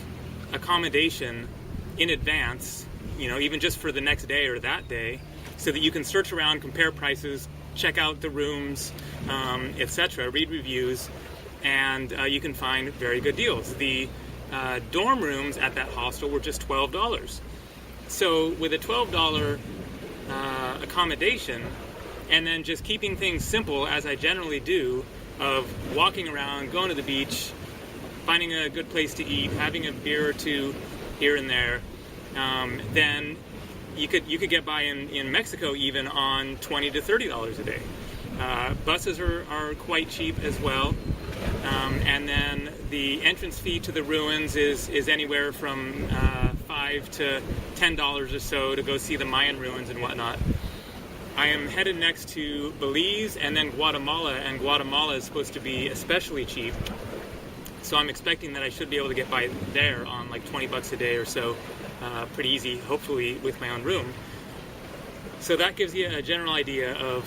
accommodation in advance, even just for the next day or that day, so that you can search around, compare prices, check out the rooms, etc., read reviews, and you can find very good deals. The dorm rooms at that hostel were just $12. So with a $12 accommodation, and then just keeping things simple, as I generally do, of walking around, going to the beach, finding a good place to eat, having a beer or two here and there, then you could get by in Mexico even on $20 to $30 a day. Buses are quite cheap as well, and then the entrance fee to the ruins is anywhere from $5 to $10 or so to go see the Mayan ruins and whatnot. I am headed next to Belize and then Guatemala, and Guatemala is supposed to be especially cheap. So I'm expecting that I should be able to get by there on like $20 a day or so, pretty easy, hopefully with my own room. So that gives you a general idea of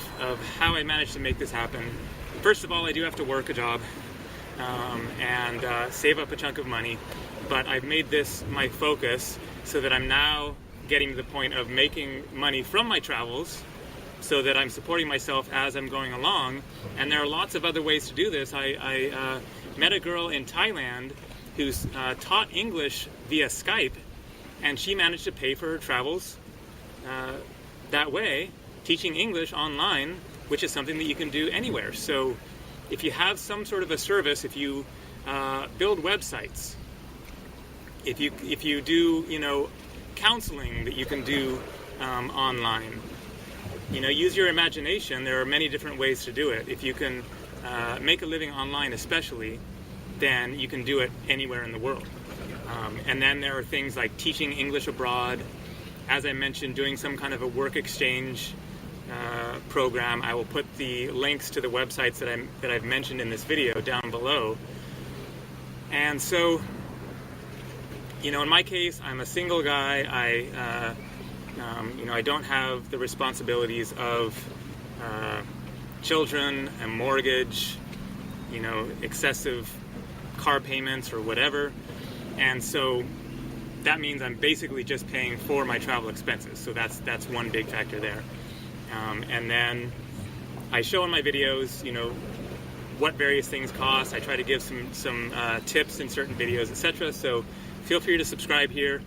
how I managed to make this happen. First of all, I do have to work a job and save up a chunk of money, but I've made this my focus so that I'm now getting to the point of making money from my travels, so that I'm supporting myself as I'm going along. And there are lots of other ways to do this. I met a girl in Thailand who's taught English via Skype, and she managed to pay for her travels that way, teaching English online, which is something that you can do anywhere. So if you have some sort of a service, if you build websites, if you do counseling that you can do online, use your imagination. There are many different ways to do it. If you can make a living online especially, then you can do it anywhere in the world. And then there are things like teaching English abroad. As I mentioned, doing some kind of a work exchange program. I will put the links to the websites that I've mentioned in this video down below. And so, in my case, I'm a single guy. I don't have the responsibilities of children, a mortgage, excessive car payments or whatever. And so that means I'm basically just paying for my travel expenses. So that's one big factor there. And then I show in my videos, what various things cost. I try to give some tips in certain videos, etc. So feel free to subscribe here.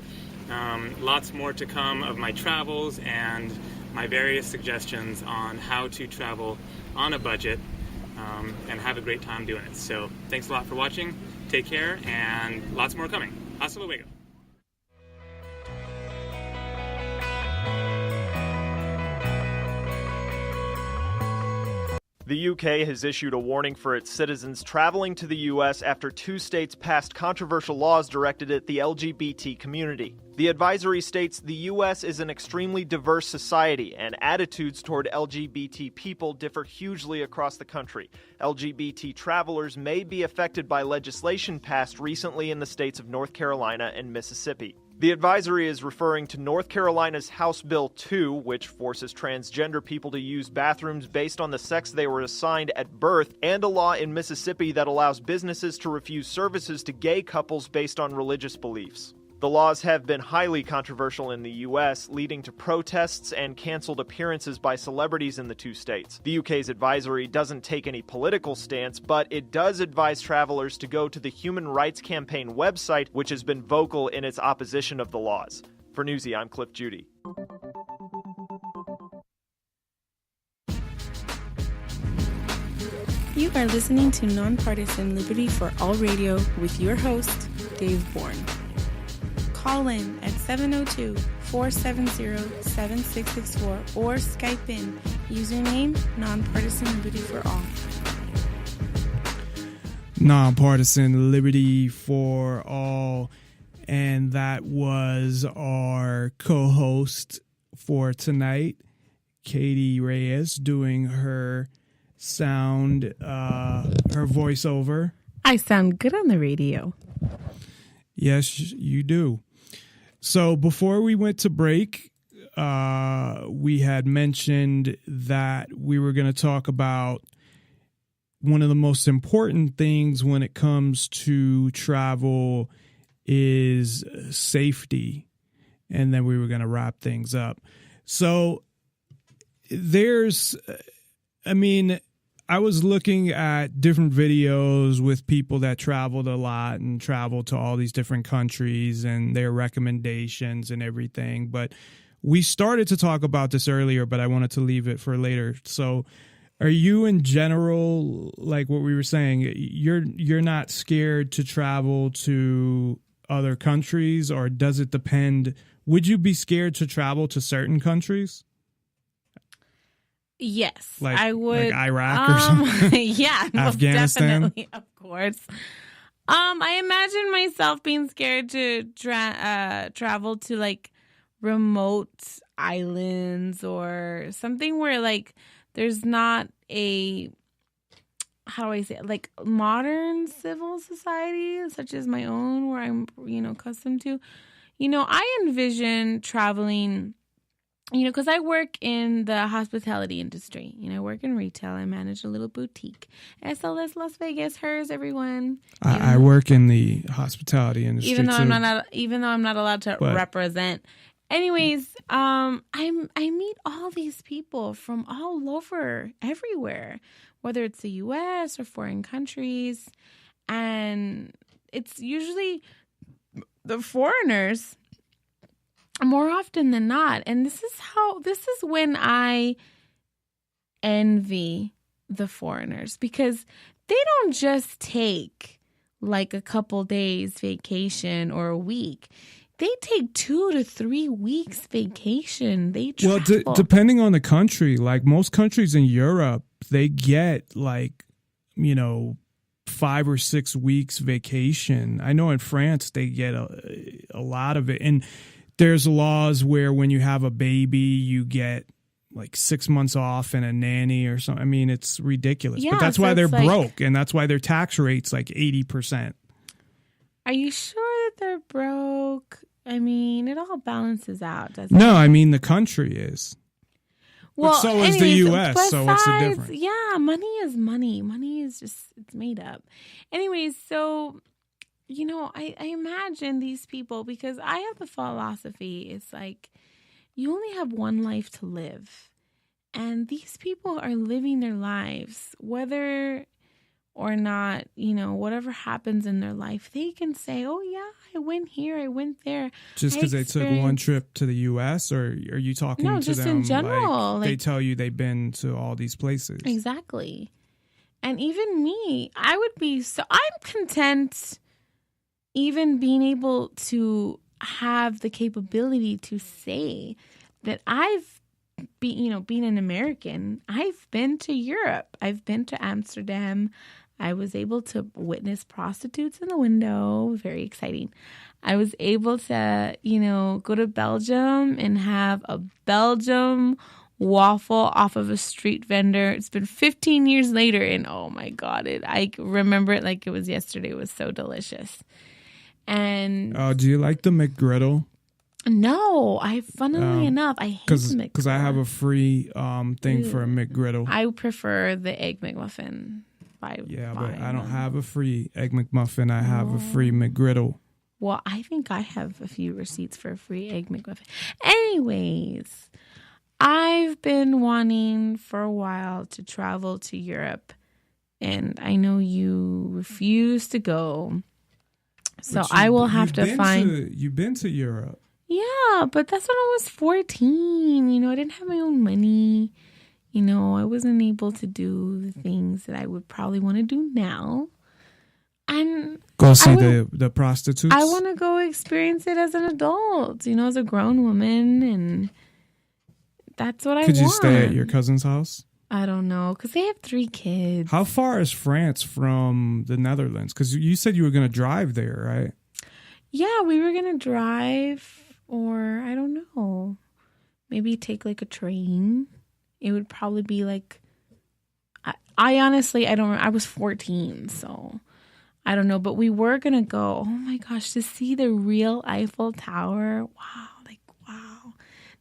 Lots more to come of my travels and my various suggestions on how to travel on a budget and have a great time doing it. So thanks a lot for watching. Take care, and lots more coming. Hasta luego. The UK has issued a warning for its citizens traveling to the US after 2 states passed controversial laws directed at the LGBT community. The advisory states the US is an extremely diverse society, and attitudes toward LGBT people differ hugely across the country. LGBT travelers may be affected by legislation passed recently in the states of North Carolina and Mississippi. The advisory is referring to North Carolina's House Bill 2, which forces transgender people to use bathrooms based on the sex they were assigned at birth, and a law in Mississippi that allows businesses to refuse services to gay couples based on religious beliefs. The laws have been highly controversial in the U.S., leading to protests and canceled appearances by celebrities in the 2 states. The UK's advisory doesn't take any political stance, but it does advise travelers to go to the Human Rights Campaign website, which has been vocal in its opposition of the laws. For Newsy, I'm Cliff Judy. You are listening to Nonpartisan Liberty for All Radio with your host, Dave Bourne. Call in at 702-470-7664 or Skype in, username Nonpartisan Liberty for All. Nonpartisan Liberty for All. And that was our co-host for tonight, Katie Reyes, doing her sound, her voiceover. I sound good on the radio. Yes, you do. So before we went to break, we had mentioned that we were going to talk about one of the most important things when it comes to travel is safety. And then we were going to wrap things up. So I was looking at different videos with people that traveled a lot and traveled to all these different countries and their recommendations and everything. But we started to talk about this earlier, but I wanted to leave it for later. So are you in general, like what we were saying, you're not scared to travel to other countries, or does it depend? Would you be scared to travel to certain countries? Yes, like, I would. Like Iraq or something? Yeah, Afghanistan? definitely, of course. I imagine myself being scared to travel to like remote islands or something where like there's not a, how do I say it, like modern civil society such as my own where I'm, accustomed to. I envision traveling, because I work in the hospitality industry. I work in retail. I manage a little boutique. SLS Las Vegas, hers, everyone. I work in the hospitality industry even though too. I'm not allowed to represent. Anyways, I meet all these people from all over, everywhere, whether it's the U.S. or foreign countries, and it's usually the foreigners more often than not. And this is when I envy the foreigners, because they don't just take like a couple days vacation or a week. They take 2 to 3 weeks vacation. They travel. Well, depending on the country, like most countries in Europe, they get like, 5 or 6 weeks vacation. I know in France, they get a lot of it. And there's laws where when you have a baby, you get like 6 months off and a nanny or something. I mean, it's ridiculous. Yeah, but that's so why they're it's like, broke, and that's why their tax rate's like 80%. Are you sure that they're broke? I mean, it all balances out, doesn't it? No, I mean, the country is. Well, but so is the U.S., so what's the difference? Yeah, money is money. Money is just, it's made up. Anyways, so, I imagine these people, because I have the philosophy, it's like, you only have one life to live. And these people are living their lives, whether or not, whatever happens in their life, they can say, oh, yeah, I went here, I went there. Just because they took one trip to the U.S., or are you talking to just them in general, like they tell you they've been to all these places? Exactly. And even me, I'm content even being able to have the capability to say that I've been, being an American, I've been to Europe. I've been to Amsterdam. I was able to witness prostitutes in the window. Very exciting. I was able to, go to Belgium and have a Belgium waffle off of a street vendor. It's been 15 years later, and oh my God, I remember it like it was yesterday. It was so delicious. And do you like the McGriddle? No, funnily enough, I hate the McGriddle. Because I have a free thing for a McGriddle. I prefer the Egg McMuffin. But I don't have a free Egg McMuffin. I have a free McGriddle. Well, I think I have a few receipts for a free Egg McMuffin. Anyways, I've been wanting for a while to travel to Europe, and I know you refuse to go. So I will have to find... You've been to Europe. Yeah, but that's when I was 14. I didn't have my own money. I wasn't able to do the things that I would probably want to do now. And go see the prostitutes? I want to go experience it as an adult, as a grown woman. And that's what I want. Could you stay at your cousin's house? I don't know, because they have 3 kids. How far is France from the Netherlands? Because you said you were going to drive there, right? Yeah, we were going to drive, or I don't know, maybe take like a train. It would probably be like, I honestly, I don't know. I was 14, so I don't know. But we were going to go, oh my gosh, to see the real Eiffel Tower. Wow. Wow.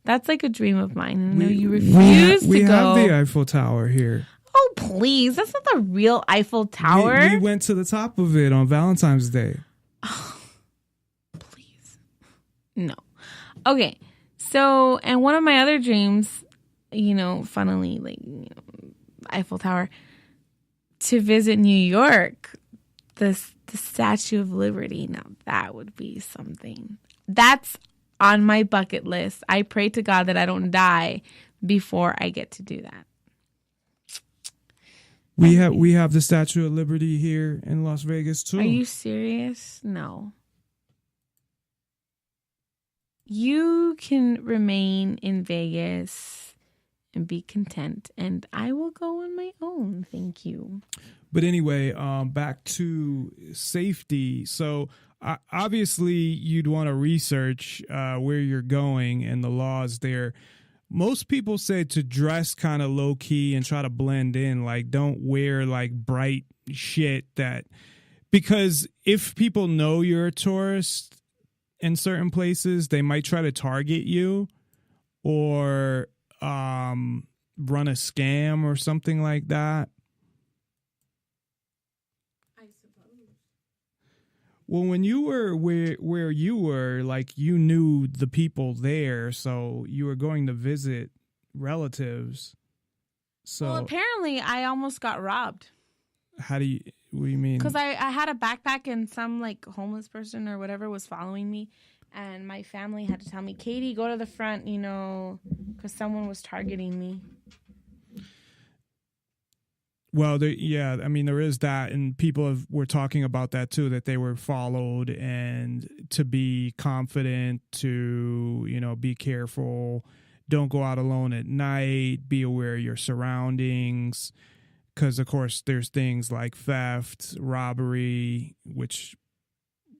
That's like a dream of mine. And I know you refuse to go. We have the Eiffel Tower here. Oh, please. That's not the real Eiffel Tower. We went to the top of it on Valentine's Day. Oh, please. No. Okay. So, and one of my other dreams, funnily, like, Eiffel Tower, to visit New York, the Statue of Liberty. Now, that would be something. That's on my bucket list. I pray to God that I don't die before I get to do that. We have the Statue of Liberty here in Las Vegas too. Are you serious? No. You can remain in Vegas and be content, and I will go on my own. Thank you. But anyway, back to safety. So obviously you'd want to research where you're going and the laws there. Most people say to dress kind of low key and try to blend in, like don't wear like bright shit because if people know you're a tourist in certain places, they might try to target you or run a scam or something like that. Well, when you were where you were, like you knew the people there, so you were going to visit relatives. So well, apparently I almost got robbed. What do you mean? Because I had a backpack and some like homeless person or whatever was following me, and my family had to tell me, Katie, go to the front, because someone was targeting me. Well, there is that, and people were talking about that too, that they were followed, and to be confident, to, be careful, don't go out alone at night, be aware of your surroundings, because, of course, there's things like theft, robbery, which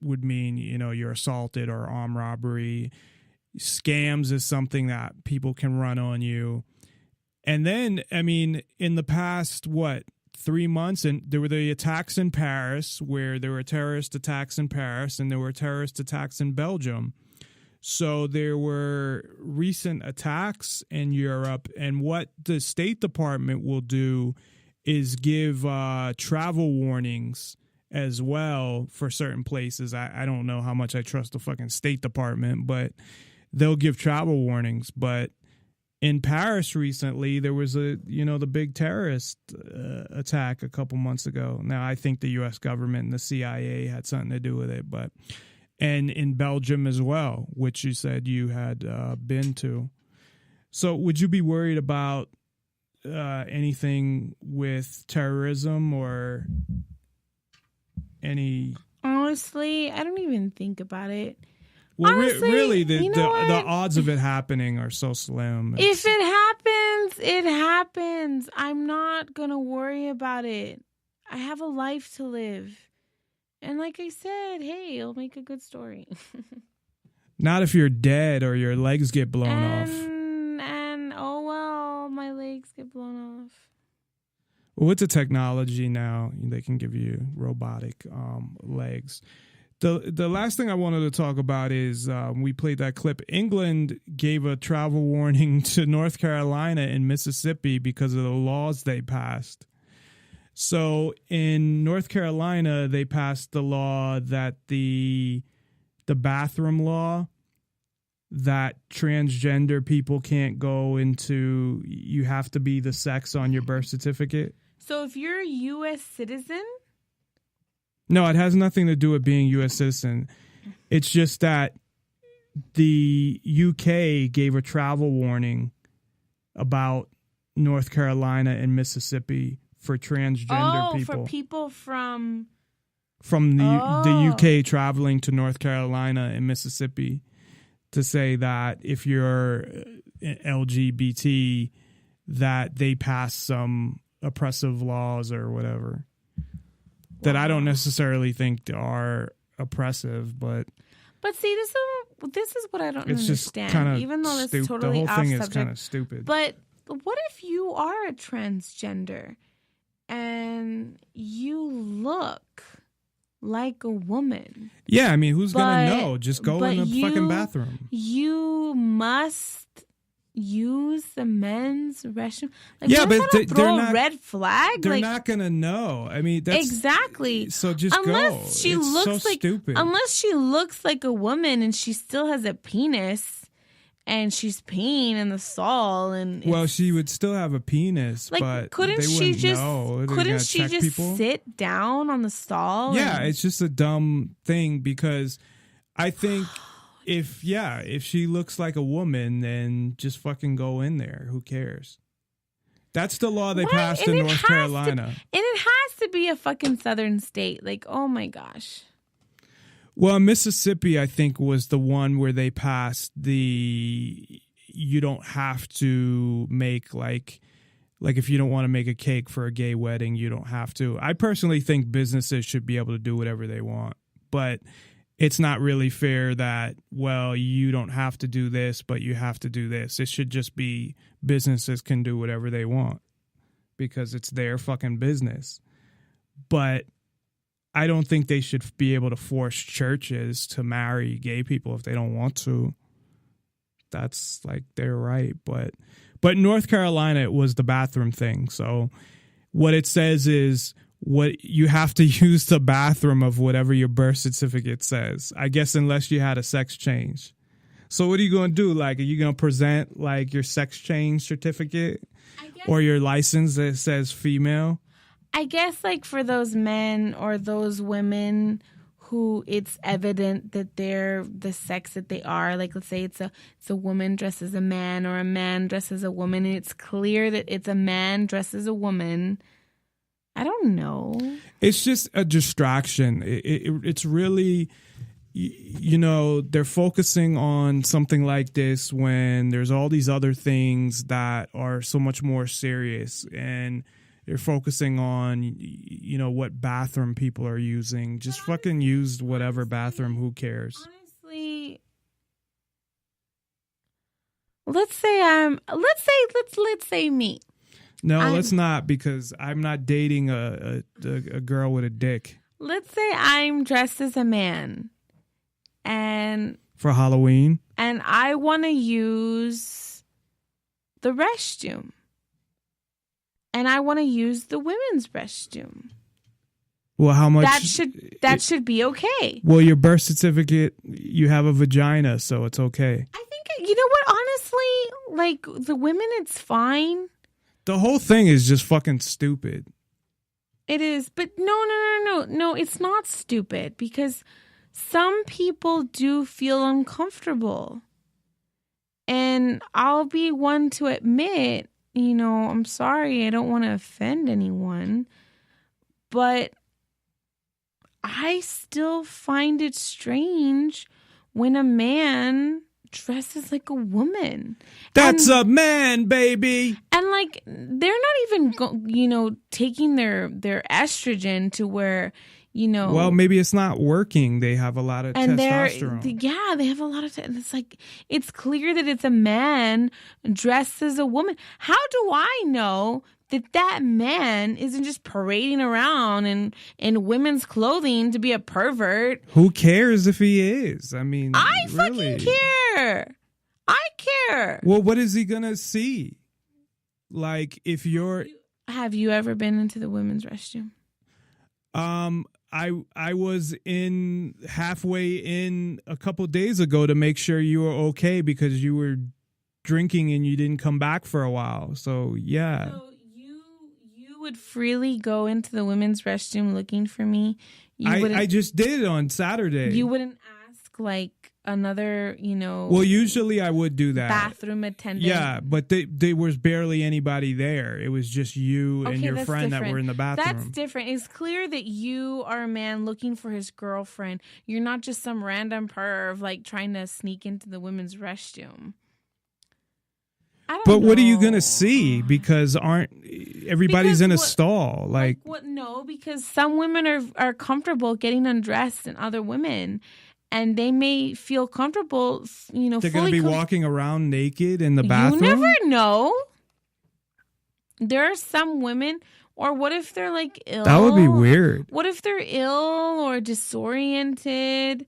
would mean, you're assaulted, or armed robbery. Scams is something that people can run on you. And then, in the past, 3 months, and there were the attacks in Paris, where there were terrorist attacks in Paris, and there were terrorist attacks in Belgium. So there were recent attacks in Europe, and what the State Department will do is give travel warnings as well for certain places. I don't know how much I trust the fucking State Department, but they'll give travel warnings. But in Paris recently, there was the big terrorist attack a couple months ago. Now, I think the U.S. government and the CIA had something to do with it, and in Belgium as well, which you said you had been to. So would you be worried about anything with terrorism or any? Honestly, I don't even think about it. Well, honestly, really, the odds of it happening are so slim. If it happens, it happens. I'm not going to worry about it. I have a life to live. And like I said, hey, it'll make a good story. Not if you're dead or your legs get blown off. And, oh, well, my legs get blown off. Well, with the technology now, they can give you robotic legs. The last thing I wanted to talk about is we played that clip. England gave a travel warning to North Carolina and Mississippi because of the laws they passed. So in North Carolina, they passed the law that the bathroom law, that transgender people can't go into, you have to be the sex on your birth certificate. So if you're a U.S. citizen? No, it has nothing to do with being a U.S. citizen. It's just that the UK gave a travel warning about North Carolina and Mississippi for transgender people. Oh, for people from the UK traveling to North Carolina and Mississippi, to say that if you're LGBT, that they passed some oppressive laws or whatever that I don't necessarily think are oppressive, but see, this is what I don't it's just understand. kind of even though this is totally the whole thing off is kind of stupid. But what if you are a transgender and you look like a woman? Yeah, I mean, who's gonna know? Just go in the fucking bathroom. You must use the men's restroom. Like, Yeah, but throw a red flag. They're like, not gonna know. I mean, that's exactly. So just unless go. She it's looks so like, stupid. Unless she looks like a woman and she still has a penis and she's peeing in the stall, and well, she would still have a penis, like, but couldn't they she wouldn't just know. couldn't she just sit down on the stall? Yeah, it's just a dumb thing because I think if she looks like a woman, then just fucking go in there. Who cares? That's the law they passed in North Carolina. And it has to be a fucking southern state. Like, oh my gosh. Well, Mississippi, I think, was the one where they passed you don't have to make like if you don't want to make a cake for a gay wedding, you don't have to. I personally think businesses should be able to do whatever they want, but it's not really fair that, well, you don't have to do this, but you have to do this. It should just be businesses can do whatever they want because it's their fucking business. But I don't think they should be able to force churches to marry gay people if they don't want to. That's like their right. But North Carolina, it was the bathroom thing. So what it says is what you have to use the bathroom of whatever your birth certificate says. I guess unless you had a sex change. So what are you going to do? Like, are you going to present like your sex change certificate or your license that says female? I guess like for those men or those women who it's evident that they're the sex that they are, like let's say it's a woman dressed as a man or a man dressed as a woman, and it's clear that it's a man dressed as a woman. I don't know. It's just a distraction. It's really, they're focusing on something like this when there's all these other things that are so much more serious, and they're focusing on, what bathroom people are using. Just fucking use whatever bathroom. Who cares? Honestly, let's say me. No, let's not, because I'm not dating a girl with a dick. Let's say I'm dressed as a man, and for Halloween, and I want to use the restroom, and I want to use the women's restroom. Well, how much? That should be okay. Well, your birth certificate, you have a vagina, so it's okay. I think, you know what? Honestly, like the women, it's fine. The whole thing is just fucking stupid. It is, but no, it's not stupid because some people do feel uncomfortable. And I'll be one to admit, I'm sorry, I don't want to offend anyone, but I still find it strange when a man dresses like a woman. That's a man, baby. And like they're not even taking their estrogen to where well, maybe it's not working. They have a lot of testosterone. They have a lot of and it's like it's clear that it's a man dressed as a woman. How do I know that man isn't just parading around in women's clothing to be a pervert? Who cares if he is? I mean, I really. fucking care. I care. Well, what is he gonna see? Like, if you're... Have you ever been into the women's restroom? I was halfway in a couple days ago to make sure you were okay because you were drinking and you didn't come back for a while. So, yeah. So you would freely go into the women's restroom looking for me? I just did it on Saturday. You wouldn't ask like another, Well, usually I would do that. Bathroom attendant. Yeah, but there was barely anybody there. It was just you and your friend that were in the bathroom. That's different. It's clear that you are a man looking for his girlfriend. You're not just some random perv like trying to sneak into the women's restroom. But know. what are you gonna see? Because everybody's in a stall? Like what? No, because some women are comfortable getting undressed in other women, and they may feel comfortable. They're gonna be walking around naked in the bathroom. You never know. There are some women. Or what if they're like ill? That would be weird. What if they're ill or disoriented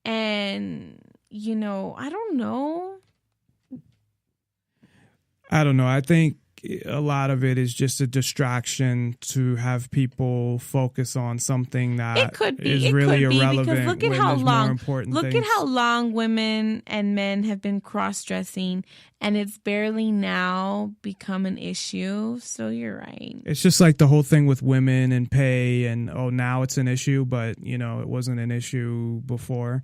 and, I don't know. I don't know. I think a lot of it is just a distraction to have people focus on something that is really irrelevant. Because look at how long women and men have been cross-dressing, and it's barely now become an issue. So you're right. It's just like the whole thing with women and pay, and now it's an issue, but it wasn't an issue before.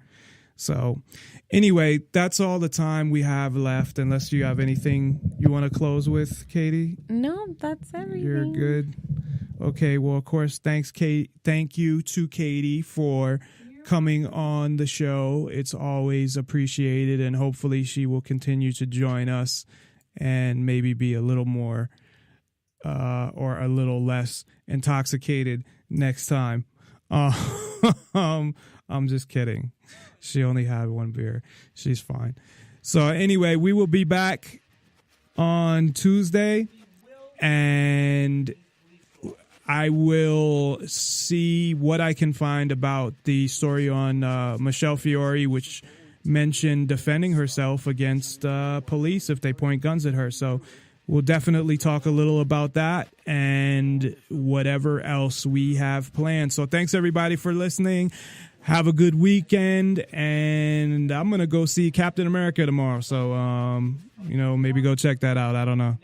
So anyway, that's all the time we have left, unless you have anything you want to close with, Katie. No, that's everything. You're good. Okay, well, of course, thank you to Katie for coming on the show. It's always appreciated, and hopefully she will continue to join us and maybe be a little more or a little less intoxicated next time. I'm just kidding. She only had one beer. She's fine. So anyway, we will be back on Tuesday, and I will see what I can find about the story on Michelle Fiore, which mentioned defending herself against police if they point guns at her. So we'll definitely talk a little about that and whatever else we have planned. So thanks, everybody, for listening. Have a good weekend, and I'm going to go see Captain America tomorrow. So, maybe go check that out. I don't know.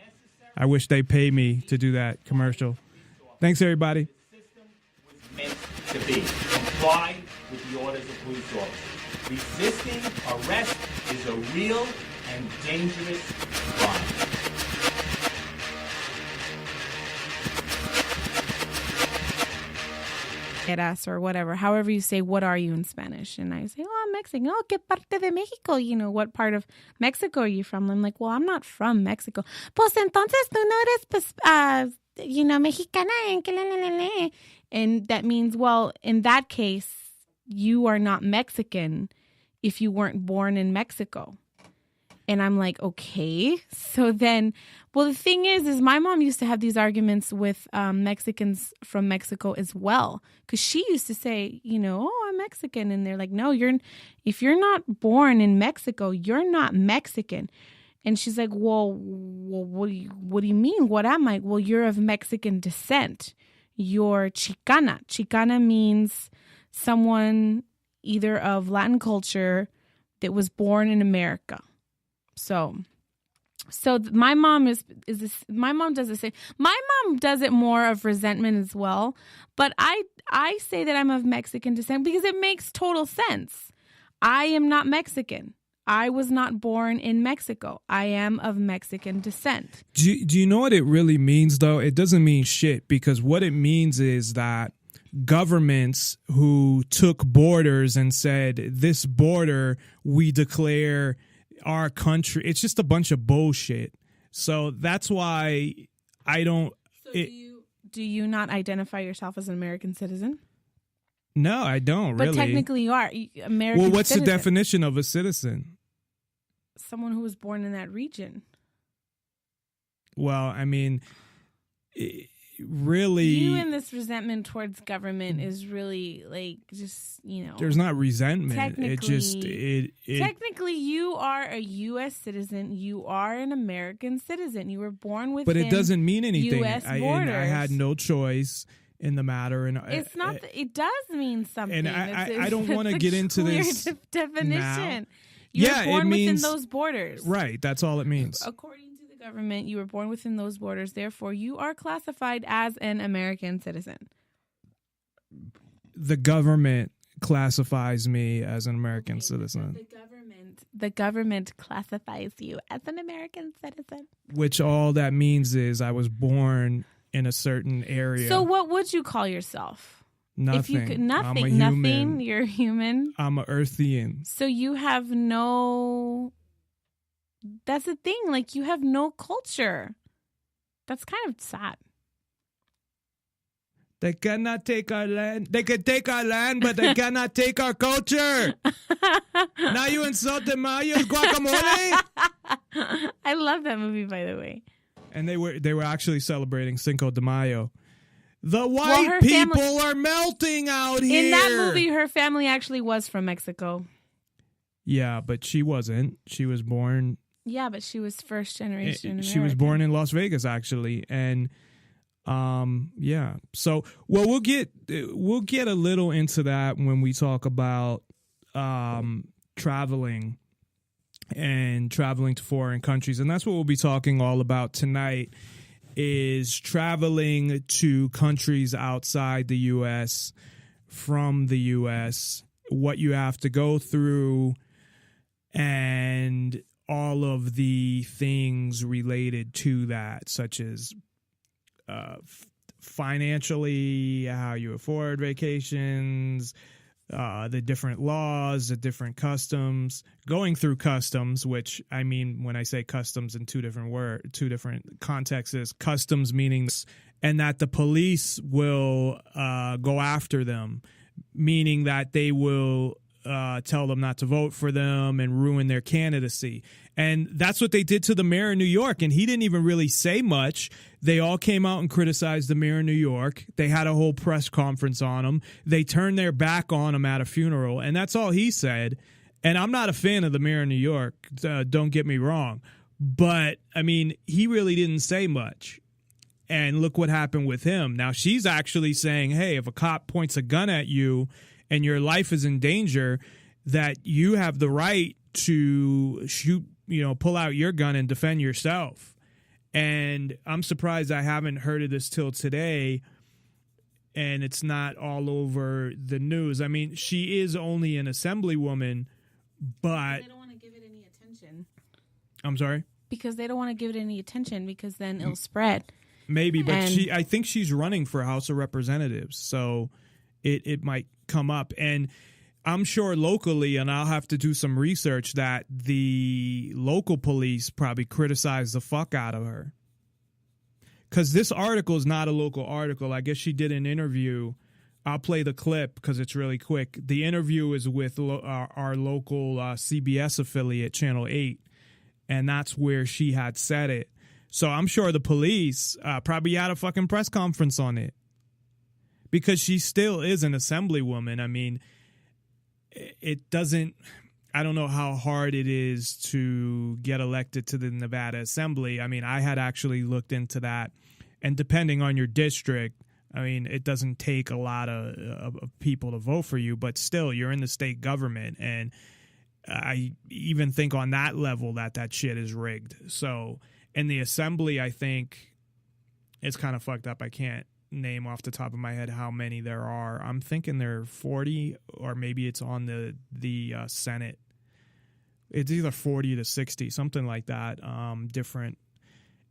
I wish they paid me to do that commercial. Thanks, everybody. Meant to be. Comply with the orders of police officers. Resisting arrest is a real and dangerous crime. At us or whatever, however you say, what are you in Spanish? And I say, oh, I'm Mexican. Oh, ¿qué parte de México? What part of Mexico are you from? I'm like, well, I'm not from Mexico. Pues entonces tú no eres, mexicana. And that means, well, in that case, you are not Mexican if you weren't born in Mexico. And I'm like, okay. So then, well, the thing is my mom used to have these arguments with Mexicans from Mexico as well. Because she used to say, oh, I'm Mexican. And they're like, no, if you're not born in Mexico, you're not Mexican. And she's like, well, what do you mean? What am I? Well, you're of Mexican descent. You're Chicana. Chicana means someone either of Latin culture that was born in America. So my mom my mom does the same. My mom does it more of resentment as well. But I say that I'm of Mexican descent because it makes total sense. I am not Mexican. I was not born in Mexico. I am of Mexican descent. Do you know what it really means, though? It doesn't mean shit, because what it means is that governments who took borders and said, this border, we declare our country. It's just a bunch of bullshit. So that's why I don't. So do you not identify yourself as an American citizen? No, I don't really. But technically you are American. Well, what's citizen. the definition of a citizen? Someone who was born in that region. Well, I mean, really, you and this resentment towards government is really like just, there's not resentment. Technically, technically you are a U.S. citizen. You are an American citizen. You were born within. But it doesn't mean anything. U.S. borders. I had no choice in the matter, and it's not. It does mean something. And I don't want to get into this definition. Now. You were born within those borders. Right. That's all it means. According to the government, you were born within those borders. Therefore, you are classified as an American citizen. The government classifies me as an American citizen. The government classifies you as an American citizen. Which all that means is I was born in a certain area. So what would you call yourself? Nothing. If you could, nothing. I'm a human. Nothing. You're human. I'm an Earthian. So you have no that's the thing. Like, you have no culture. That's kind of sad. They cannot take our land. They can take our land, but they cannot take our culture. Now you insulted Mayo's guacamole? I love that movie, by the way. And they were actually celebrating Cinco de Mayo. The white people are melting out here. In that movie, her family actually was from Mexico. Yeah, but she wasn't. She was born. Yeah, but she was first generation American. She was born in Las Vegas, actually, and yeah. So, well, we'll get a little into that when we talk about traveling and traveling to foreign countries, and that's what we'll be talking all about tonight. Is traveling to countries outside the U.S., from the U.S., what you have to go through, and all of the things related to that, such as financially, how you afford vacations, the different laws, the different customs, going through customs, which I mean, when I say customs in two different contexts, is customs meaning, and that the police will go after them, meaning that they will tell them not to vote for them and ruin their candidacy. And that's what they did to the mayor of New York. And he didn't even really say much. They all came out and criticized the mayor of New York. They had a whole press conference on him. They turned their back on him at a funeral. And that's all he said. And I'm not a fan of the mayor of New York. Don't get me wrong. But, I mean, he really didn't say much. And look what happened with him. Now, she's actually saying, hey, if a cop points a gun at you and your life is in danger, that you have the right to shoot, pull out your gun and defend yourself. And I'm surprised I haven't heard of this till today, and it's not all over the news. I mean, she is only an assemblywoman, but they don't want to give it any attention. I'm sorry? Because they don't want to give it any attention, because then it'll spread. Maybe, but I think she's running for House of Representatives, so it might come up. And I'm sure locally, and I'll have to do some research, that the local police probably criticize the fuck out of her. Because this article is not a local article. I guess she did an interview. I'll play the clip because it's really quick. The interview is with our local CBS affiliate, Channel 8, and that's where she had said it. So I'm sure the police probably had a fucking press conference on it. Because she still is an assemblywoman. I mean, it doesn't, I don't know how hard it is to get elected to the Nevada Assembly. I mean, I had actually looked into that. And depending on your district, I mean, it doesn't take a lot of people to vote for you. But still, you're in the state government. And I even think on that level that shit is rigged. So in the Assembly, I think it's kind of fucked up. I can't name off the top of my head how many there are. I'm thinking there are 40, or maybe it's on the Senate. It's either 40 to 60, something like that. Different,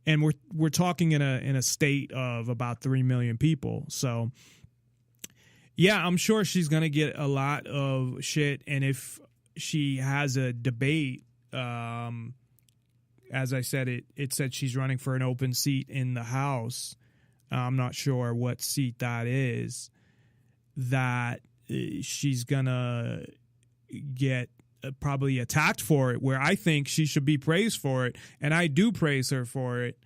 and we're talking in a state of about 3 million people. So yeah, I'm sure she's gonna get a lot of shit. And if she has a debate, as I said, it said she's running for an open seat in the House. I'm not sure what seat that is, that she's going to get probably attacked for it, where I think she should be praised for it. And I do praise her for it.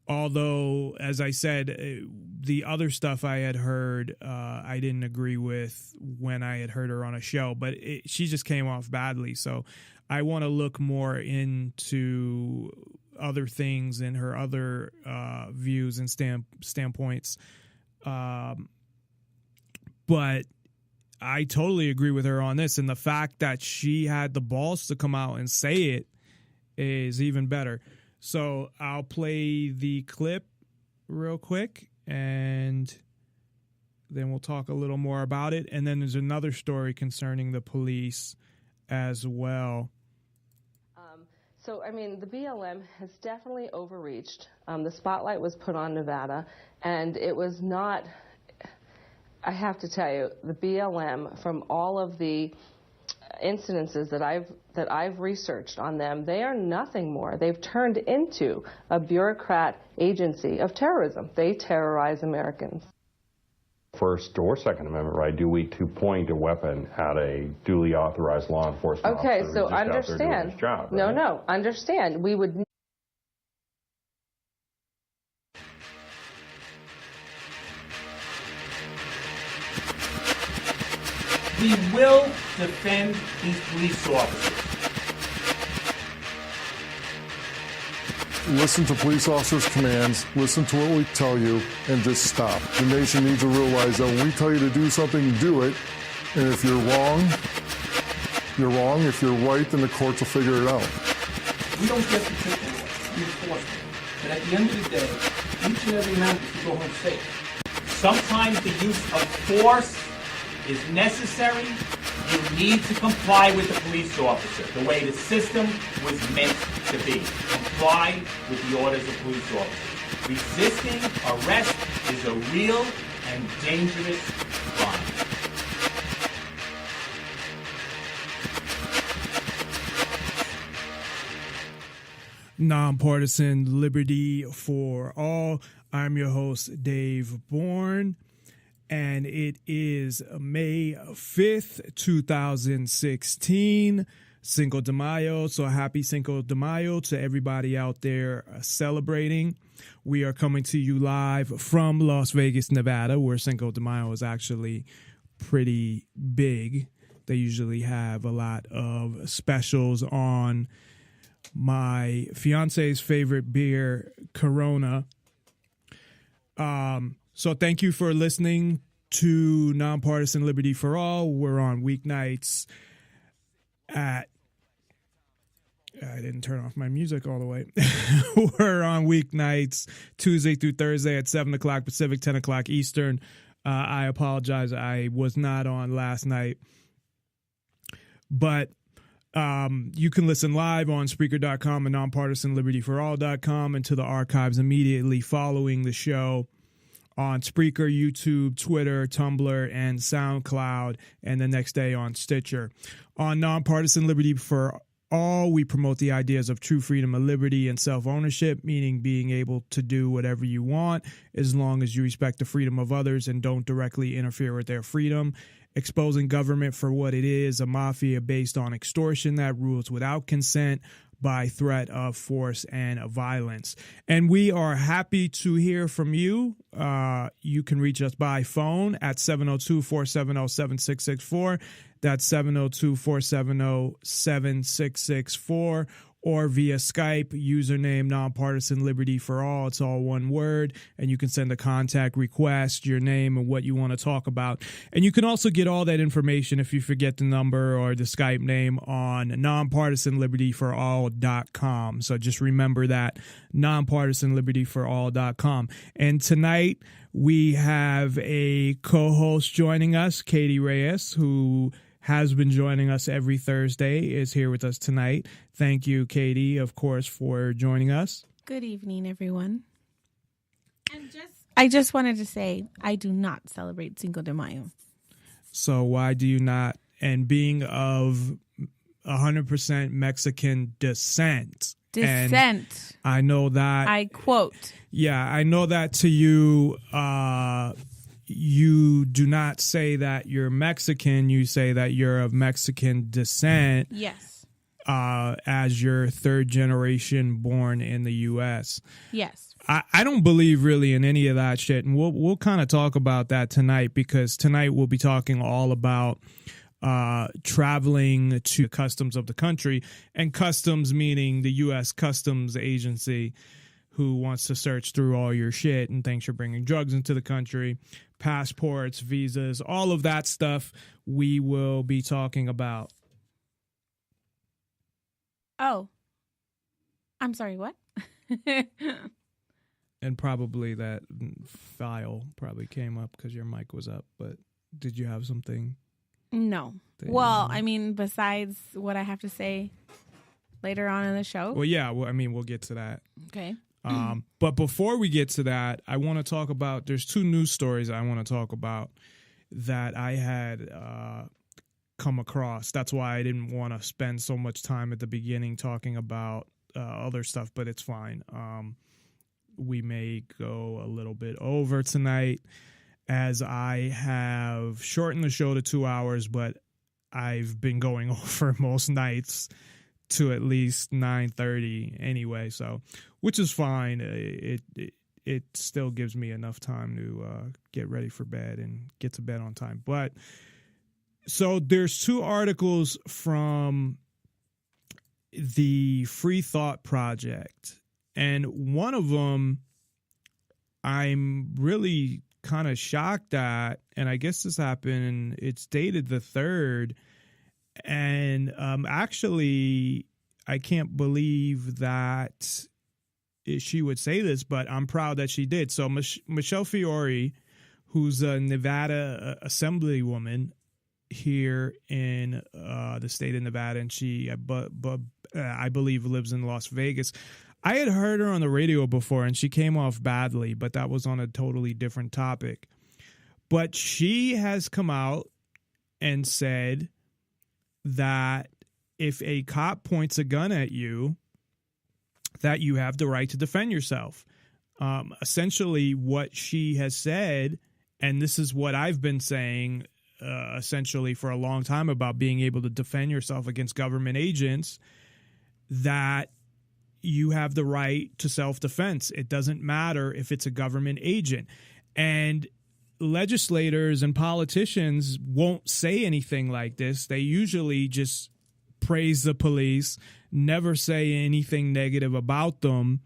Although, as I said, the other stuff I had heard, I didn't agree with when I had heard her on a show. But she just came off badly. So I want to look more into other things and her other views and standpoints. But I totally agree with her on this. And the fact that she had the balls to come out and say it is even better. So I'll play the clip real quick, and then we'll talk a little more about it. And then there's another story concerning the police as well. So, I mean, the BLM has definitely overreached. The spotlight was put on Nevada, and it was not, I have to tell you, the BLM, from all of the incidences that I've researched on them, they are nothing more. They've turned into a bureaucrat agency of terrorism. They terrorize Americans. First or Second Amendment right do we to point a weapon at a duly authorized law enforcement Okay, officer so who's just out there doing understand. his job, No, right? no, understand. We would. We will defend these police officers. Listen to police officers' commands, listen to what we tell you, and just stop. The nation needs to realize that when we tell you to do something, do it. And if you're wrong, you're wrong. If you're right, then the courts will figure it out. We don't get to pick the law, we enforce it. But at the end of the day, each and every member should go home safe. Sometimes the use of force is necessary. You need to comply with the police officer the way the system was meant to be. Comply with the orders of police officers. Resisting arrest is a real and dangerous crime. Nonpartisan Liberty for All. I'm your host, Dave Bourne, and it is May 5th, 2016, Cinco de Mayo. So happy Cinco de Mayo to everybody out there celebrating. We are coming to you live from Las Vegas, Nevada, where Cinco de Mayo is actually pretty big. They usually have a lot of specials on my fiance's favorite beer, Corona. So thank you for listening to Nonpartisan Liberty for All. We're on weeknights at... I didn't turn off my music all the way. We're on weeknights, Tuesday through Thursday at 7 o'clock Pacific, 10 o'clock Eastern. I apologize. I was not on last night. But you can listen live on Spreaker.com and NonpartisanLibertyForAll.com and to the archives immediately following the show on Spreaker, YouTube, Twitter, Tumblr, and SoundCloud, and the next day on Stitcher. On Nonpartisan Liberty for All, we promote the ideas of true freedom of liberty and self-ownership, meaning being able to do whatever you want as long as you respect the freedom of others and don't directly interfere with their freedom. Exposing government for what it is, a mafia based on extortion that rules without consent by threat of force and violence. And we are happy to hear from you. You can reach us by phone at 702-470-7664. That's 702-470-7664. Or via Skype, username Nonpartisan Liberty for All. It's all one word. And you can send a contact request, your name, and what you want to talk about. And you can also get all that information if you forget the number or the Skype name on nonpartisanlibertyforall.com. So just remember that, nonpartisanlibertyforall.com. And tonight we have a co-host joining us, Katie Reyes, who has been joining us every Thursday, is here with us tonight. Thank you, Katie, of course, for joining us. Good evening, everyone. And I just wanted to say I do not celebrate Cinco de Mayo. So why do you not? And being of 100% Mexican descent. And I know that. I quote. Yeah, I know that to you. You do not say that you're Mexican. You say that you're of Mexican descent. Yes. As you're third generation born in the U.S. Yes. I don't believe really in any of that shit. And we'll kind of talk about that tonight, because tonight we'll be talking all about traveling to customs of the country, and customs meaning the U.S. Customs Agency, who wants to search through all your shit and thinks you're bringing drugs into the country, passports, visas, all of that stuff we will be talking about. Oh, I'm sorry, what? And probably that file probably came up because your mic was up, but did you have something? No. Well, I mean, besides what I have to say later on in the show. Well, yeah, we'll get to that. Okay. But before we get to that, I want to talk about, there's two news stories I want to talk about that I had come across. That's why I didn't want to spend so much time at the beginning talking about other stuff, but it's fine. We may go a little bit over tonight, as I have shortened the show to 2 hours, but I've been going over most nights to at least 9:30 anyway, so which is fine. It still gives me enough time to get ready for bed and get to bed on time. But so there's 2 articles from the Free Thought Project, and one of them I'm really kind of shocked at, and I guess this happened, it's dated the 3rd, and actually I can't believe that she would say this, but I'm proud that she did. So Michelle Fiore, who's a Nevada assemblywoman here in the state of Nevada, and she I believe lives in Las Vegas. I had heard her on the radio before, and she came off badly, but that was on a totally different topic. But she has come out and said that if a cop points a gun at you, that you have the right to defend yourself. Essentially, what she has said, and this is what I've been saying essentially for a long time about being able to defend yourself against government agents, that you have the right to self-defense. It doesn't matter if it's a government agent. And legislators and politicians won't say anything like this. They usually just praise the police, never say anything negative about them.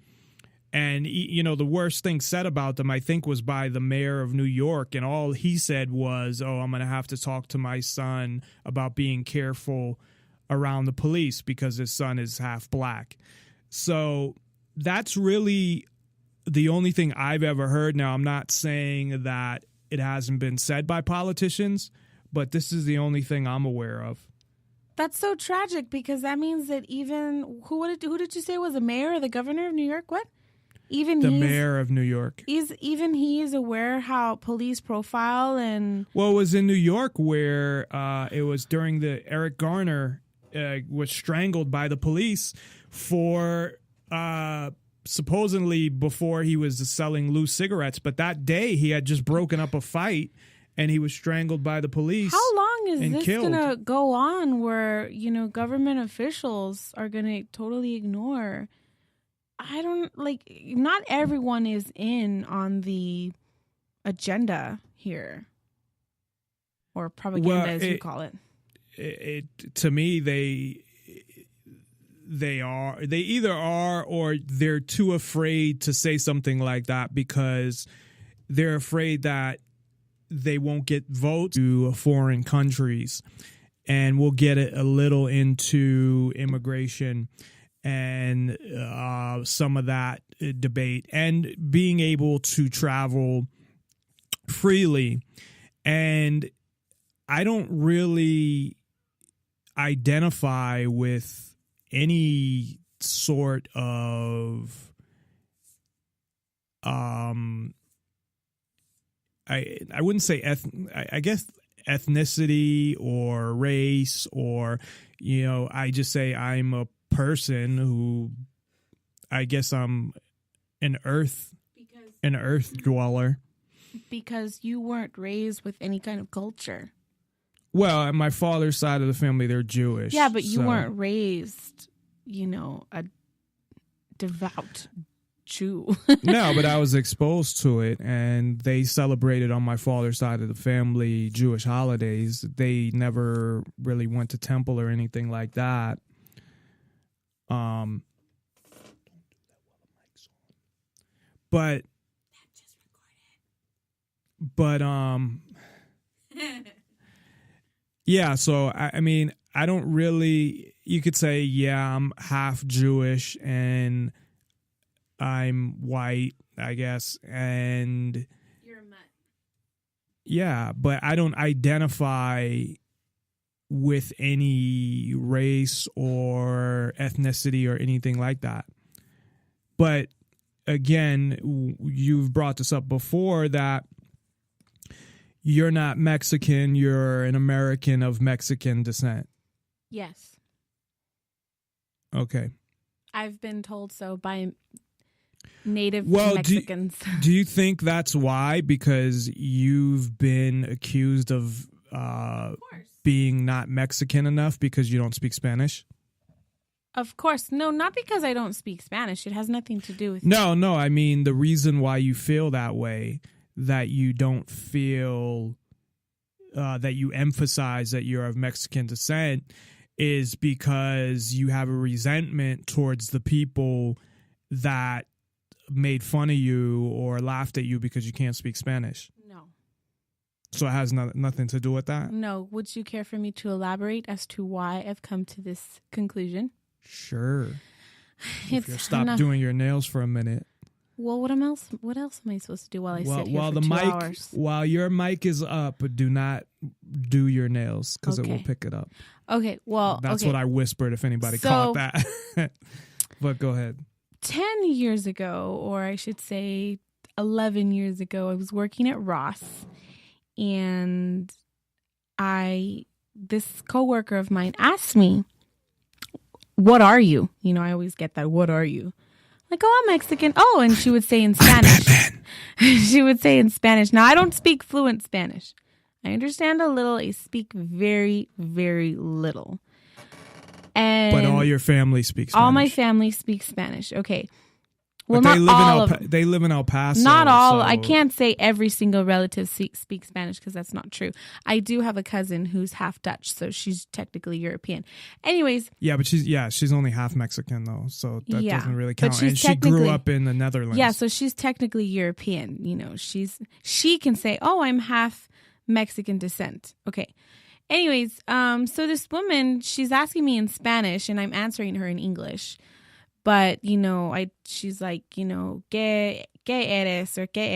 And, you know, the worst thing said about them, I think, was by the mayor of New York. And all he said was, oh, I'm going to have to talk to my son about being careful around the police because his son is half black. So that's really the only thing I've ever heard. Now, I'm not saying that it hasn't been said by politicians, but this is the only thing I'm aware of. That's so tragic, because that means that even who did you say was the mayor or the governor of New York? What? Even the mayor of New York. He is aware how police profile and. Well, it was in New York where it was during the Eric Garner was strangled by the police for supposedly before he was selling loose cigarettes. But that day he had just broken up a fight and he was strangled by the police. How long is this going to go on where, you know, government officials are going to totally ignore? Not everyone is in on the agenda here, or propaganda, as you call it. To me, they either are or they're too afraid to say something like that because they're afraid that they won't get votes to foreign countries. And we'll get a little into immigration and some of that debate and being able to travel freely. And I don't really identify with any sort of I wouldn't say I guess ethnicity or race, or, you know, I just say I'm a person who, I guess I'm an earth dweller. Because you weren't raised with any kind of culture. Well, on my father's side of the family, they're Jewish. Yeah, but you weren't raised, you know, a devout Jew. No, but I was exposed to it, and they celebrated on my father's side of the family Jewish holidays. They never really went to temple or anything like that. But yeah, so I mean, I don't really, you could say, yeah, I'm half Jewish and I'm white, I guess, and you're a mutt. Yeah, but I don't identify with any race or ethnicity or anything like that. But again, you've brought this up before that, You're not Mexican. You're an American of Mexican descent. Yes. Okay. I've been told so by native Well, Mexicans. Do you think that's why? Because you've been accused of being not Mexican enough because you don't speak Spanish? Of course. No, not because I don't speak Spanish. It has nothing to do with No, I mean, the reason why you feel that way, that you don't feel that you emphasize that you're of Mexican descent, is because you have a resentment towards the people that made fun of you or laughed at you because you can't speak Spanish. No. So it has nothing to do with that? No. Would you care for me to elaborate as to why I've come to this conclusion? Sure. If you stop doing your nails for a minute. Well, what else am I supposed to do while I sit here for 2 hours? While your mic is up, do not do your nails because it will pick it up. Okay, well, that's what I whispered if anybody caught that. But go ahead. 10 years ago, or I should say 11 years ago, I was working at Ross, and this coworker of mine asked me, "What are you?" You know, I always get that, "What are you?" Like, "Oh, I'm Mexican." Oh, and she would say in Spanish. She would say in Spanish. Now, I don't speak fluent Spanish. I understand a little. I speak very, very little. But all your family speaks Spanish. All my family speaks Spanish. Okay. Well, but not all of them. They live in El Paso. Not all. So. I can't say every single relative speaks Spanish because that's not true. I do have a cousin who's half Dutch, so she's technically European. Anyways. Yeah, but she's only half Mexican though, so that doesn't really count. And she grew up in the Netherlands. Yeah, so she's technically European. You know, she can say, "Oh, I'm half Mexican descent." Okay. Anyways, so this woman, she's asking me in Spanish and I'm answering her in English. But, you know, she's like, you know, ¿qué eres? Or ¿qué